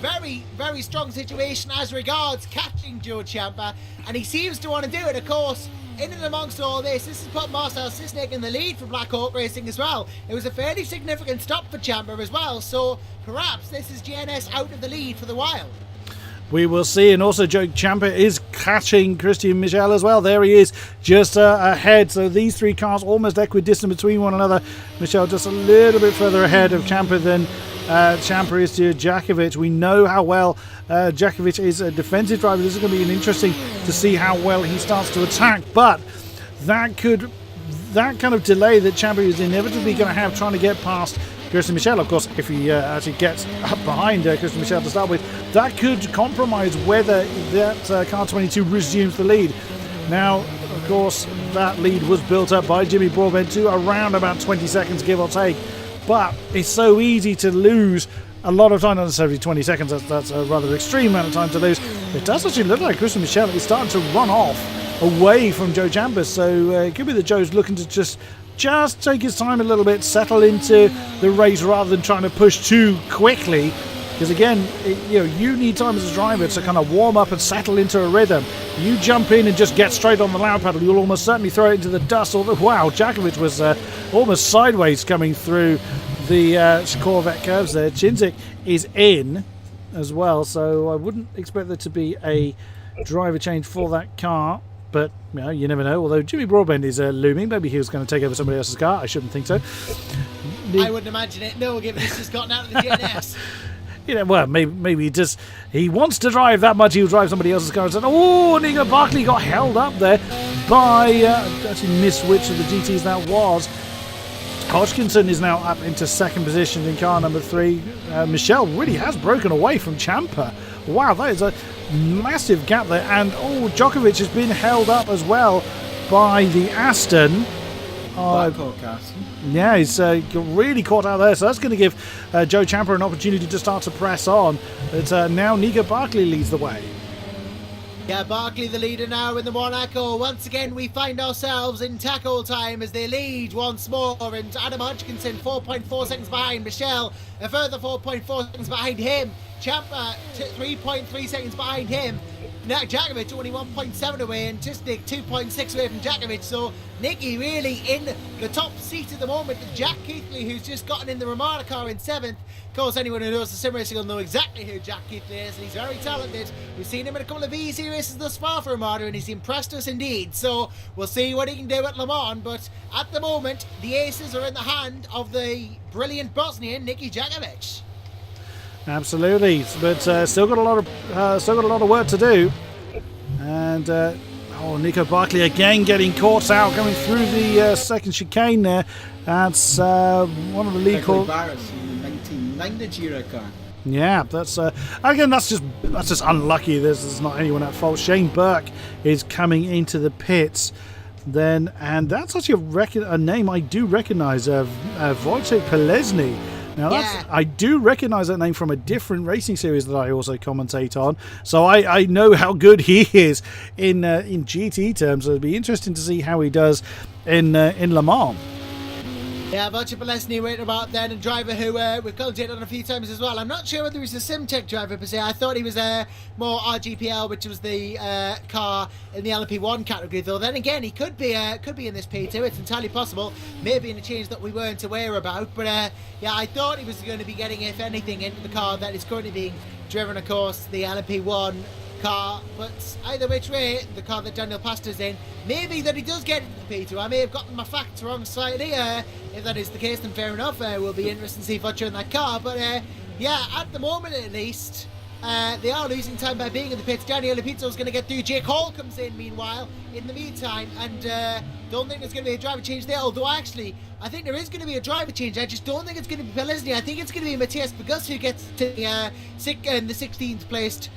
very, very strong situation as regards catching Joe Ciampa, and he seems to want to do it. Of course, in and amongst all this has put Marcel Sisnik in the lead for Black Hawk Racing as well. It was a fairly significant stop for Ciampa as well, so perhaps this is GNS out of the lead for the while. We will see. And also Joe Ciampa is catching Christian Michel as well. There he is, just ahead. So these three cars almost equidistant between one another. Michel just a little bit further ahead of Ciampa than Ciampa is to Djakovic. We know how well Djakovic is a defensive driver. This is going to be interesting to see how well he starts to attack. But that kind of delay that Ciampa is inevitably going to have trying to get past Christian Michel, of course, if he actually gets up behind Christian Michel to start with, that could compromise whether that car 22 resumes the lead. Now, of course, that lead was built up by Jimmy Broadbent to around about 20 seconds, give or take. But it's so easy to lose a lot of time, not necessarily 20 seconds, that's a rather extreme amount of time to lose. It does actually look like Christian Michel is starting to run off away from Joe Ciampa, so it could be that Joe's looking to just take his time a little bit, settle into the race rather than trying to push too quickly. Because again, you need time as a driver to kind of warm up and settle into a rhythm. You jump in and just get straight on the loud pedal, you'll almost certainly throw it into the dust. Wow, Djakovic was almost sideways coming through the Corvette curves there. Chinzik is in as well, so I wouldn't expect there to be a driver change for that car. But you never know. Although Jimmy Broadbent is looming, maybe he was going to take over somebody else's car. I shouldn't think so. I wouldn't imagine it. No, given he's just gotten out of the GNS. Well, maybe he wants to drive that much. He'll drive somebody else's car. And said, "Oh, Nico Barkley got held up there by actually missed which of the GTs that was." Hodgkinson is now up into second position in car number 3. Michel really has broken away from Ciampa. Wow, that is a massive gap there. And Djokovic has been held up as well by the Aston. Yeah, he's really caught out there. So that's going to give Joe Ciampa an opportunity to start to press on. But now Nico Barkley leads the way. Yeah, Barkley the leader now in the Monaco. Once again, we find ourselves in tackle time as they lead once more. And Adam Hodgkinson 4.4 seconds behind. Michel a further 4.4 seconds behind him. Ciampa 3.3 seconds behind him. Now Djakovic only 1.7 away, and Tisnik 2.6 away from Djakovic. So Nicky really in the top seat at the moment. Jack Keithley, who's just gotten in the Ramada car in 7th. Of course, anyone who knows the sim racing will know exactly who Jack Keithley is, and he's very talented. We've seen him in a couple of easy races thus far for Ramada, and he's impressed us indeed. So we'll see what he can do at Le Mans. But at the moment, the aces are in the hand of the brilliant Bosnian Nicky Djakovic. Absolutely, but still got a lot of work to do. And Nico Barkley again getting caught out, coming through the second chicane there. That's one of the lead calls. Yeah, that's again. That's just unlucky. There's not anyone at fault. Shane Burke is coming into the pits. Then, and that's actually a name I do recognise. Wojciech Pelesny. Now, I do recognise that name from a different racing series that I also commentate on, so I know how good he is in GT terms. So it'll be interesting to see how he does in Le Mans. Yeah, Wojciech Pelesny waiting about then, a driver who we've commentated on a few times as well. I'm not sure whether he's a SimTech driver per se. I thought he was more RGPL, which was the car in the LMP1 category, though. Then again, he could be in this P2. It's entirely possible. Maybe in a change that we weren't aware about. But yeah, I thought he was going to be getting, if anything, into the car that is currently being driven, of course, the LMP1 car. But either which way, the car that Daniel Paster's in, maybe that he does get into the P2. I may have gotten my facts wrong slightly. If that is the case, then fair enough. We'll be interested to see Butcher in that car. But yeah, at the moment at least, they are losing time by being in the pits. Daniel Lipizzo's going to get through. Jake Hall comes in meanwhile, in the meantime. And Don't think there's going to be a driver change there, although actually, I think there is going to be a driver change. I just don't think it's going to be Pelesny. I think it's going to be Matthias Bogus who gets to the 16th placed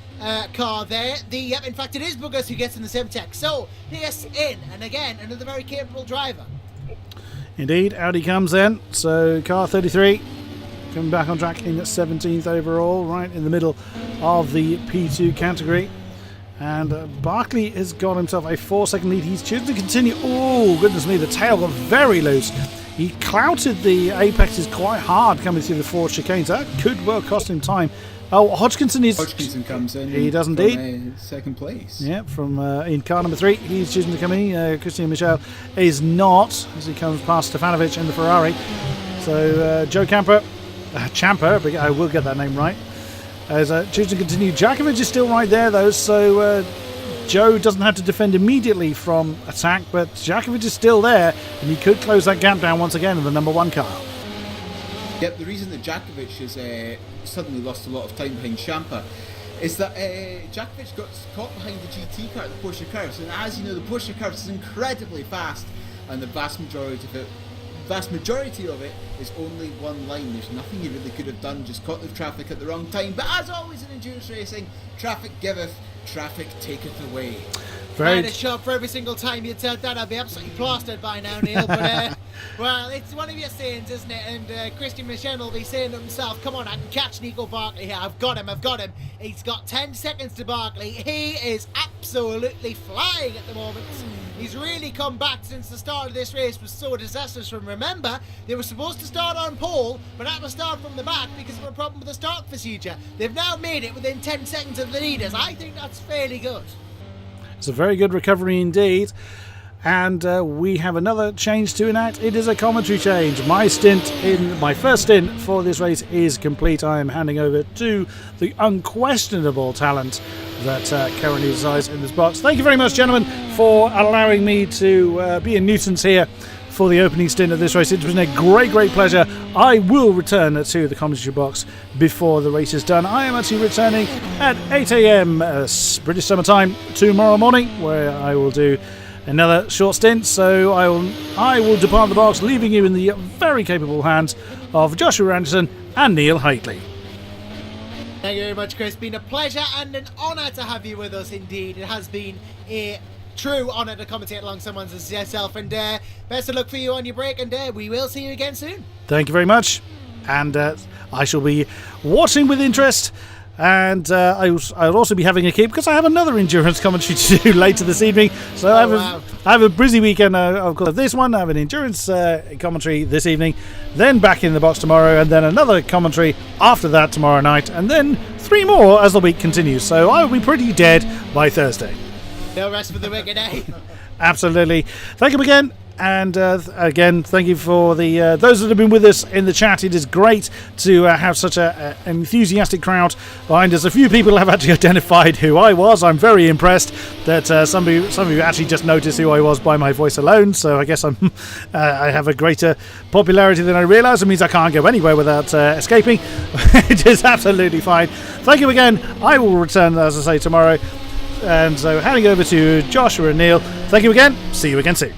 car there. In fact, it is Bogus who gets in the Semtech. So, Pierce in, and again, another very capable driver. Indeed, Audi comes in. So, car 33 coming back on track in 17th overall, right in the middle of the P2 category. And Barkley has got himself a 4-second lead. He's choosing to continue. Oh, goodness me, the tail got very loose. He clouted the apexes quite hard coming through the Ford chicanes. That could well cost him time. Oh, Hodgkinson comes in. He does indeed. Second place. Yeah, from in car number 3. He's choosing to come in. Christian Michel is not, as he comes past Stefanovic in the Ferrari. So Joe Champer, I will get that name right, as choosing to continue. Jakovic is still right there though, so Joe doesn't have to defend immediately from attack, but Jakovic is still there, and he could close that gap down once again in the number 1 car. Yep, the reason that Jakovic has suddenly lost a lot of time behind Champa is that Jakovic got caught behind the GT car at the Porsche Curves, and as you know, the Porsche Curves is incredibly fast, and the vast majority of it is only one line. There's nothing he really could have done, just caught the traffic at the wrong time. But as always in endurance racing, traffic giveth, traffic taketh away. I had a shot for every single time you'd said that. I'd be absolutely plastered by now, Neil. But, well, it's one of your sayings, isn't it? And Christian Michel will be saying to himself, come on, I can catch Nico Barkley here. I've got him. He's got 10 seconds to Barkley. He is absolutely flying at the moment. He's really come back since the start of this race was so disastrous. From remember, they were supposed to start on pole, but had to start from the back because of a problem with the start procedure. They've now made it within 10 seconds of the leaders. I think that's fairly good. It's a very good recovery indeed. And we have another change to enact. It is a commentary change. My first stint for this race is complete. I am handing over to the unquestionable talent that currently resides in this box. Thank you very much, gentlemen, for allowing me to be a nuisance here for the opening stint of this race. It's been a great pleasure. I will return to the commentary box before the race is done. I am actually returning at 8 a.m. British Summer Time tomorrow morning, where I will do another short stint. So I will depart the box, leaving you in the very capable hands of Joshua Anderson and Neil Haitley. Thank you very much, Chris. It's been a pleasure and an honour to have you with us indeed. It has been a true honour to commentate along someone as yourself, and best of luck for you on your break, and we will see you again soon. Thank you very much, and I shall be watching with interest, and I'll also be having a keep because I have another endurance commentary to do later this evening. So I have a busy weekend. I've got this one, I have an endurance commentary this evening, then back in the box tomorrow, and then another commentary after that tomorrow night, and then 3 more as the week continues. So I will be pretty dead by Thursday. No rest for the wicked, eh? Absolutely. Thank you again. And again, thank you for the those that have been with us in the chat. It is great to have such an enthusiastic crowd behind us. A few people have actually identified who I was. I'm very impressed that some of you actually just noticed who I was by my voice alone. So I guess I have a greater popularity than I realised. It means I can't go anywhere without escaping, which is absolutely fine. Thank you again. I will return, as I say, tomorrow. And so handing over to Joshua and Neil. Thank you again. See you again soon.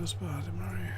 first bird, Murray.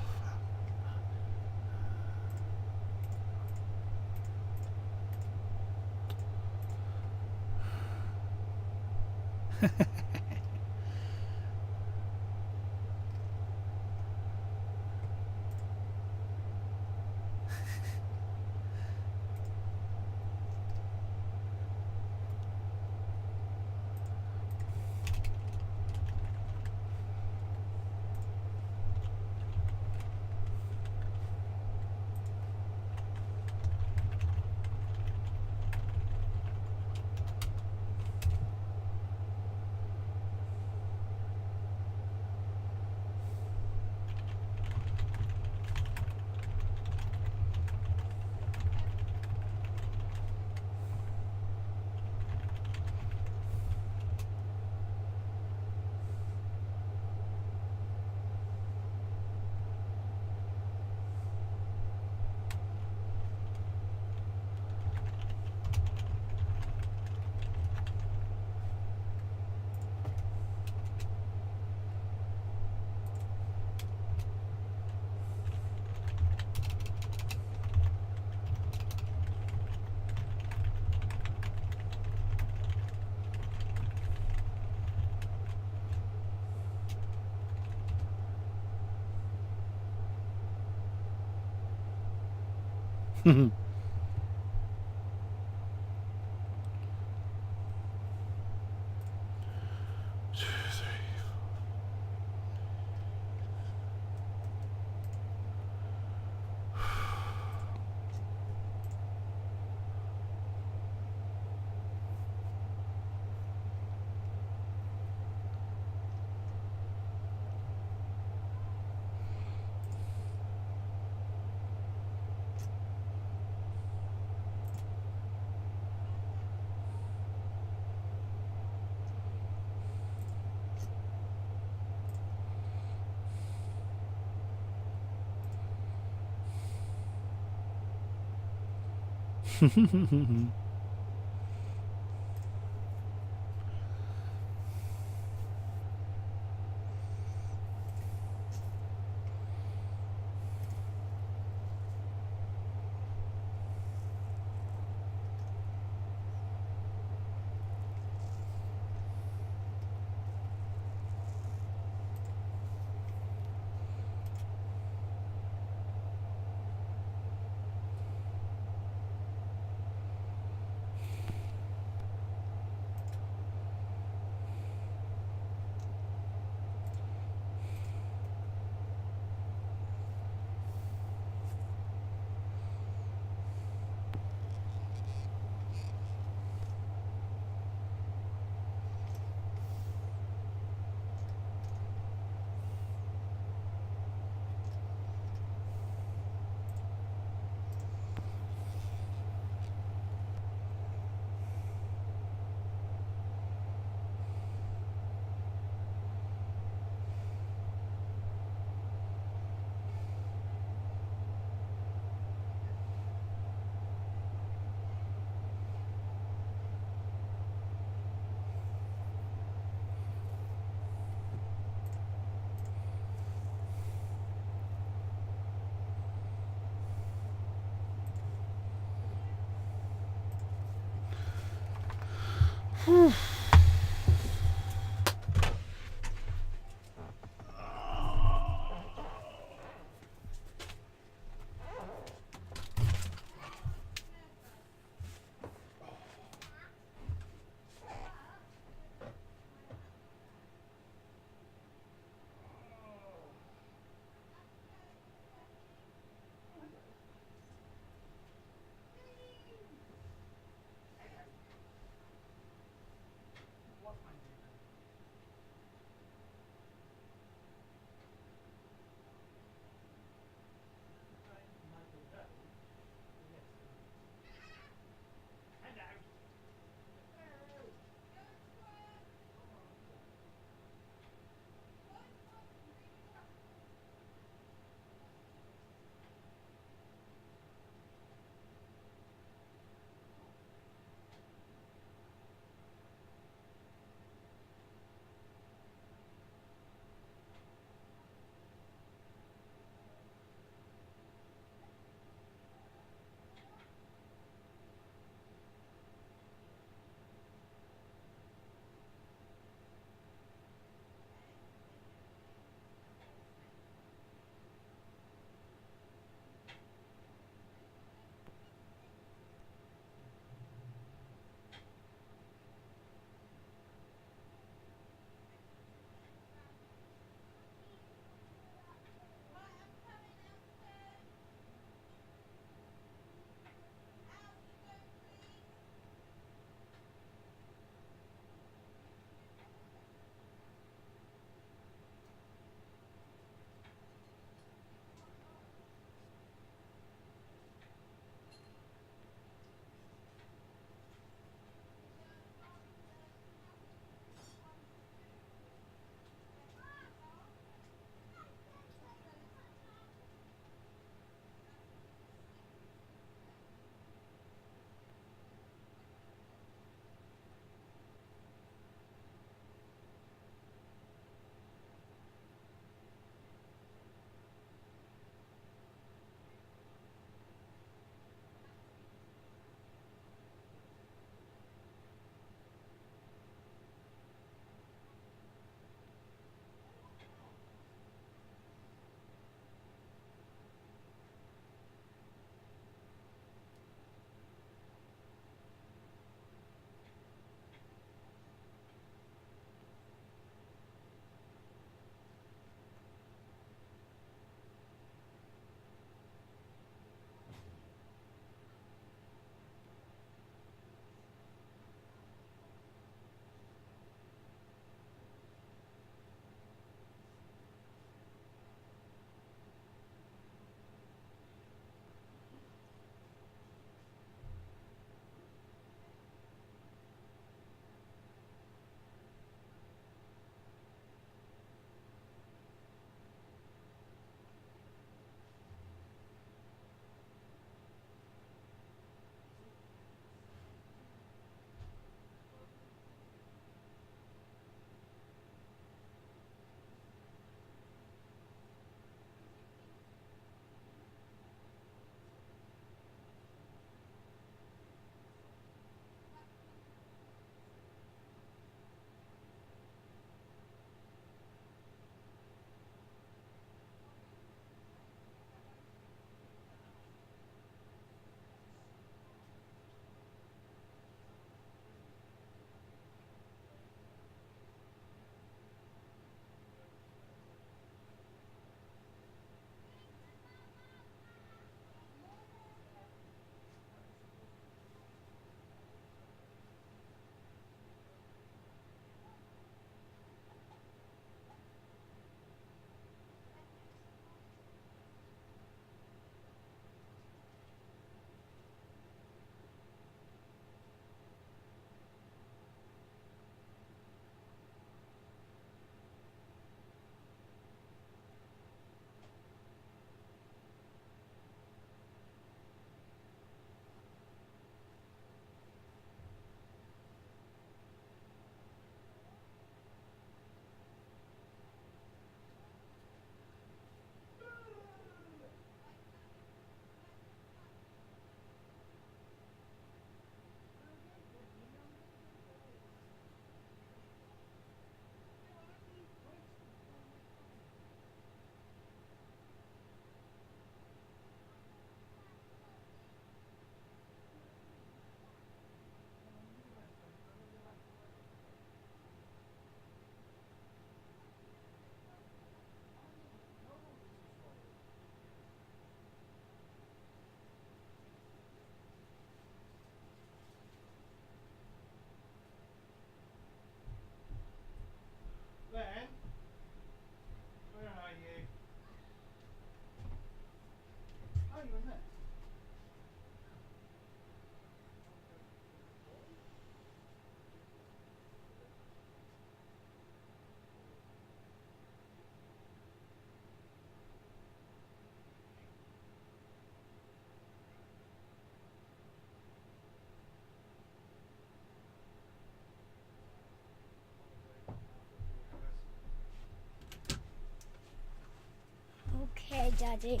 Daddy.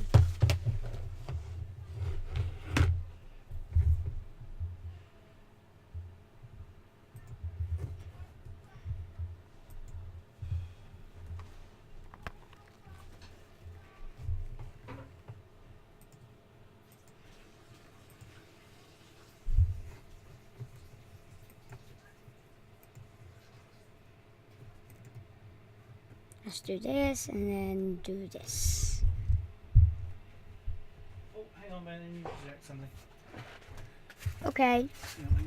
Let's do this and then do this. Oh, hang on, man, I need to check something. Okay. Yeah.